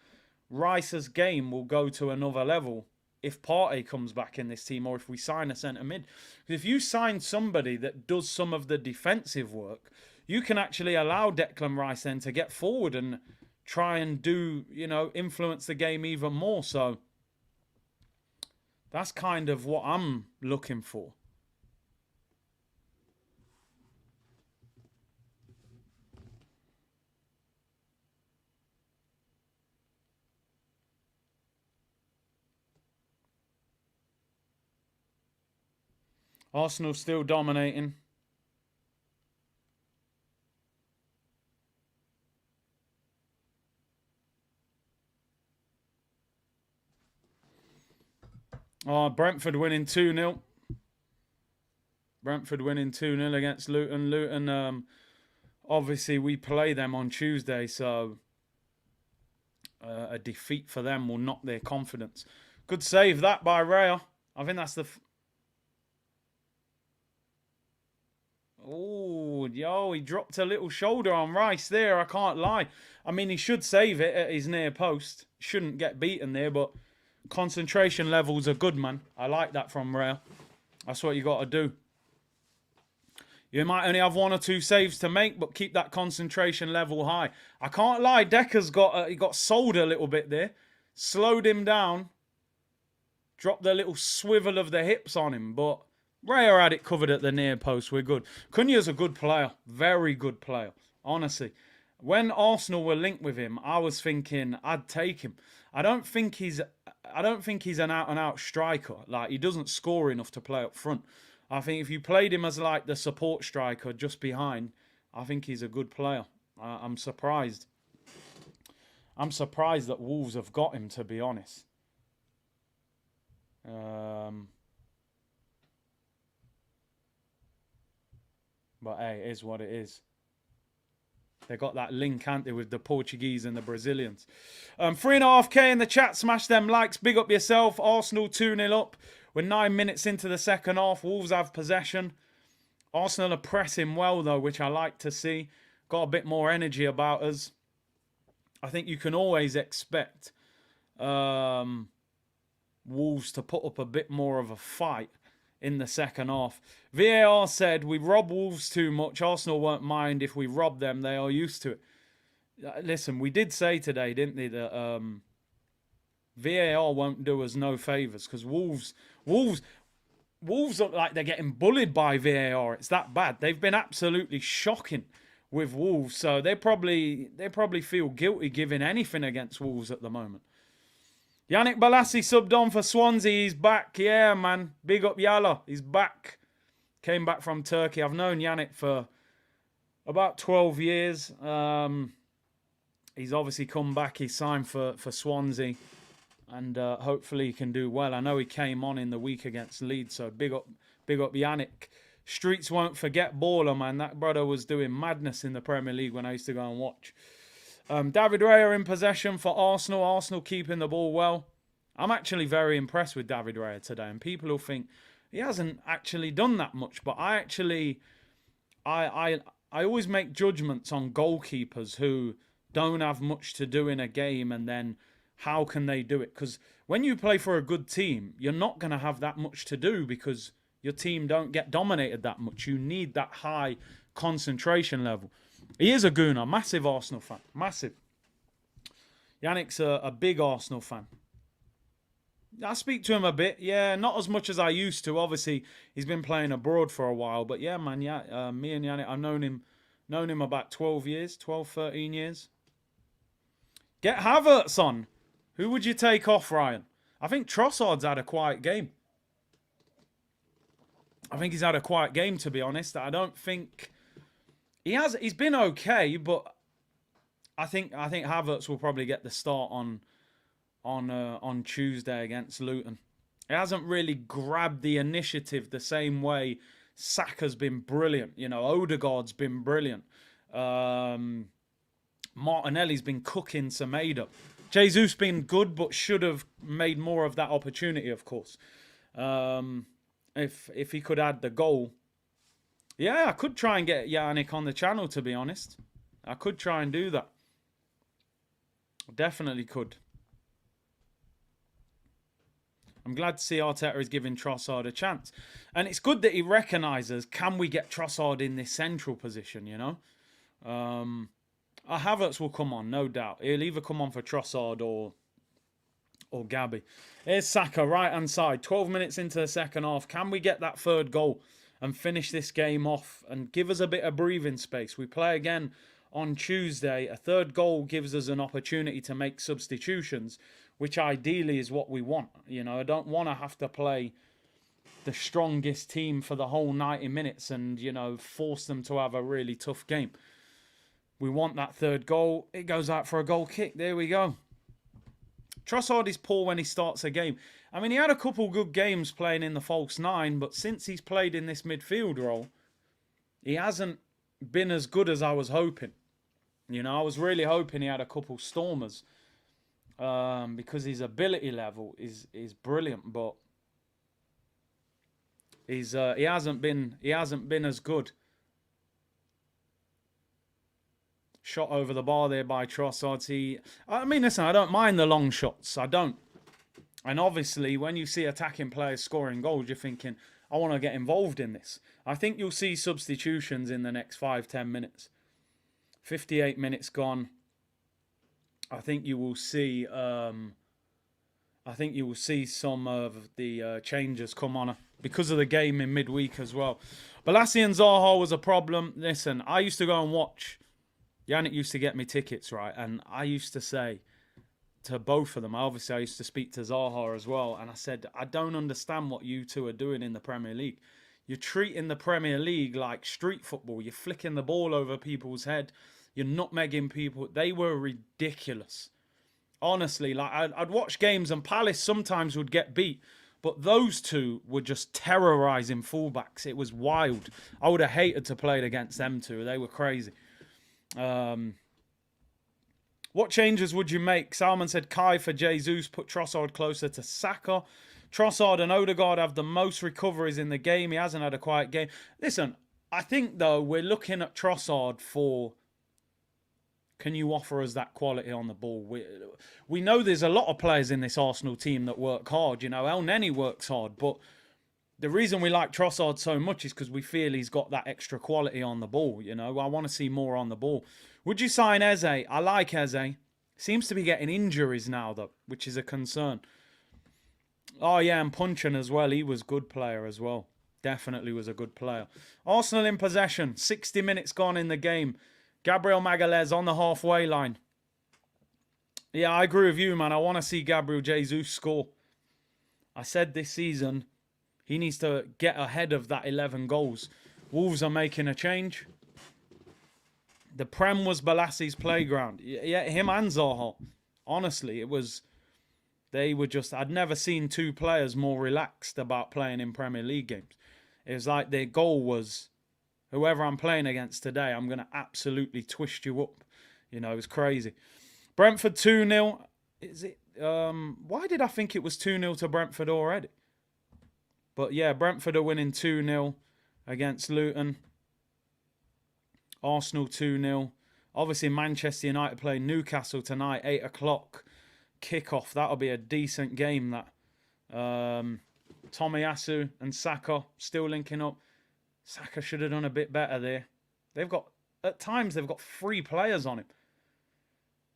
Rice's game will go to another level if Partey comes back in this team or if we sign a centre mid. If you sign somebody that does some of the defensive work, you can actually allow Declan Rice then to get forward and try and do, influence the game even more. So that's kind of what I'm looking for. Arsenal still dominating. Oh, Brentford winning 2-0. Brentford winning 2-0 against Luton. Luton, obviously, we play them on Tuesday, so a defeat for them will knock their confidence. Good save that by Raya. I think that's the... Oh, yo, he dropped a little shoulder on Rice there, I can't lie. I mean, he should save it at his near post. Shouldn't get beaten there, but concentration levels are good, man. I like that from Raya. That's what you got to do. You might only have 1 or 2 saves to make, but keep that concentration level high. I can't lie, Decker's he got sold a little bit there. Slowed him down. Dropped the little swivel of the hips on him, but Raya had it covered at the near post. We're good. Cunha's a good player. Very good player. Honestly. When Arsenal were linked with him, I was thinking I'd take him. I don't think he's an out-and-out striker. Like, he doesn't score enough to play up front. I think if you played him as like the support striker just behind, I think he's a good player. I'm surprised. I'm surprised that Wolves have got him, to be honest. But hey, it is what it is. They got that link, haven't they, with the Portuguese and the Brazilians. 3.5K in the chat. Smash them likes. Big up yourself. Arsenal 2-0 up. We're 9 minutes into the second half. Wolves have possession. Arsenal are pressing well, though, which I like to see. Got a bit more energy about us. I think you can always expect Wolves to put up a bit more of a fight in the second half. VAR said we rob Wolves too much. Arsenal won't mind if we rob them. They are used to it. Listen, we did say today, didn't they, that VAR won't do us no favours, because Wolves look like they're getting bullied by VAR. It's that bad. They've been absolutely shocking with Wolves, so they probably feel guilty giving anything against Wolves at the moment. Yannick Balassi subbed on for Swansea. He's back. Yeah, man. Big up Yala. He's back. Came back from Turkey. I've known Yannick for about 12 years. He's obviously come back. He signed for Swansea. And hopefully he can do well. I know he came on in the week against Leeds. So big up Yannick. Streets won't forget baller, man. That brother was doing madness in the Premier League when I used to go and watch. David Raya in possession for Arsenal. Arsenal keeping the ball well. I'm actually very impressed with David Raya today. And people will think he hasn't actually done that much. But I always make judgments on goalkeepers who don't have much to do in a game. And then how can they do it? Because when you play for a good team, you're not going to have that much to do because your team don't get dominated that much. You need that high concentration level. He is a gooner. Massive Arsenal fan. Massive. Yannick's a big Arsenal fan. I speak to him a bit. Yeah, not as much as I used to. Obviously, he's been playing abroad for a while. But yeah, man, yeah, me and Yannick, I've known him about 12 years, 12, 13 years. Get Havertz on. Who would you take off, Ryan? I think Trossard's had a quiet game. I think he's had a quiet game, to be honest. I don't think... He's been okay, but I think Havertz will probably get the start on Tuesday against Luton. He hasn't really grabbed the initiative the same way Saka's been brilliant. You know, Odegaard's been brilliant. Martinelli's been cooking Semedo. Jesus been good, but should have made more of that opportunity, of course. If he could add the goal. Yeah, I could try and get Yannick on the channel, to be honest. I could try and do that. Definitely could. I'm glad to see Arteta is giving Trossard a chance. And it's good that he recognises, can we get Trossard in this central position, you know? Havertz will come on, no doubt. He'll either come on for Trossard or Gabby. Here's Saka, right-hand side. 12 minutes into the second half. Can we get that third goal and finish this game off and give us a bit of breathing space? We play again on Tuesday. A third goal gives us an opportunity to make substitutions, which ideally is what we want. You know, I don't want to have to play the strongest team for the whole 90 minutes and, you know, force them to have a really tough game. We want that third goal. It goes out for a goal kick. There we go. Trossard is poor when he starts a game. I mean, he had a couple good games playing in the false nine, but since he's played in this midfield role, he hasn't been as good as I was hoping. You know, I was really hoping he had a couple stormers because his ability level is brilliant, but he hasn't been as good. Shot over the bar there by Trossard. I mean, listen, I don't mind the long shots. I don't. And obviously, when you see attacking players scoring goals, you're thinking, I want to get involved in this. I think you'll see substitutions in the next 5-10 minutes. 58 minutes gone. I think you will see. Some of the changes come on because of the game in midweek as well. Balassi and Zaha was a problem. Listen, I used to go and watch. Yannick used to get me tickets, right? And I used to say to both of them, obviously I used to speak to Zaha as well, and I said, I don't understand what you two are doing in the Premier League. You're treating the Premier League like street football. You're flicking the ball over people's head. you're nutmegging people. They were ridiculous. Honestly, like I'd watch games and Palace sometimes would get beat, but those two were just terrorising fullbacks. It was wild. I would have hated to play against them two. They were crazy. What changes would you make? Salman said Kai for Jesus, put Trossard closer to Saka. Trossard and Odegaard have the most recoveries in the game. He hasn't had a quiet game. Listen, I think, though, we're looking at Trossard for... Can you offer us that quality on the ball? We know there's a lot of players in this Arsenal team that work hard. You know, El Neni works hard. But the reason we like Trossard so much is because we feel he's got that extra quality on the ball. You know, I want to see more on the ball. Would you sign Eze? I like Eze. Seems to be getting injuries now, though, which is a concern. Oh, yeah, and Punchin as well. He was a good player as well. Definitely was a good player. Arsenal in possession. 60 minutes gone in the game. Gabriel Magalhaes on the halfway line. Yeah, I agree with you, man. I want to see Gabriel Jesus score. I said this season, he needs to get ahead of that 11 goals. Wolves are making a change. The Prem was Bolassi's playground. Yeah, him and Zaha. Honestly, it was... They were just... I'd never seen two players more relaxed about playing in Premier League games. It was like their goal was... Whoever I'm playing against today, I'm going to absolutely twist you up. You know, it was crazy. Brentford 2-0. Is it? Why did I think it was 2-0 to Brentford already? But yeah, Brentford are winning 2-0 against Luton. Arsenal 2-0. Obviously, Manchester United play Newcastle tonight, 8 o'clock. Kickoff. That'll be a decent game, that. Tomiyasu and Saka still linking up. Saka should have done a bit better there. At times, they've got 3 players on him.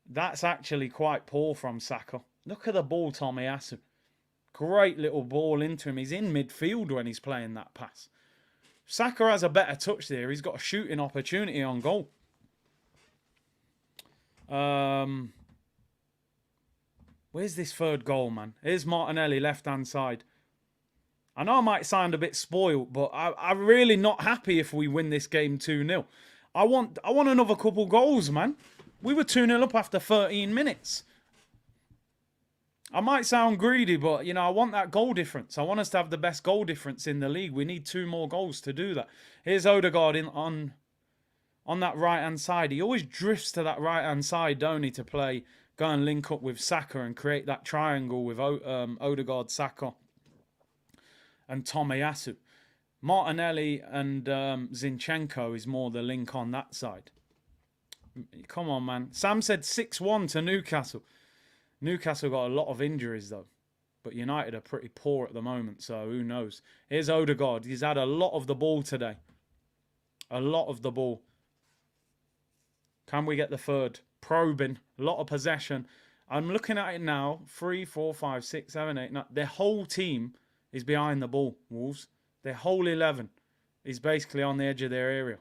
That's actually quite poor from Saka. Look at the ball, Tomiyasu. Great little ball into him. He's in midfield when he's playing that pass. Saka has a better touch there. He's got a shooting opportunity on goal. Where's this third goal, man? Here's Martinelli, left-hand side. I know I might sound a bit spoiled, but I'm really not happy if we win this game 2-0. I want another couple goals, man. We were 2-0 up after 13 minutes. I might sound greedy, but, you know, I want that goal difference. I want us to have the best goal difference in the league. We need 2 more goals to do that. Here's Odegaard on that right-hand side. He always drifts to that right-hand side, don't he, to go and link up with Saka and create that triangle with Odegaard, Saka, and Tomiyasu. Martinelli and Zinchenko is more the link on that side. Come on, man. Sam said 6-1 to Newcastle. Newcastle got a lot of injuries, though. But United are pretty poor at the moment, so who knows. Here's Odegaard. He's had a lot of the ball today. A lot of the ball. Can we get the third? Probing. A lot of possession. I'm looking at it now. 3, 4, 5, 6, 7, 8, 9. Their whole team is behind the ball, Wolves. Their whole 11 is basically on the edge of their area.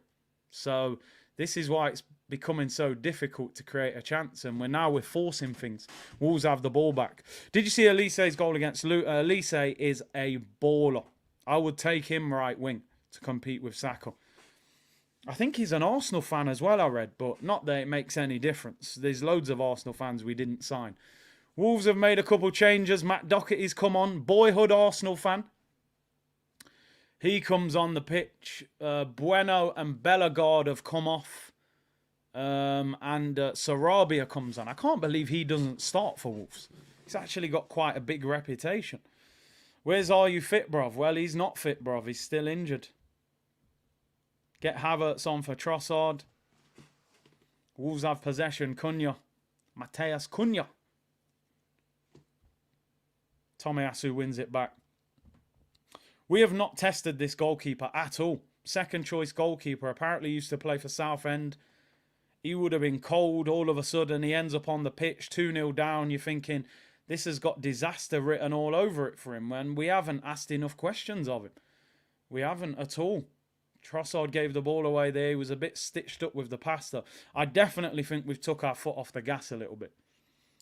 So this is why it's becoming so difficult to create a chance. And we're forcing things. Wolves have the ball back. Did you see Elise's goal against Luton? Elise is a baller. I would take him right wing to compete with Saka. I think he's an Arsenal fan as well, I read. But not that it makes any difference. There's loads of Arsenal fans we didn't sign. Wolves have made a couple changes. Matt Doherty's come on. Boyhood Arsenal fan. He comes on the pitch. Bueno and Bellegarde have come off. And Sarabia comes on. I can't believe he doesn't start for Wolves. He's actually got quite a big reputation. Where's Are You Fit, bruv? Well, he's not fit, bruv. He's still injured. Get Havertz on for Trossard. Wolves have possession. Cunha. Mateus Cunha. Tomiyasu wins it back. We have not tested this goalkeeper at all. Second choice goalkeeper. Apparently used to play for Southend. He would have been cold. All of a sudden, he ends up on the pitch, 2-0 down. You're thinking, this has got disaster written all over it for him. And we haven't asked enough questions of him. We haven't at all. Trossard gave the ball away there. He was a bit stitched up with the pass, though. I definitely think we've took our foot off the gas a little bit.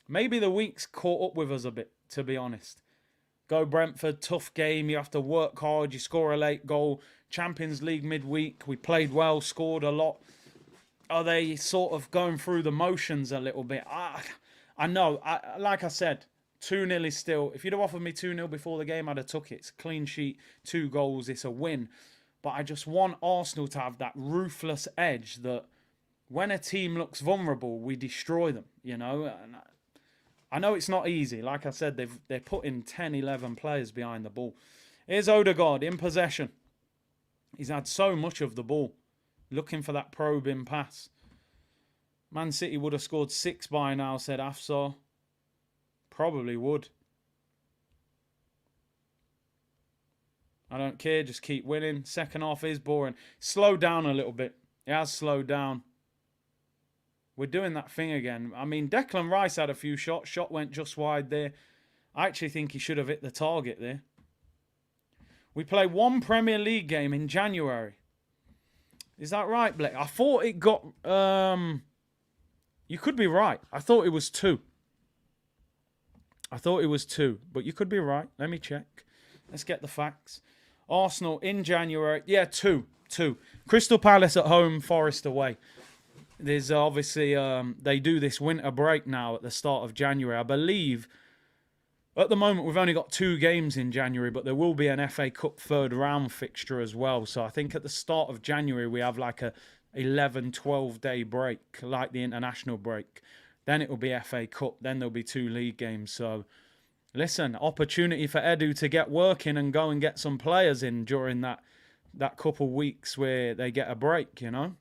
Maybe the week's caught up with us a bit, to be honest. Go Brentford, tough game. You have to work hard. You score a late goal. Champions League midweek. We played well, scored a lot. are they sort of going through the motions a little bit? I know. Like I said, 2-0 is still... If you'd have offered me 2-0 before the game, I'd have took it. It's a clean sheet, 2 goals, it's a win. But I just want Arsenal to have that ruthless edge that when a team looks vulnerable, we destroy them, you know? And I know it's not easy. Like I said, they're putting 10, 11 players behind the ball. Here's Odegaard in possession. He's had so much of the ball. Looking for that probing pass. Man City would have scored 6 by now, said Afsar. Probably would. I don't care, just keep winning. Second half is boring. Slow down a little bit. It has slowed down. We're doing that thing again. I mean, Declan Rice had a few shots. Shot went just wide there. I actually think he should have hit the target there. We play 1 Premier League game in January. Is that right, Blake? I thought it got... You could be right. I thought it was 2. I thought it was 2. But you could be right. Let me check. Let's get the facts. Arsenal in January. Yeah, 2. Crystal Palace at home, Forest away. There's obviously... they do this winter break now at the start of January. I believe... At the moment, we've only got 2 games in January, but there will be an FA Cup third round fixture as well. So I think at the start of January, we have like a 11, 12-day break, like the international break. Then it will be FA Cup. Then there'll be 2 league games. So, listen, opportunity for Edu to get working and go and get some players in during that couple weeks where they get a break, you know?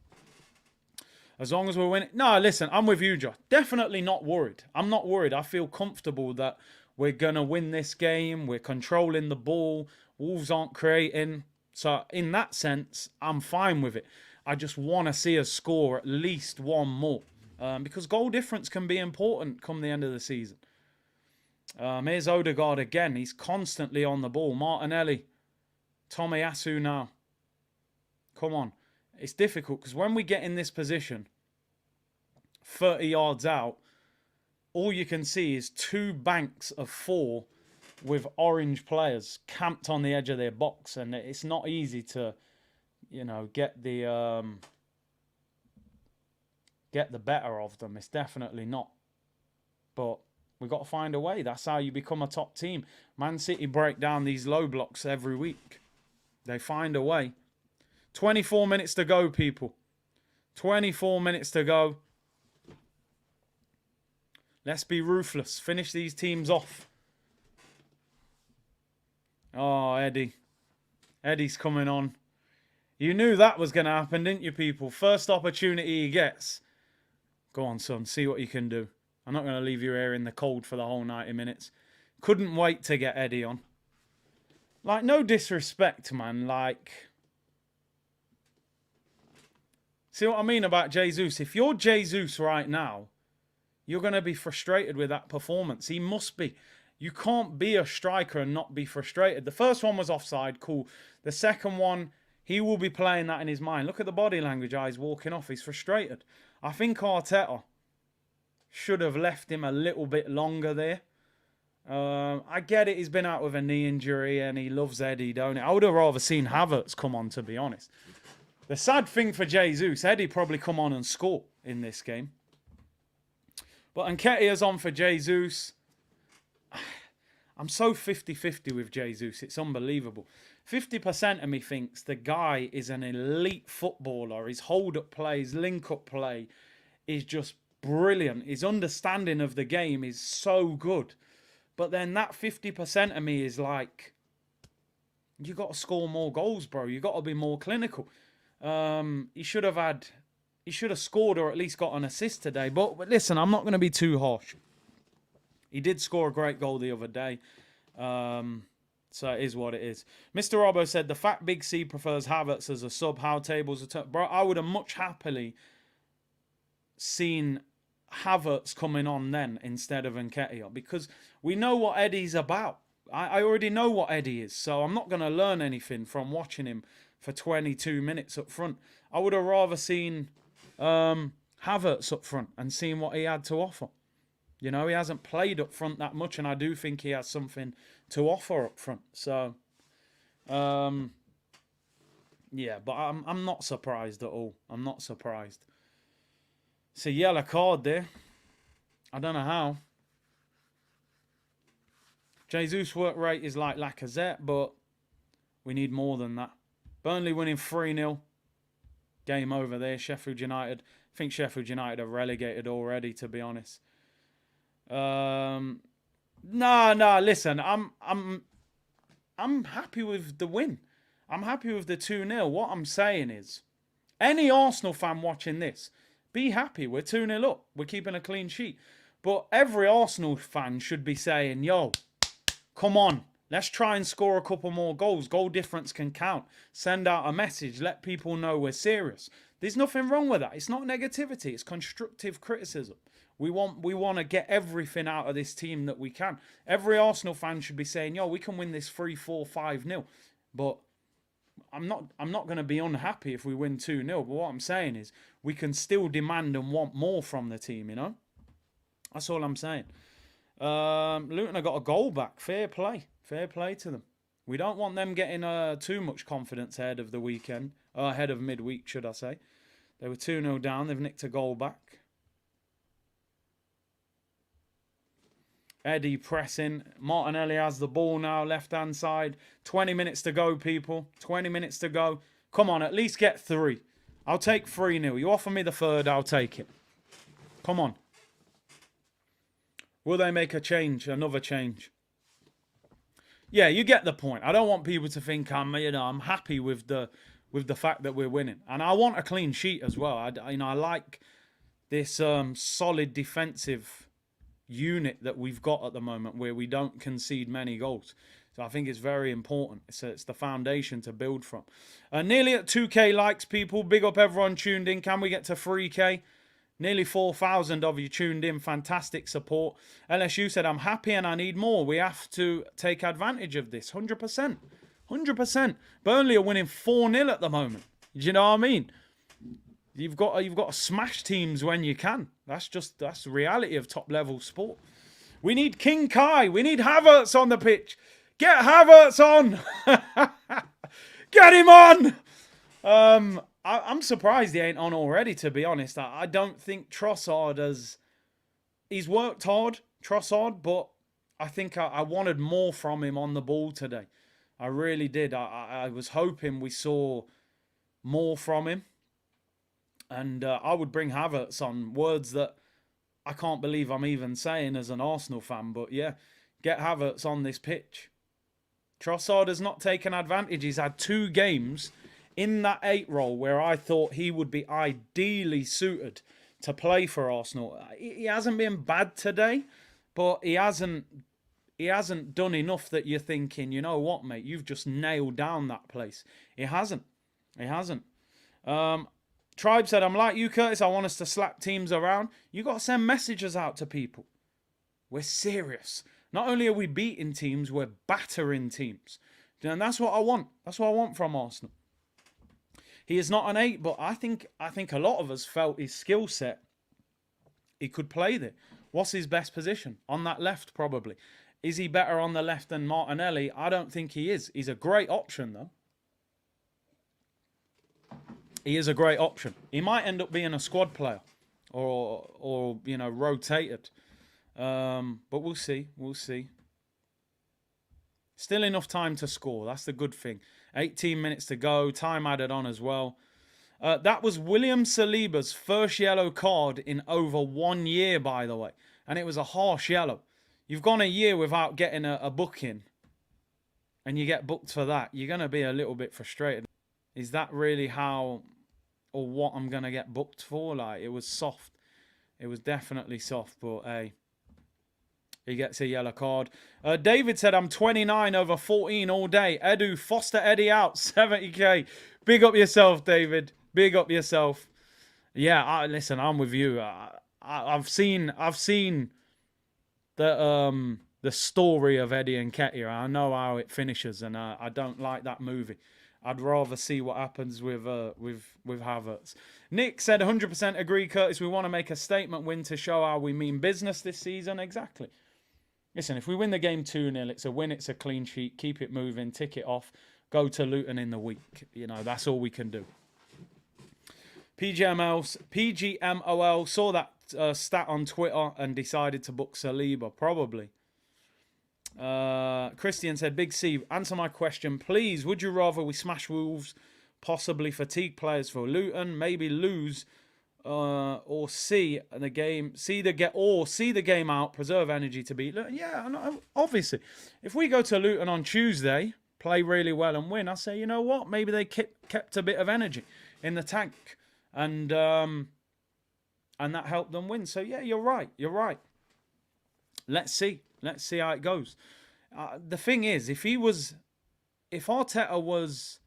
As long as we're winning. No, listen, I'm with you, Joe. Definitely not worried. I'm not worried. I feel comfortable that we're going to win this game. We're controlling the ball. Wolves aren't creating. So, in that sense, I'm fine with it. I just want to see us score at least 1 more. Because goal difference can be important come the end of the season. Here's Odegaard again. He's constantly on the ball. Martinelli. Tomiyasu now. Come on. It's difficult because when we get in this position, 30 yards out, all you can see is 2 banks of 4 with orange players camped on the edge of their box. And it's not easy to, you know, get the better of them. It's definitely not. But we've got to find a way. That's how you become a top team. Man City break down these low blocks every week. They find a way. 24 minutes to go, people. 24 minutes to go. Let's be ruthless. Finish these teams off. Oh, Eddie. Eddie's coming on. You knew that was going to happen, didn't you, people? First opportunity he gets. Go on, son. See what you can do. I'm not going to leave you here in the cold for the whole 90 minutes. Couldn't wait to get Eddie on. Like, no disrespect, man. Like... See what I mean about Jesus? If you're Jesus right now, you're going to be frustrated with that performance. He must be. You can't be a striker and not be frustrated. The first one was offside, cool. The second one, he will be playing that in his mind. Look at the body language, he's walking off. He's frustrated. I think Arteta should have left him a little bit longer there. I get it, he's been out with a knee injury and he loves Eddie, don't he? I would have rather seen Havertz come on, to be honest. The sad thing for Jesus, Eddie probably come on and score in this game. But Nketiah's on for Jesus. I'm so 50-50 with Jesus. It's unbelievable. 50% of me thinks the guy is an elite footballer. His hold-up play, his link-up play is just brilliant. His understanding of the game is so good. But then that 50% of me is like, you got to score more goals, bro. You got to be more clinical. He should have scored or at least got an assist today. But listen, I'm not going to be too harsh. He did score a great goal the other day. So it is what it is. Mr. Robbo said, the fat Big C prefers Havertz as a sub. How tables are turned. Bro, I would have much happily seen Havertz coming on then instead of Nketiah. Because we know what Eddie's about. I already know what Eddie is. So I'm not going to learn anything from watching him for 22 minutes up front. I would have rather seen Havertz up front and seen what he had to offer. You know, he hasn't played up front that much, and I do think he has something to offer up front. So, yeah, but I'm not surprised at all. I'm not surprised. It's a yellow card there. I don't know how. Jesus' work rate is like Lacazette, but we need more than that. Burnley winning 3-0. Game over there. Sheffield United. I think Sheffield United are relegated already, to be honest. No. Listen, I'm happy with the win. I'm happy with the 2-0. What I'm saying is, any Arsenal fan watching this, be happy. We're 2-0 up. We're keeping a clean sheet. But every Arsenal fan should be saying, yo, come on. Let's try and score a couple more goals. Goal difference can count. Send out a message. Let people know we're serious. There's nothing wrong with that. It's not negativity. It's constructive criticism. We want to get everything out of this team that we can. Every Arsenal fan should be saying, yo, we can win this 3-4, 5-0. But I'm not going to be unhappy if we win 2-0. But what I'm saying is we can still demand and want more from the team, you know? That's all I'm saying. Luton have got a goal back. Fair play. Fair play to them. We don't want them getting too much confidence ahead of the weekend. Ahead of midweek, should I say. They were 2-0 down. They've nicked a goal back. Eddie pressing. Martinelli has the ball now, left-hand side. 20 minutes to go, people. 20 minutes to go. Come on, at least get 3. I'll take 3-0. You offer me the third, I'll take it. Come on. Will they make a change? Another change? Yeah, you get the point. I don't want people to think I'm happy with the fact that we're winning, and I want a clean sheet as well. I like this solid defensive unit that we've got at the moment, where we don't concede many goals. So I think it's very important. It's the foundation to build from. Nearly at 2K likes, people. Big up everyone tuned in. Can we get to 3K? Nearly 4,000 of you tuned in. Fantastic support. LSU said, I'm happy and I need more. We have to take advantage of this. 100%. 100%. Burnley are winning 4-0 at the moment. Do you know what I mean? You've got to smash teams when you can. That's the reality of top level sport. We need King Kai. We need Havertz on the pitch. Get Havertz on. Get him on. I'm surprised he ain't on already, to be honest. I don't think Trossard has... He's worked hard, Trossard, but I think I wanted more from him on the ball today. I really did. I was hoping we saw more from him. And I would bring Havertz on. Words that I can't believe I'm even saying as an Arsenal fan. But yeah, get Havertz on this pitch. Trossard has not taken advantage. He's had 2 games in that 8 role where I thought he would be ideally suited to play for Arsenal. He hasn't been bad today, but he hasn't done enough that you're thinking, you know what, mate, you've just nailed down that place. He hasn't. Tribe said, I'm like you, Curtis. I want us to slap teams around. You got to send messages out to people. We're serious. Not only are we beating teams, we're battering teams. And that's what I want. That's what I want from Arsenal. He is not an 8, but I think a lot of us felt his skill set, he could play there. What's his best position? On that left, probably. Is he better on the left than Martinelli? I don't think he is. He's a great option, though. He is a great option. He might end up being a squad player or rotated. But we'll see. We'll see. Still enough time to score. That's the good thing. 18 minutes to go. Time added on as well. That was William Saliba's first yellow card in over 1 year, by the way. And it was a harsh yellow. You've gone a year without getting a booking. And you get booked for that. You're going to be a little bit frustrated. Is that really how or what I'm going to get booked for? Like, it was soft. It was definitely soft, but hey. He gets a yellow card. David said, I'm 29 over 14 all day. Edu, Foster Eddie out. 70k. Big up yourself, David. Big up yourself. Yeah, listen, I'm with you. I've seen the story of Eddie and Nketiah. I know how it finishes, and I don't like that movie. I'd rather see what happens with Havertz. Nick said, 100% agree, Curtis. We want to make a statement win to show how we mean business this season. Exactly. Listen, if we win the game 2-0, it's a win, it's a clean sheet. Keep it moving, tick it off, go to Luton in the week. You know, that's all we can do. PGMOL saw that stat on Twitter and decided to book Saliba, probably. Christian said, Big C, answer my question, please. Would you rather we smash Wolves, possibly fatigue players for Luton, maybe lose, or see the game out, preserve energy to beat Luton? Yeah, obviously. If we go to Luton on Tuesday, play really well and win, I say, you know what? Maybe they kept a bit of energy in the tank, and that helped them win. So yeah, you're right. Let's see how it goes. The thing is, if Arteta was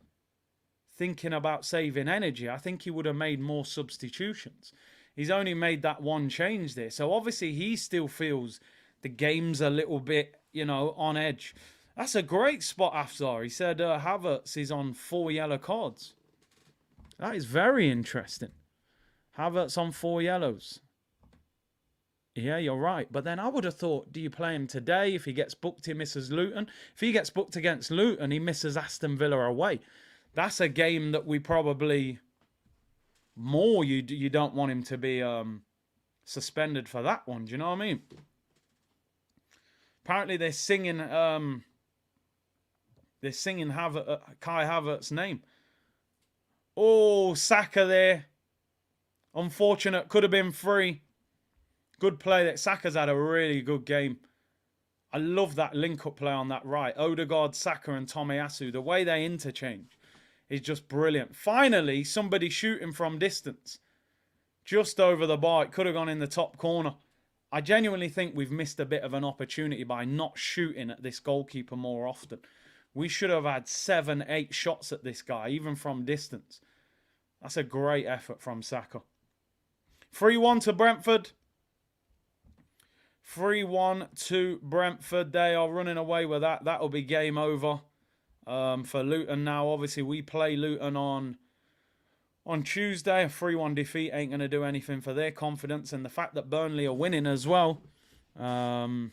thinking about saving energy, I think he would have made more substitutions. He's only made that one change there. So obviously he still feels the game's a little bit, on edge. That's a great spot, Afzar. He said Havertz is on 4 yellow cards. That is very interesting. Havertz on 4 yellows. Yeah, you're right. But then I would have thought, do you play him today? If he gets booked, he misses Luton. If he gets booked against Luton, he misses Aston Villa away. That's a game that we probably you don't want him to be suspended for that one. Do you know what I mean? Apparently they're singing Kai Havertz's name. Oh, Saka there. Unfortunate. Could have been free. Good play. That Saka's had a really good game. I love that link-up play on that right. Odegaard, Saka and Tomiyasu. The way they interchange is just brilliant. Finally, somebody shooting from distance. Just over the bar. It could have gone in the top corner. I genuinely think we've missed a bit of an opportunity by not shooting at this goalkeeper more often. We should have had 7, 8 shots at this guy, even from distance. That's a great effort from Saka. 3-1 to Brentford. 3-1 to Brentford. They are running away with that. That'll be game over for Luton now. Obviously, we play Luton on Tuesday. A 3-1 defeat ain't going to do anything for their confidence. And the fact that Burnley are winning as well. 4-0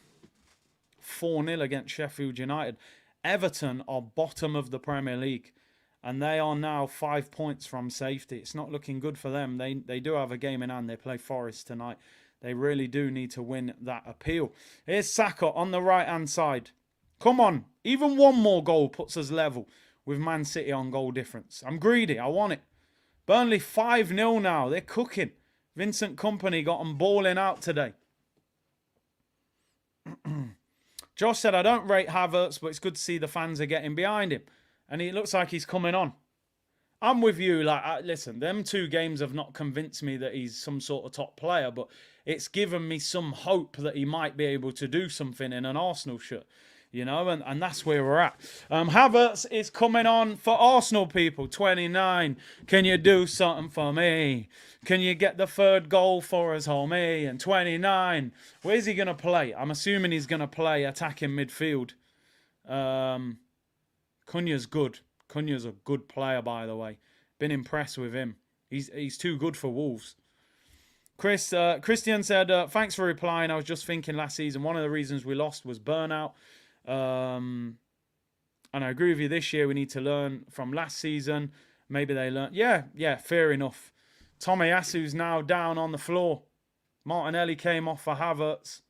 against Sheffield United. Everton are bottom of the Premier League. And they are now 5 points from safety. It's not looking good for them. They do have a game in hand. They play Forest tonight. They really do need to win that appeal. Here's Saka on the right-hand side. Come on. Even one more goal puts us level with Man City on goal difference. I'm greedy. I want it. Burnley 5-0 now. They're cooking. Vincent Kompany got them balling out today. Josh said, I don't rate Havertz, but it's good to see the fans are getting behind him. And it looks like he's coming on. I'm with you. Listen, them 2 games have not convinced me that he's some sort of top player, but it's given me some hope that he might be able to do something in an Arsenal shirt, and that's where we're at. Havertz is coming on for Arsenal, people. 29. Can you do something for me? Can you get the 3rd goal for us, homie? And 29. Where's he going to play? I'm assuming he's going to play attacking midfield. Cunha's good. Cunha's a good player, by the way. Been impressed with him. He's too good for Wolves. Christian said, thanks for replying. I was just thinking last season, one of the reasons we lost was burnout. And I agree with you, this year we need to learn from last season. Maybe they learned. Yeah, fair enough. Tomiyasu's now down on the floor. Martinelli came off for Havertz.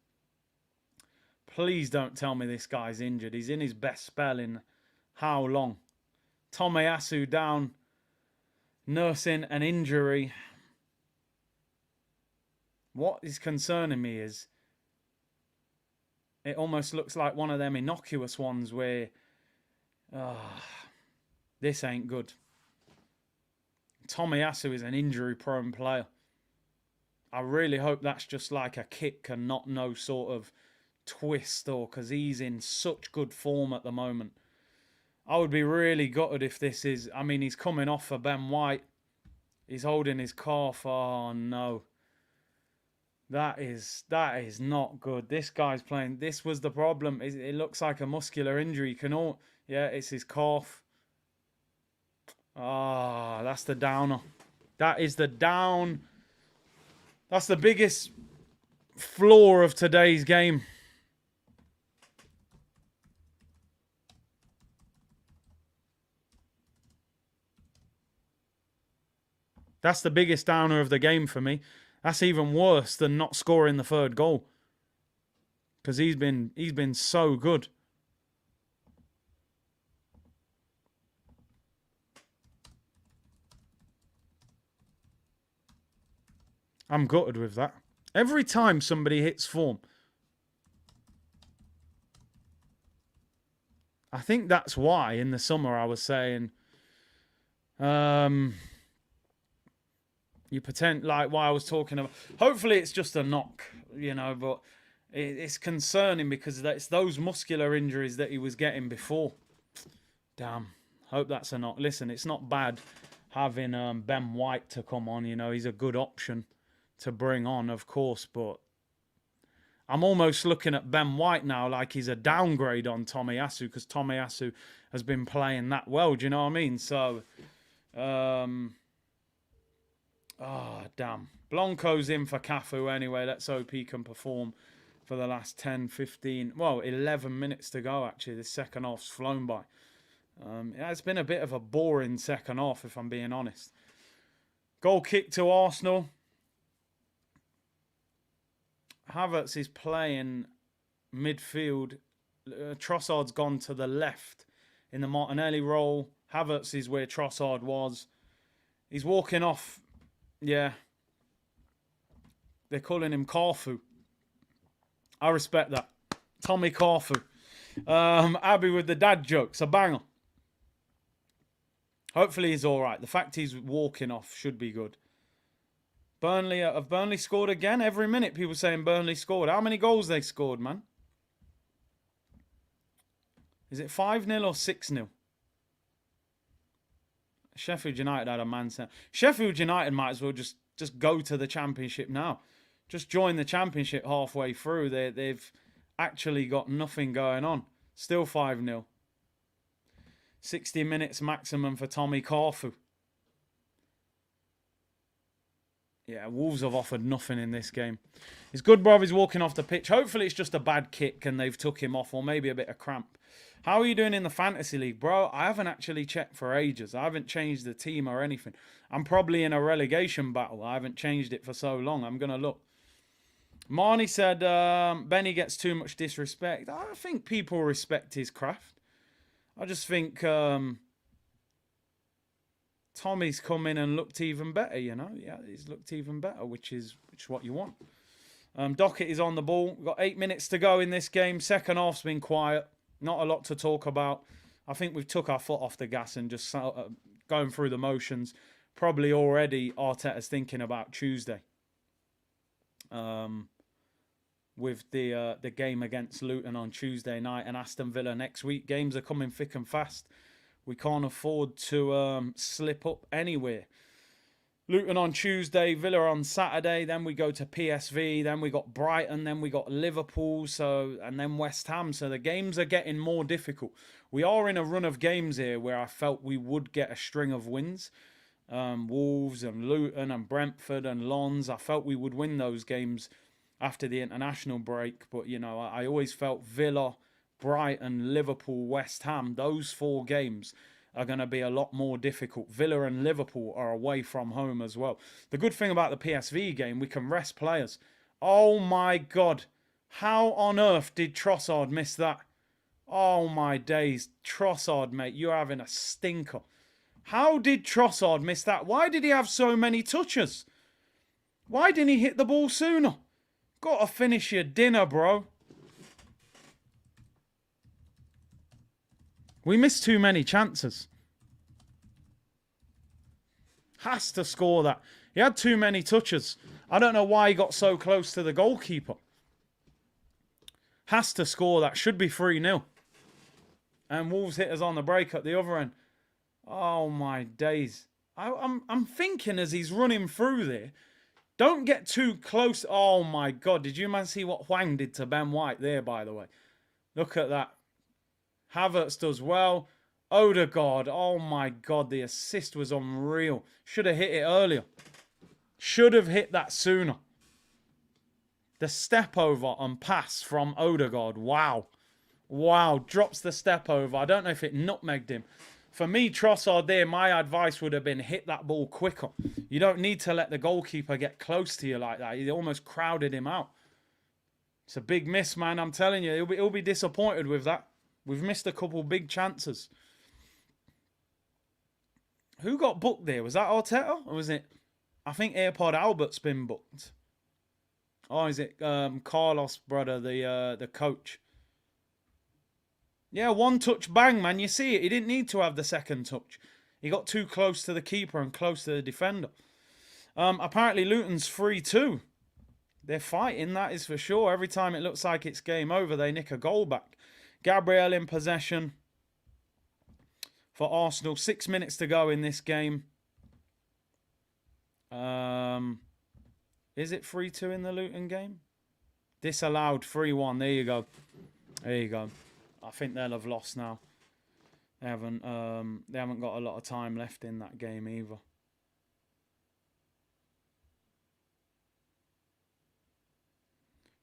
Please don't tell me this guy's injured. He's in his best spell in how long? Tomiyasu down, nursing an injury. What is concerning me is it almost looks like one of them innocuous ones where this ain't good. Tomiyasu is an injury-prone player. I really hope that's just like a kick and not no sort of twist, or because he's in such good form at the moment. I would be really gutted if this is... I mean, he's coming off for Ben White. He's holding his calf. Oh, no. That is not good. This guy's playing... This was the problem. It looks like a muscular injury. Yeah, it's his calf. Ah, that's the downer. That is the down. That's the biggest flaw of today's game. That's the biggest downer of the game for me. That's even worse than not scoring the third goal. Because he's been so good. I'm gutted with that. Every time somebody hits form, I think that's why in the summer I was saying, you pretend like why I was talking about. Hopefully it's just a knock, you know, but it's concerning because it's those muscular injuries that he was getting before. Damn. Hope that's a knock. Listen, it's not bad having Ben White to come on. You know, he's a good option to bring on, of course, but I'm almost looking at Ben White now like he's a downgrade on Tomiyasu because Tomiyasu has been playing that well. Do you know what I mean? So, damn. Blanco's in for Cafu anyway. Let's hope he can perform for the last 10, 15, well, 11 minutes to go, actually. The second half's flown by. Yeah, it's been a bit of a boring second half, if I'm being honest. Goal kick to Arsenal. Havertz is playing midfield. Trossard's gone to the left in the Martinelli role. Havertz is where Trossard was. He's walking off. Yeah. They're calling him Carfu. I respect that. Tommy Carfu. Abby with the dad jokes. A banger. Hopefully he's all right. The fact he's walking off should be good. Burnley, have Burnley scored again? Every minute people saying Burnley scored. How many goals they scored, man? Is it 5-0 or 6-0? Sheffield United had a man set. Sheffield United might as well just go to the Championship now. Just join the Championship halfway through. They've actually got nothing going on. Still 5-0. 60 minutes maximum for Tommy Carfu. Yeah, Wolves have offered nothing in this game. It's good, bro. He's walking off the pitch. Hopefully it's just a bad kick and they've took him off, or maybe a bit of cramp. How are you doing in the fantasy league, bro? I haven't actually checked for ages. I haven't changed the team or anything. I'm probably in a relegation battle. I haven't changed it for so long. I'm going to look. Marnie said Benny gets too much disrespect. I think people respect his craft. I just think Tommy's come in and looked even better, you know. Yeah, he's looked even better, which is what you want. Dockett is on the ball. We've got 8 minutes to go in this game. Second half's been quiet. Not a lot to talk about. I think we've took our foot off the gas and just going through the motions. Probably already Arteta's thinking about Tuesday. With the game against Luton on Tuesday night and Aston Villa next week. Games are coming thick and fast. We can't afford to slip up anywhere. Luton on Tuesday, Villa on Saturday, then we go to PSV, then we got Brighton, then we got Liverpool, and then West Ham. So the games are getting more difficult. We are in a run of games here where I felt we would get a string of wins. Wolves and Luton and Brentford and Lens. I felt we would win those games after the international break. But, you know, I always felt Villa, Brighton, Liverpool, West Ham, those 4 games are going to be a lot more difficult. Villa and Liverpool are away from home as well. The good thing about the PSV game, we can rest players. Oh my God. How on earth did Trossard miss that? Oh my days. Trossard, mate, you're having a stinker. How did Trossard miss that? Why did he have so many touches? Why didn't he hit the ball sooner? Got to finish your dinner, bro. We missed too many chances. Has to score that. He had too many touches. I don't know why he got so close to the goalkeeper. Has to score that. Should be 3-0. And Wolves hit us on the break at the other end. Oh my days. I'm thinking as he's running through there, don't get too close. Oh my God. Did you man see what Hwang did to Ben White there, by the way? Look at that. Havertz does well. Odegaard. Oh my God. The assist was unreal. Should have hit it earlier. Should have hit that sooner. The step over and pass from Odegaard. Wow. Wow. Drops the step over. I don't know if it nutmegged him. For me, Trossard there, my advice would have been hit that ball quicker. You don't need to let the goalkeeper get close to you like that. He almost crowded him out. It's a big miss, man. I'm telling you, he'll be disappointed with that. We've missed a couple big chances. Who got booked there? Was that Arteta? Or was it... I think AirPod Albert's been booked. Oh, is it Carlos, brother, the coach? Yeah, one touch bang, man. You see it. He didn't need to have the second touch. He got too close to the keeper and close to the defender. Apparently, Luton's 3-2. They're fighting, that is for sure. Every time it looks like it's game over, they nick a goal back. Gabriel in possession for Arsenal. 6 minutes to go in this game. Is it 3-2 in the Luton game? Disallowed 3-1. There you go. There you go. I think they'll have lost now. They haven't got a lot of time left in that game either.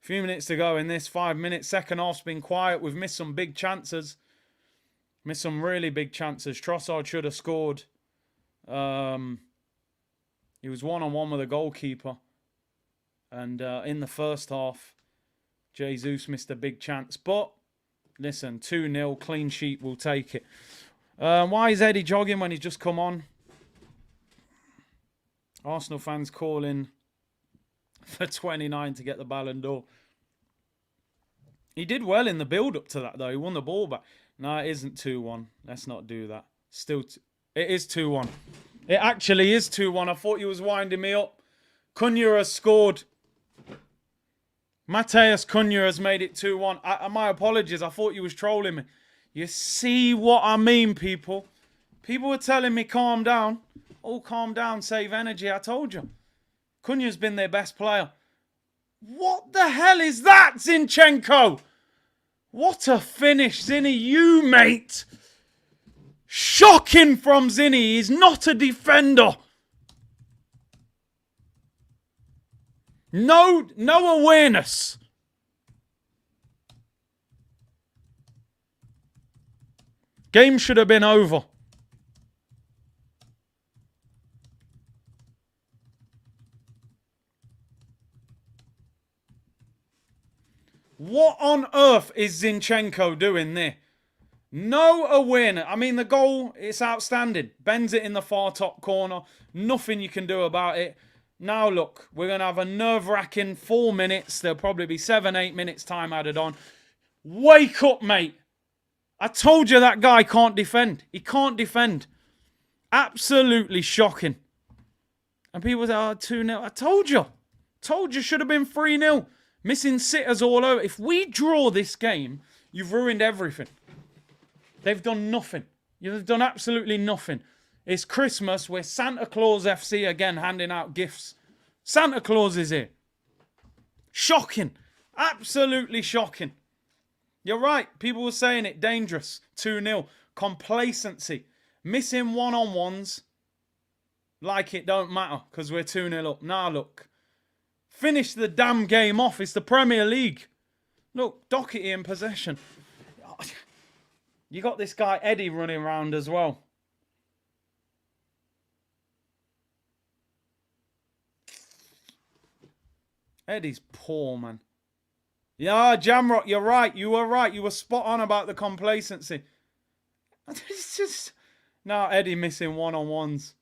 Few minutes to go in this 5 minutes. Second half's been quiet. We've missed some big chances. Missed some really big chances. Trossard should have scored. He was one-on-one with a goalkeeper. And in the first half, Jesus missed a big chance. But, listen, 2-0, clean sheet, will take it. Why is Eddie jogging when he's just come on? Arsenal fans calling for 29 to get the Ballon d'Or. He did well in the build-up to that, though. He won the ball back. No, it isn't 2-1. Let's not do that. It is 2-1. It actually is 2-1. I thought you was winding me up. Cunha has scored. Mateus Cunha has made it 2-1. My apologies. I thought you was trolling me. You see what I mean, people? People were telling me, calm down. Oh, calm down. Save energy. I told you. Cunha's been their best player. What the hell is that, Zinchenko? What a finish, Zinny. You, mate. Shocking from Zinny. He's not a defender. No awareness. Game should have been over. What on earth is Zinchenko doing there? No awareness. I mean, the goal, it's outstanding. Bends it in the far top corner. Nothing you can do about it. Now, look, we're going to have a nerve-wracking 4 minutes. There'll probably be 7-8 minutes time added on. Wake up, mate. I told you that guy can't defend. He can't defend. Absolutely shocking. And people say, oh, 2-0. I told you. Told you should have been 3-0. Missing sitters all over. If we draw this game, you've ruined everything. They've done nothing. You've done absolutely nothing. It's Christmas. We're Santa Claus FC again, handing out gifts. Santa Claus is here. Shocking. Absolutely shocking. You're right. People were saying it. Dangerous. 2-0. Complacency. Missing one-on-ones. Like it don't matter because we're 2-0 up. Now look. Finish the damn game off. It's the Premier League. Look, Doherty in possession. You got this guy Eddie running around as well. Eddie's poor, man. Yeah, Jamrock, you're right. You were right. You were spot on about the complacency. It's just... Now Eddie missing one-on-ones.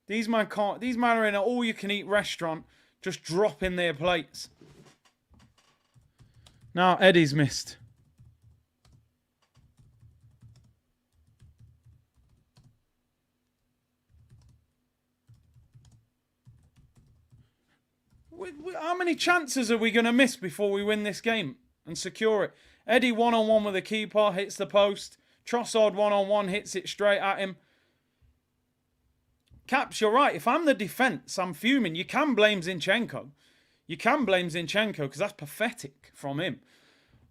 These men can't... These men are in an all-you-can-eat restaurant just dropping their plates. Now Eddie's missed. How many chances are we going to miss before we win this game and secure it? Eddie one-on-one with the keeper, hits the post. Trossard one-on-one, hits it straight at him. Caps, you're right. If I'm the defence, I'm fuming. You can blame Zinchenko. You can blame Zinchenko because that's pathetic from him.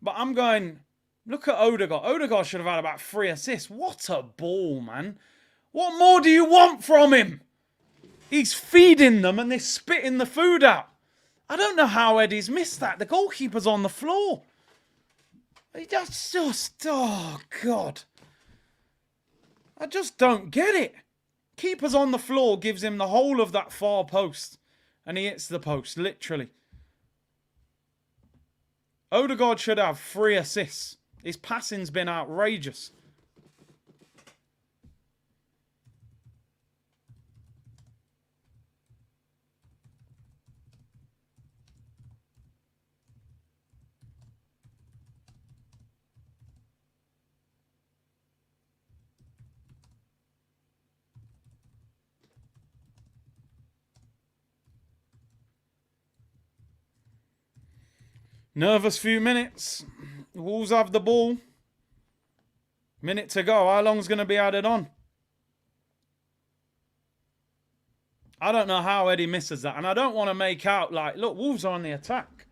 But I'm going, look at Odegaard. Odegaard should have had about 3 assists. What a ball, man. What more do you want from him? He's feeding them and they're spitting the food out. I don't know how Eddie's missed that. The goalkeeper's on the floor. That's just... Oh, God. I just don't get it. Keeper's on the floor, gives him the whole of that far post. And he hits the post, literally. Odegaard should have 3 assists. His passing's been outrageous. Nervous few minutes. Wolves have the ball. Minute to go. How long's going to be added on? I don't know how Eddie misses that. And I don't want to make out like, look, Wolves are on the attack.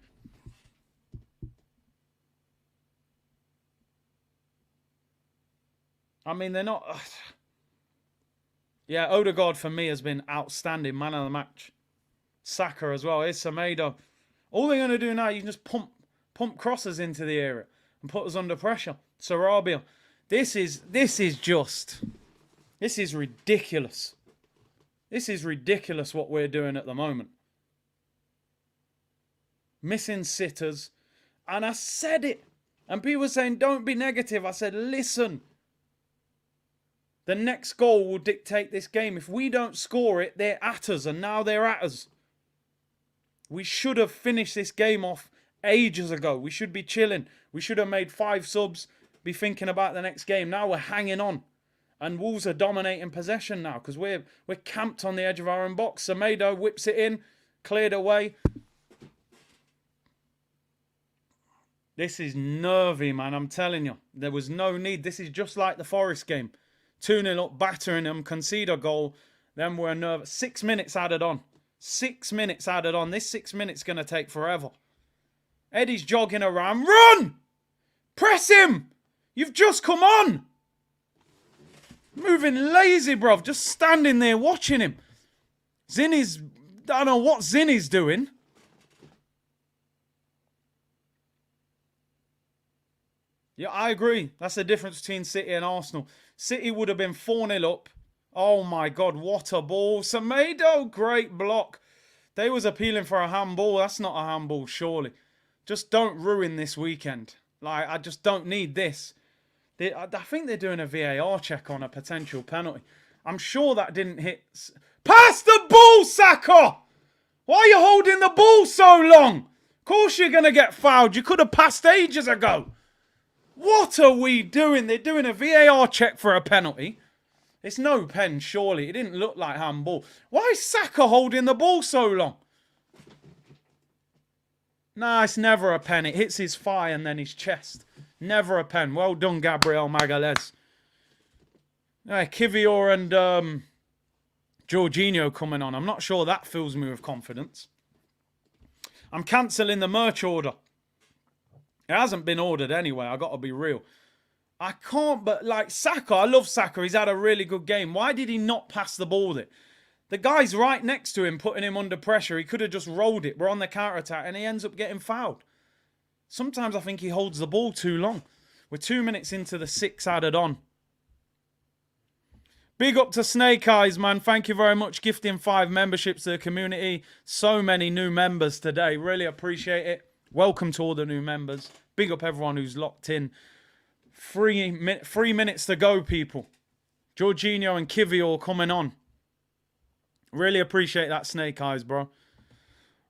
I mean, they're not... Yeah, Odegaard for me has been outstanding. Man of the match. Saka as well. Here's Semedo. All they're going to do now, you can just pump crosses into the area and put us under pressure. Sarabia. This is ridiculous. This is ridiculous what we're doing at the moment. Missing sitters. And I said it. And people were saying, don't be negative. I said, listen. The next goal will dictate this game. If we don't score it, they're at us. And now they're at us. We should have finished this game off ages ago. We should be chilling. We should have made 5 subs, be thinking about the next game. Now we're hanging on. And Wolves are dominating possession now because we're camped on the edge of our own box. Semedo whips it in, cleared away. This is nervy, man. I'm telling you. There was no need. This is just like the Forest game. 2-0 up, battering them, concede a goal. Then we're nervous. 6 minutes added on. 6 minutes added on. This 6 minutes going to take forever. Eddie's jogging around. Run! Press him! You've just come on! Moving lazy, bruv. Just standing there watching him. Zinni's... I don't know what Zinni's doing. Yeah, I agree. That's the difference between City and Arsenal. City would have been 4-0 up. Oh my God, what a ball. Semedo, great block. They was appealing for a handball. That's not a handball, surely. Just don't ruin this weekend. Like, I just don't need this. I think they're doing a VAR check on a potential penalty. I'm sure that didn't hit... Pass the ball, Saka! Why are you holding the ball so long? Of course you're going to get fouled. You could have passed ages ago. What are we doing? They're doing a VAR check for a penalty. It's no pen, surely. It didn't look like handball. Why is Saka holding the ball so long? Nah, it's never a pen. It hits his thigh and then his chest. Never a pen. Well done, Gabriel Magalhaes. Kivior and Jorginho coming on. I'm not sure that fills me with confidence. I'm cancelling the merch order. It hasn't been ordered anyway. I got to be real. I can't, but like Saka, I love Saka. He's had a really good game. Why did he not pass the ball there? The guy's right next to him, putting him under pressure. He could have just rolled it. We're on the counter-attack, and he ends up getting fouled. Sometimes I think he holds the ball too long. We're 2 minutes into the 6 added on. Big up to Snake Eyes, man. Thank you very much. Gifting 5 memberships to the community. So many new members today. Really appreciate it. Welcome to all the new members. Big up everyone who's locked in. 3 minutes to go, people. Jorginho and Kivior coming on. Really appreciate that, Snake Eyes, bro.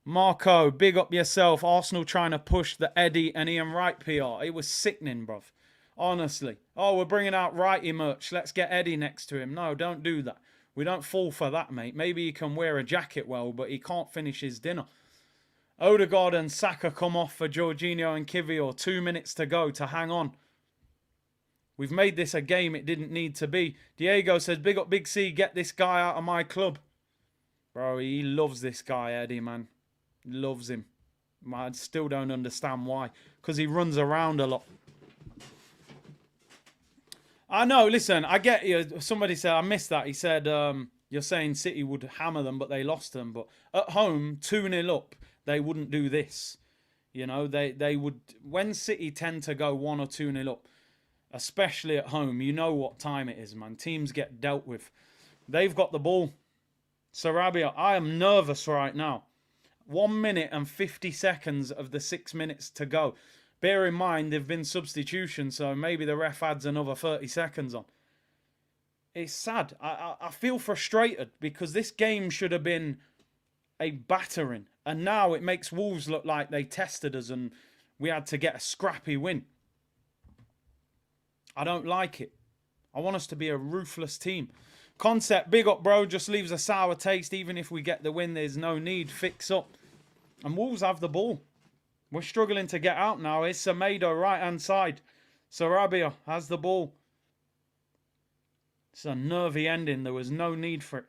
Marco, big up yourself. Arsenal trying to push the Eddie and Ian Wright PR. It was sickening, bruv. Honestly. Oh, we're bringing out Wrighty merch. Let's get Eddie next to him. No, don't do that. We don't fall for that, mate. Maybe he can wear a jacket well, but he can't finish his dinner. Odegaard and Saka come off for Jorginho and Kivior. 2 minutes to go to hang on. We've made this a game it didn't need to be. Diego says, big up Big C, get this guy out of my club. Bro, he loves this guy, Eddie, man. Loves him. I still don't understand why. Because he runs around a lot. I know, listen, I get you. Somebody said, I missed that. He said, you're saying City would hammer them, but they lost them. But at home, 2-0 up, they wouldn't do this. You know, they would... When City tend to go 1 or 2-0 up, especially at home. You know what time it is, man. Teams get dealt with. They've got the ball. Sarabia, I am nervous right now. 1 minute and 50 seconds of the 6 minutes to go. Bear in mind, there've been substitutions, so maybe the ref adds another 30 seconds on. It's sad. I feel frustrated because this game should have been a battering. And now it makes Wolves look like they tested us and we had to get a scrappy win. I don't like it. I want us to be a ruthless team. Concept, big up, bro. Just leaves a sour taste. Even if we get the win, there's no need. Fix up. And Wolves have the ball. We're struggling to get out now. It's Semedo, right-hand side. Sarabia has the ball. It's a nervy ending. There was no need for it.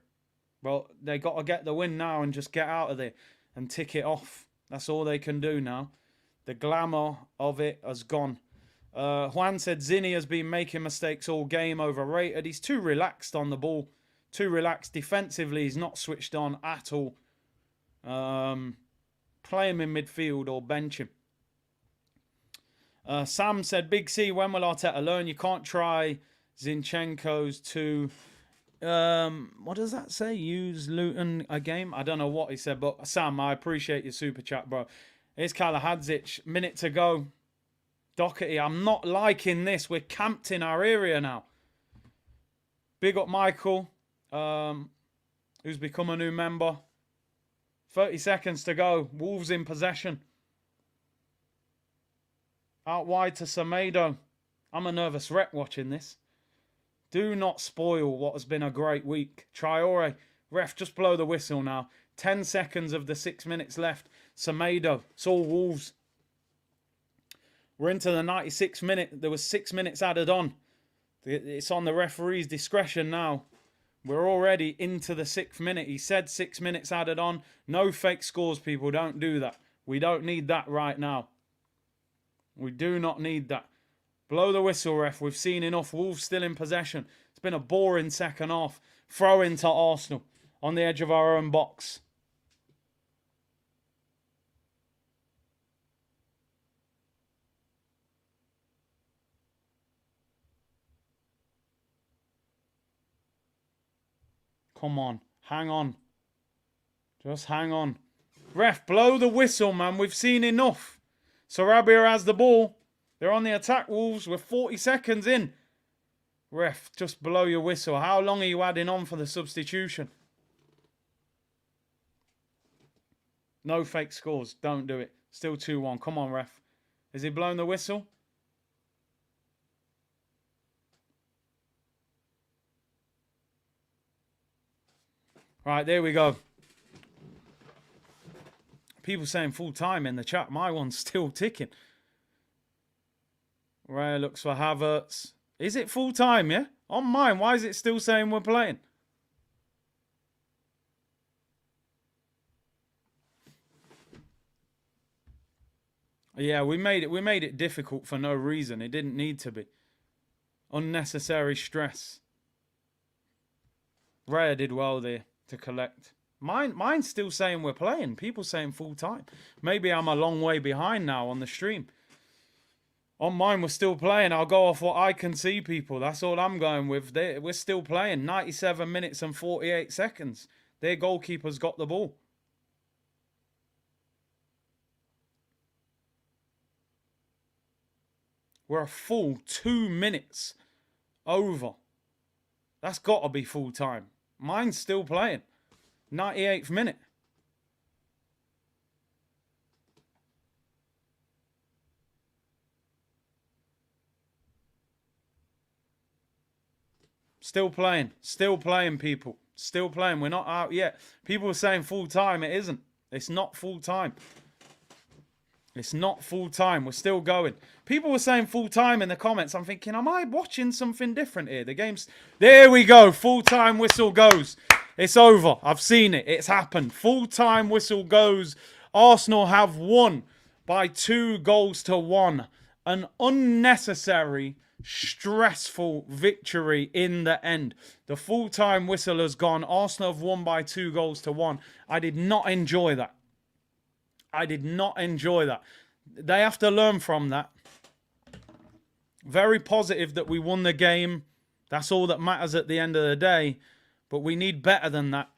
Well, they got to get the win now and just get out of there and tick it off. That's all they can do now. The glamour of it has gone. Juan said Zinni has been making mistakes all game, overrated. He's too relaxed on the ball. Too relaxed defensively. He's not switched on at all. Play him in midfield or bench him. Sam said, Big C, when will Arteta learn? You can't try Zinchenko's to... what does that say? Use Luton a game? I don't know what he said, but Sam, I appreciate your super chat, bro. Here's Kalahadzic. Minute to go. Doherty, I'm not liking this. We're camped in our area now. Big up Michael, who's become a new member. 30 seconds to go. Wolves in possession. Out wide to Semedo. I'm a nervous wreck watching this. Do not spoil what has been a great week. Traore, ref, just blow the whistle now. 10 seconds of the 6 minutes left. Semedo, it's all Wolves. We're into the 96th minute. There was 6 minutes added on. It's on the referee's discretion now. We're already into the 6th minute. He said 6 minutes added on. No fake scores, people. Don't do that. We don't need that right now. We do not need that. Blow the whistle, ref. We've seen enough. Wolves still in possession. It's been a boring second half. Throw into Arsenal on the edge of our own box. Come on. Hang on. Just hang on. Ref, blow the whistle, man. We've seen enough. Sarabia has the ball. They're on the attack, Wolves. We're 40 seconds in. Ref, just blow your whistle. How long are you adding on for the substitution? No fake scores. Don't do it. Still 2-1. Come on, ref. Is he blowing the whistle? Right, there we go. People saying full time in the chat. My one's still ticking. Raya looks for Havertz. Is it full time, yeah? On mine, why is it still saying we're playing? Yeah, we made it difficult for no reason. It didn't need to be. Unnecessary stress. Raya did well there to collect. Mine's still saying we're playing. People saying full time. Maybe I'm a long way behind now on the stream. On mine, we're still playing. I'll go off what I can see, people. That's all I'm going with. We're still playing. 97 minutes and 48 seconds. Their goalkeeper's got the ball. We're a full 2 minutes over. That's got to be full time. Mine's still playing. 98th minute. Still playing. Still playing, people. Still playing. We're not out yet. People are saying full time. It isn't. It's not full time. It's not full time. We're still going. People were saying full time in the comments. I'm thinking, am I watching something different here? The game's... There we go. Full time whistle goes. It's over. I've seen it. It's happened. Full time whistle goes. Arsenal have won by 2-1. An unnecessary, stressful victory in the end. The full time whistle has gone. Arsenal have won by 2-1. I did not enjoy that. I did not enjoy that. They have to learn from that. Very positive that we won the game. That's all that matters at the end of the day. But we need better than that.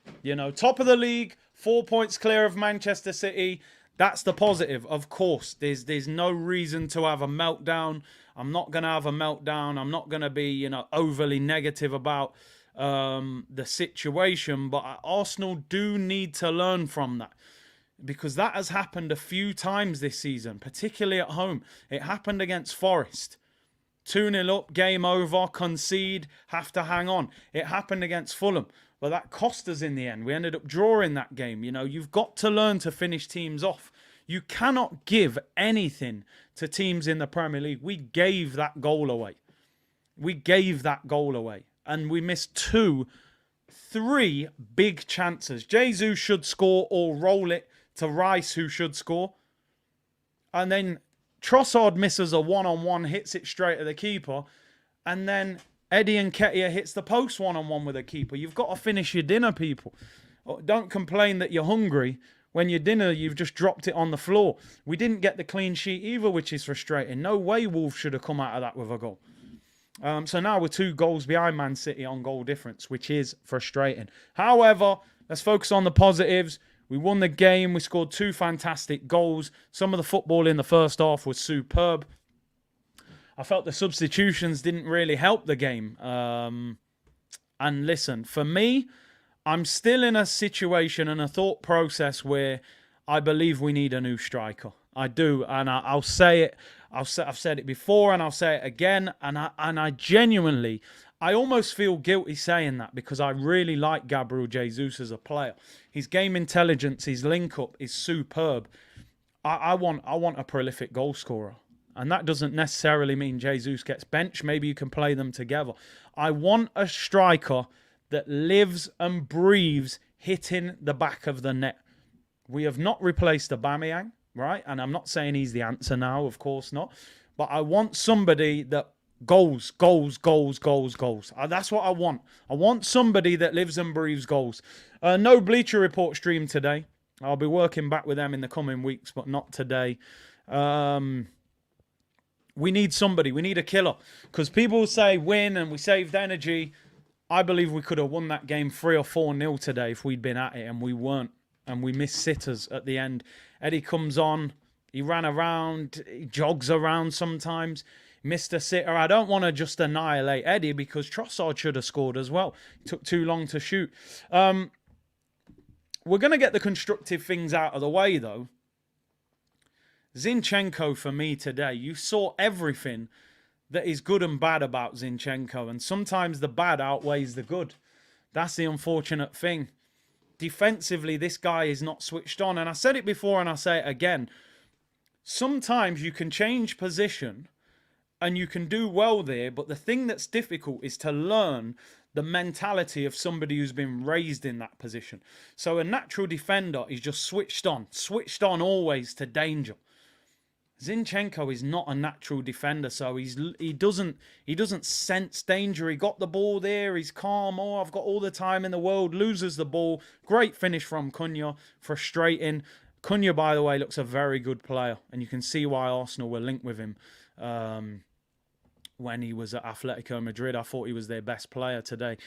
Top of the league, 4 points clear of Manchester City. That's the positive. Of course, there's no reason to have a meltdown. I'm not going to have a meltdown. I'm not going to be, overly negative about the situation. But Arsenal do need to learn from that. Because that has happened a few times this season, particularly at home. It happened against Forest. 2-0 up, game over, concede, have to hang on. It happened against Fulham, but that cost us in the end. We ended up drawing that game. You've got to learn to finish teams off. You cannot give anything to teams in the Premier League. We gave that goal away. And we missed 3 big chances. Jesus should score or roll it to Rice, who should score. And then Trossard misses a one-on-one, hits it straight at the keeper. And then Eddie Nketiah hits the post one-on-one with the keeper. You've got to finish your dinner, people. Don't complain that you're hungry when your dinner, you've just dropped it on the floor. We didn't get the clean sheet either, which is frustrating. No way Wolves should have come out of that with a goal. So now we're 2 goals behind Man City on goal difference, which is frustrating. However, let's focus on the positives. We won the game. We scored 2 fantastic goals. Some of the football in the first half was superb. I felt the substitutions didn't really help the game. And listen, for me, I'm still in a situation and a thought process where I believe we need a new striker. I do, and I'll say it. I've said it before, and I'll say it again. And I genuinely, I almost feel guilty saying that because I really like Gabriel Jesus as a player. His game intelligence, his link-up is superb. I want a prolific goal scorer. And that doesn't necessarily mean Jesus gets benched. Maybe you can play them together. I want a striker that lives and breathes hitting the back of the net. We have not replaced Aubameyang, right? And I'm not saying he's the answer now, of course not. But I want somebody that goals. That's what I want. I want somebody that lives and breathes goals. No Bleacher Report stream today. I'll be working back with them in the coming weeks, but not today. We need somebody. We need a killer. Because people say win and we saved energy. I believe we could have won that game 3 or 4-0 today if we'd been at it, and we weren't. And we missed sitters at the end. Eddie comes on. He ran around. He jogs around sometimes. Missed a sitter. I don't want to just annihilate Eddie because Trossard should have scored as well. It took too long to shoot. We're going to get the constructive things out of the way, though. Zinchenko, for me today, you saw everything that is good and bad about Zinchenko. And sometimes the bad outweighs the good. That's the unfortunate thing. Defensively, this guy is not switched on. And I said it before and I'll say it again. Sometimes you can change position and you can do well there. But the thing that's difficult is to learn the mentality of somebody who's been raised in that position. So a natural defender is just switched on always to danger. Zinchenko is not a natural defender, so he doesn't sense danger. He got the ball there, he's calm. Oh, I've got all the time in the world. Loses the ball. Great finish from Cunha. Frustrating. Cunha, by the way, looks a very good player, and you can see why Arsenal were linked with him when he was at Atletico Madrid. I thought he was their best player today.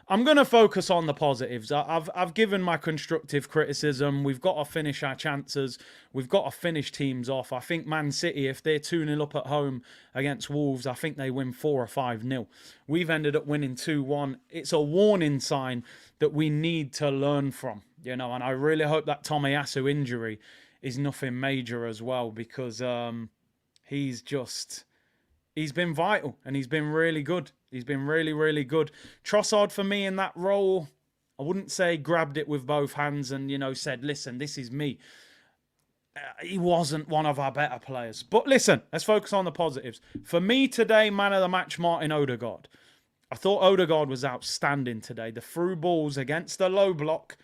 I'm going to focus on the positives. I've given my constructive criticism. We've got to finish our chances. We've got to finish teams off. I think Man City, if they're 2-0 up at home against Wolves, I think they win 4 or 5-0. We've ended up winning 2-1. It's a warning sign that we need to learn from, and I really hope that Tomiyasu injury is nothing major as well, because he's been vital and he's been really good. He's been really, really good. Trossard, for me, in that role, I wouldn't say grabbed it with both hands and, said, listen, this is me. He wasn't one of our better players. But listen, let's focus on the positives. For me today, man of the match, Martin Odegaard. I thought Odegaard was outstanding today. The through balls against the low block.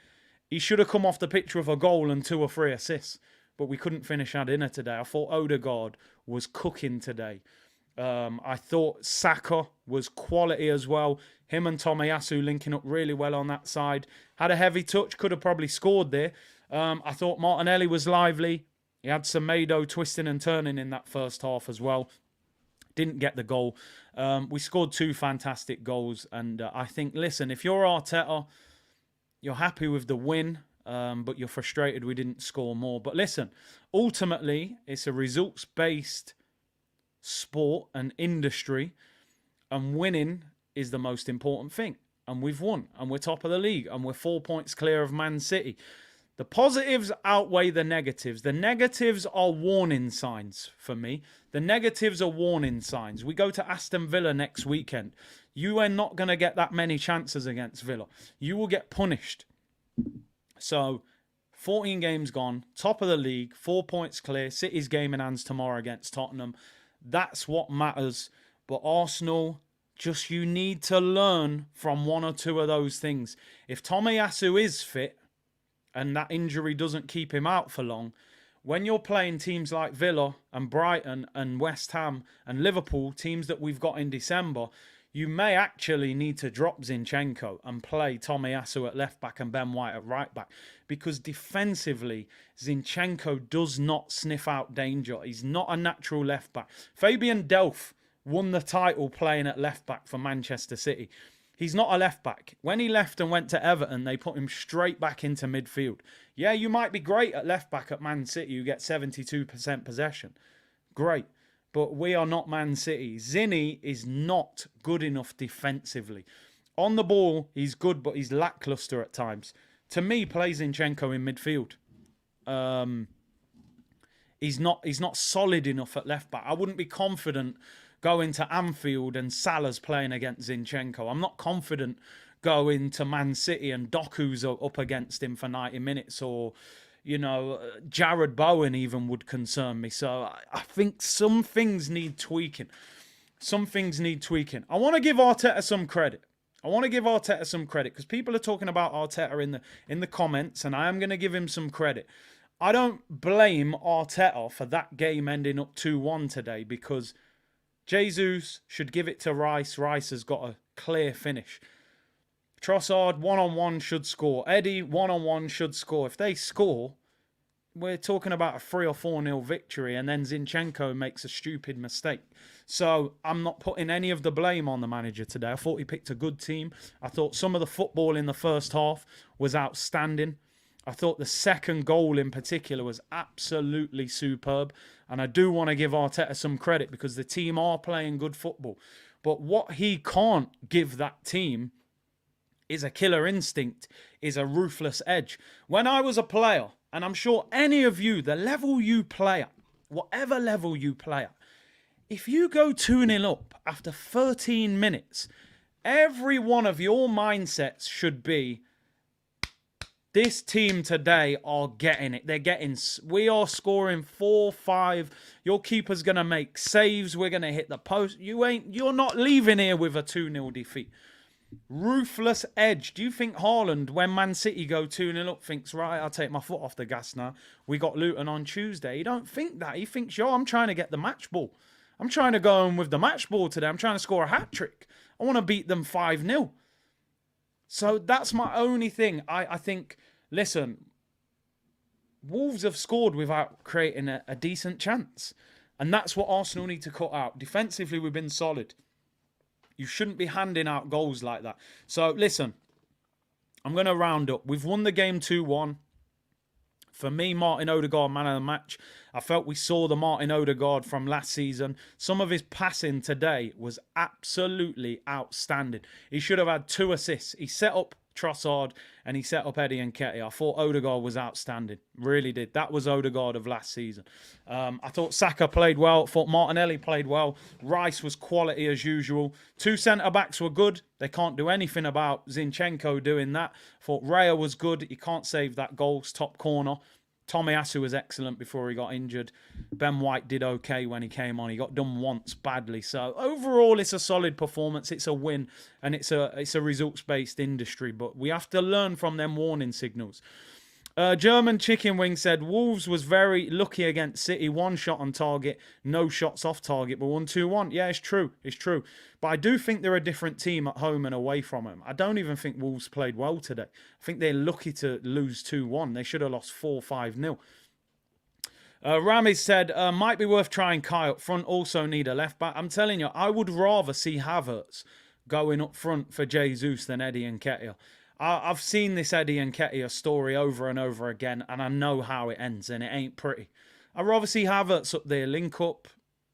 He should have come off the pitch with a goal and 2 or 3 assists. But we couldn't finish our dinner today. I thought Odegaard was cooking today. I thought Saka was quality as well. Him and Tomiyasu linking up really well on that side. Had a heavy touch, could have probably scored there. I thought Martinelli was lively. He had Semedo twisting and turning in that first half as well. Didn't get the goal. We scored 2 fantastic goals. And I think, listen, if you're Arteta, you're happy with the win, but you're frustrated we didn't score more. But listen, ultimately, it's a results-based sport and industry, and winning is the most important thing. And we've won, and we're top of the league, and we're 4 points clear of Man City. The positives outweigh the negatives. The negatives are warning signs for me. The negatives are warning signs. We go to Aston Villa next weekend. You are not going to get that many chances against Villa. You will get punished. So, 14 games gone, top of the league, 4 points clear. City's game in hands tomorrow against Tottenham. That's what matters. But Arsenal, just you need to learn from 1 or 2 of those things. If Tomiyasu is fit, and that injury doesn't keep him out for long, when you're playing teams like Villa and Brighton and West Ham and Liverpool, teams that we've got in December, you may actually need to drop Zinchenko and play Tomiyasu at left back and Ben White at right back, because defensively, Zinchenko does not sniff out danger. He's not a natural left back. Fabian Delph won the title playing at left back for Manchester City. He's not a left back. When he left and went to Everton, they put him straight back into midfield. Yeah, you might be great at left back at Man City. You get 72% possession. Great. But we are not Man City. Zinni is not good enough defensively. On the ball, he's good, but he's lackluster at times. To me, play Zinchenko in midfield. He's not solid enough at left back. I wouldn't be confident going to Anfield and Salah's playing against Zinchenko. I'm not confident going to Man City and Doku's up against him for 90 minutes, or, you know, Jared Bowen even would concern me. So I think some things need tweaking. Some things need tweaking. I want to give Arteta some credit. Because people are talking about Arteta in the comments, and I am going to give him some credit. I don't blame Arteta for that game ending up 2-1 today, because Jesus should give it to Rice. Rice has got a clear finish. Trossard, one-on-one, should score. Eddie, one-on-one, should score. If they score, we're talking about a 3 or 4-0 victory, and then Zinchenko makes a stupid mistake. So I'm not putting any of the blame on the manager today. I thought he picked a good team. I thought some of the football in the first half was outstanding. I thought the second goal in particular was absolutely superb. And I do want to give Arteta some credit, because the team are playing good football. But what he can't give that team is a killer instinct, is a ruthless edge. When I was a player, and I'm sure any of you, the level you play at, whatever level you play at, if you go 2-0 up after 13 minutes, every one of your mindsets should be, this team today are getting it. We are scoring 4-5. Your keeper's going to make saves. We're going to hit the post. You're not leaving here with a 2-0 defeat. Ruthless edge. Do you think Haaland, when Man City go 2-0 up, thinks, right, I'll take my foot off the gas now. We got Luton on Tuesday. He don't think that. He thinks, yo, I'm trying to get the match ball. I'm trying to go in with the match ball today. I'm trying to score a hat-trick. I want to beat them 5-0. So that's my only thing. I think, listen, Wolves have scored without creating a decent chance. And that's what Arsenal need to cut out. Defensively, we've been solid. You shouldn't be handing out goals like that. So, listen, I'm going to round up. We've won the game 2-1. For me, Martin Odegaard, man of the match. I felt we saw the Martin Odegaard from last season. Some of his passing today was absolutely outstanding. He should have had 2 assists. He set up Trossard and he set up Eddie Nketiah. I thought Odegaard was outstanding. Really did. That was Odegaard of last season. I thought Saka played well. I thought Martinelli played well. Rice was quality as usual. 2 centre-backs were good. They can't do anything about Zinchenko doing that. I thought Raya was good. He can't save that goal. Top corner. Tomiyasu was excellent before he got injured. Ben White did okay when he came on. He got done once badly. So overall, it's a solid performance. It's a win, and it's a results-based industry. But we have to learn from them warning signals. German Chicken Wing said, Wolves was very lucky against City. 1 shot on target, no shots off target, but won 2-1. Yeah, it's true. It's true. But I do think they're a different team at home and away from them. I don't even think Wolves played well today. I think they're lucky to lose 2-1. They should have lost 4-5-0. Rami said, might be worth trying Kai up front. Also need a left back. I'm telling you, I would rather see Havertz going up front for Jesus than Eddie Nketiah. I've seen this Eddie Nketiah story over and over again, and I know how it ends, and it ain't pretty. I'd rather see Havertz up there, link up.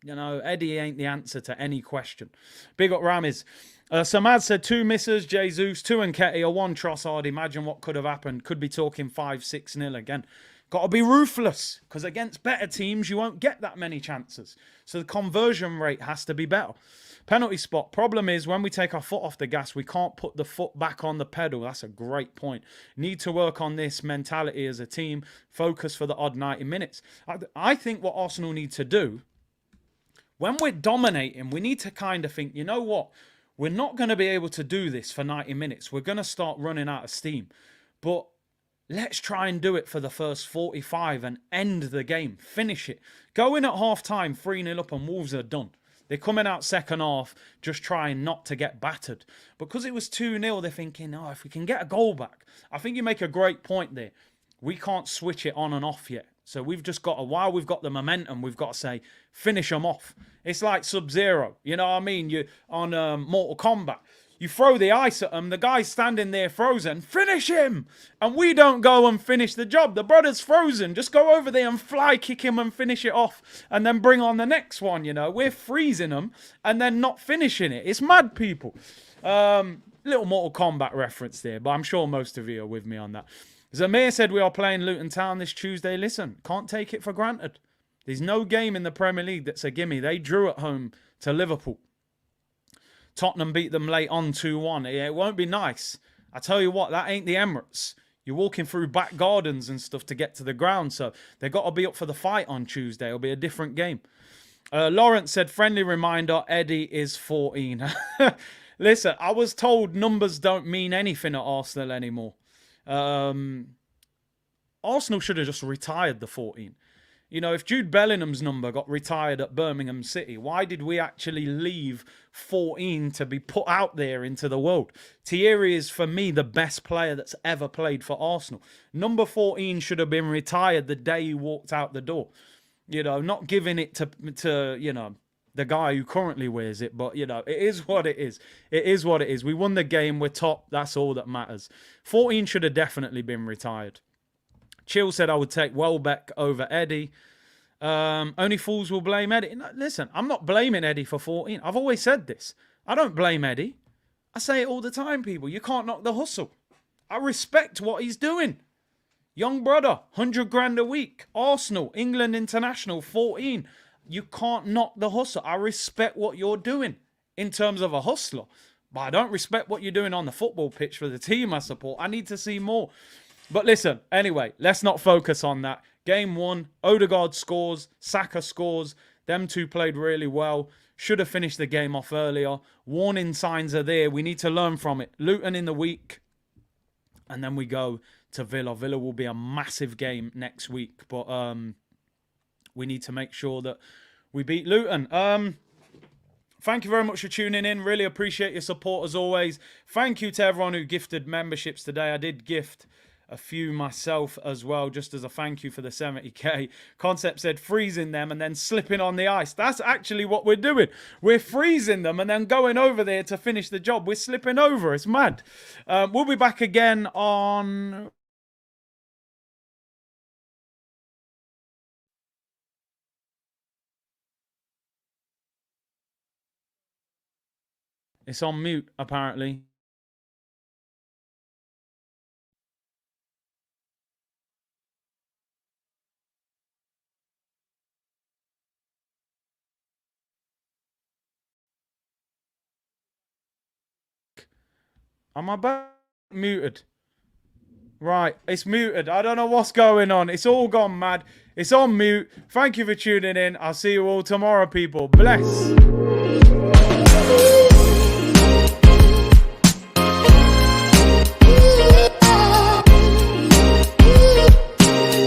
You know, Eddie ain't the answer to any question. Big up Ramis. Samad said 2 misses, Jesus, 2 Nketiah, 1 Trossard. Imagine what could have happened. Could be talking 5-6-0 again. Got to be ruthless, because against better teams, you won't get that many chances. So the conversion rate has to be better. Penalty spot. Problem is, when we take our foot off the gas, we can't put the foot back on the pedal. That's a great point. Need to work on this mentality as a team. Focus for the odd 90 minutes. I think what Arsenal need to do, when we're dominating, we need to kind of think, you know what? We're not going to be able to do this for 90 minutes. We're going to start running out of steam. But let's try and do it for the first 45 and end the game. Finish it. Go in at half-time, 3-0 up, and Wolves are done. They're coming out second half, just trying not to get battered. Because it was 2-0, they're thinking, oh, if we can get a goal back. I think you make a great point there. We can't switch it on and off yet. So we've just got to, while we've got the momentum, we've got to say, finish them off. It's like Sub-Zero. You know what I mean? You on Mortal Kombat. You throw the ice at him, the guy's standing there frozen. Finish him! And we don't go and finish the job. The brother's frozen. Just go over there and fly kick him and finish it off. And then bring on the next one, you know. We're freezing them and then not finishing it. It's mad, people. Little Mortal Kombat reference there, but I'm sure most of you are with me on that. Zamir said we are playing Luton Town this Tuesday. Listen, can't take it for granted. There's no game in the Premier League that's a gimme. They drew at home to Liverpool. Tottenham beat them late on 2-1. It won't be nice. I tell you what, that ain't the Emirates. You're walking through back gardens and stuff to get to the ground. So they've got to be up for the fight on Tuesday. It'll be a different game. Lawrence said, friendly reminder, Eddie is 14. Listen, I was told numbers don't mean anything at Arsenal anymore. Arsenal should have just retired the 14. You know, if Jude Bellingham's number got retired at Birmingham City, why did we actually leave 14 to be put out there into the world? Thierry is, for me, the best player that's ever played for Arsenal. Number 14 should have been retired the day he walked out the door. You know, not giving it to you know, the guy who currently wears it. But, you know, it is what it is. It is what it is. We won the game. We're top. That's all that matters. 14 should have definitely been retired. Chill said I would take Welbeck over Eddie. Only fools will blame Eddie. No, listen, I'm not blaming Eddie for 14. I've always said this. I don't blame Eddie. I say it all the time, people. You can't knock the hustle. I respect what he's doing. Young brother, 100 grand a week. Arsenal, England International, 14. You can't knock the hustle. I respect what you're doing in terms of a hustler. But I don't respect what you're doing on the football pitch for the team I support. I need to see more. But listen, anyway, let's not focus on that. Game 1, Odegaard scores, Saka scores. Them two played really well. Should have finished the game off earlier. Warning signs are there. We need to learn from it. Luton in the week. And then we go to Villa. Villa will be a massive game next week. But we need to make sure that we beat Luton. Thank you very much for tuning in. Really appreciate your support as always. Thank you to everyone who gifted memberships today. I did gift a few myself as well, just as a thank you for the 70k. Concept said freezing them and then slipping on the ice. That's actually what we're doing. We're freezing them and then going over there to finish the job. We're slipping over. It's mad. We'll be back again on... It's on mute, apparently. Am I back? Muted. Right, it's muted. I don't know what's going on. It's all gone mad. It's on mute. Thank you for tuning in. I'll see you all tomorrow, people. Bless.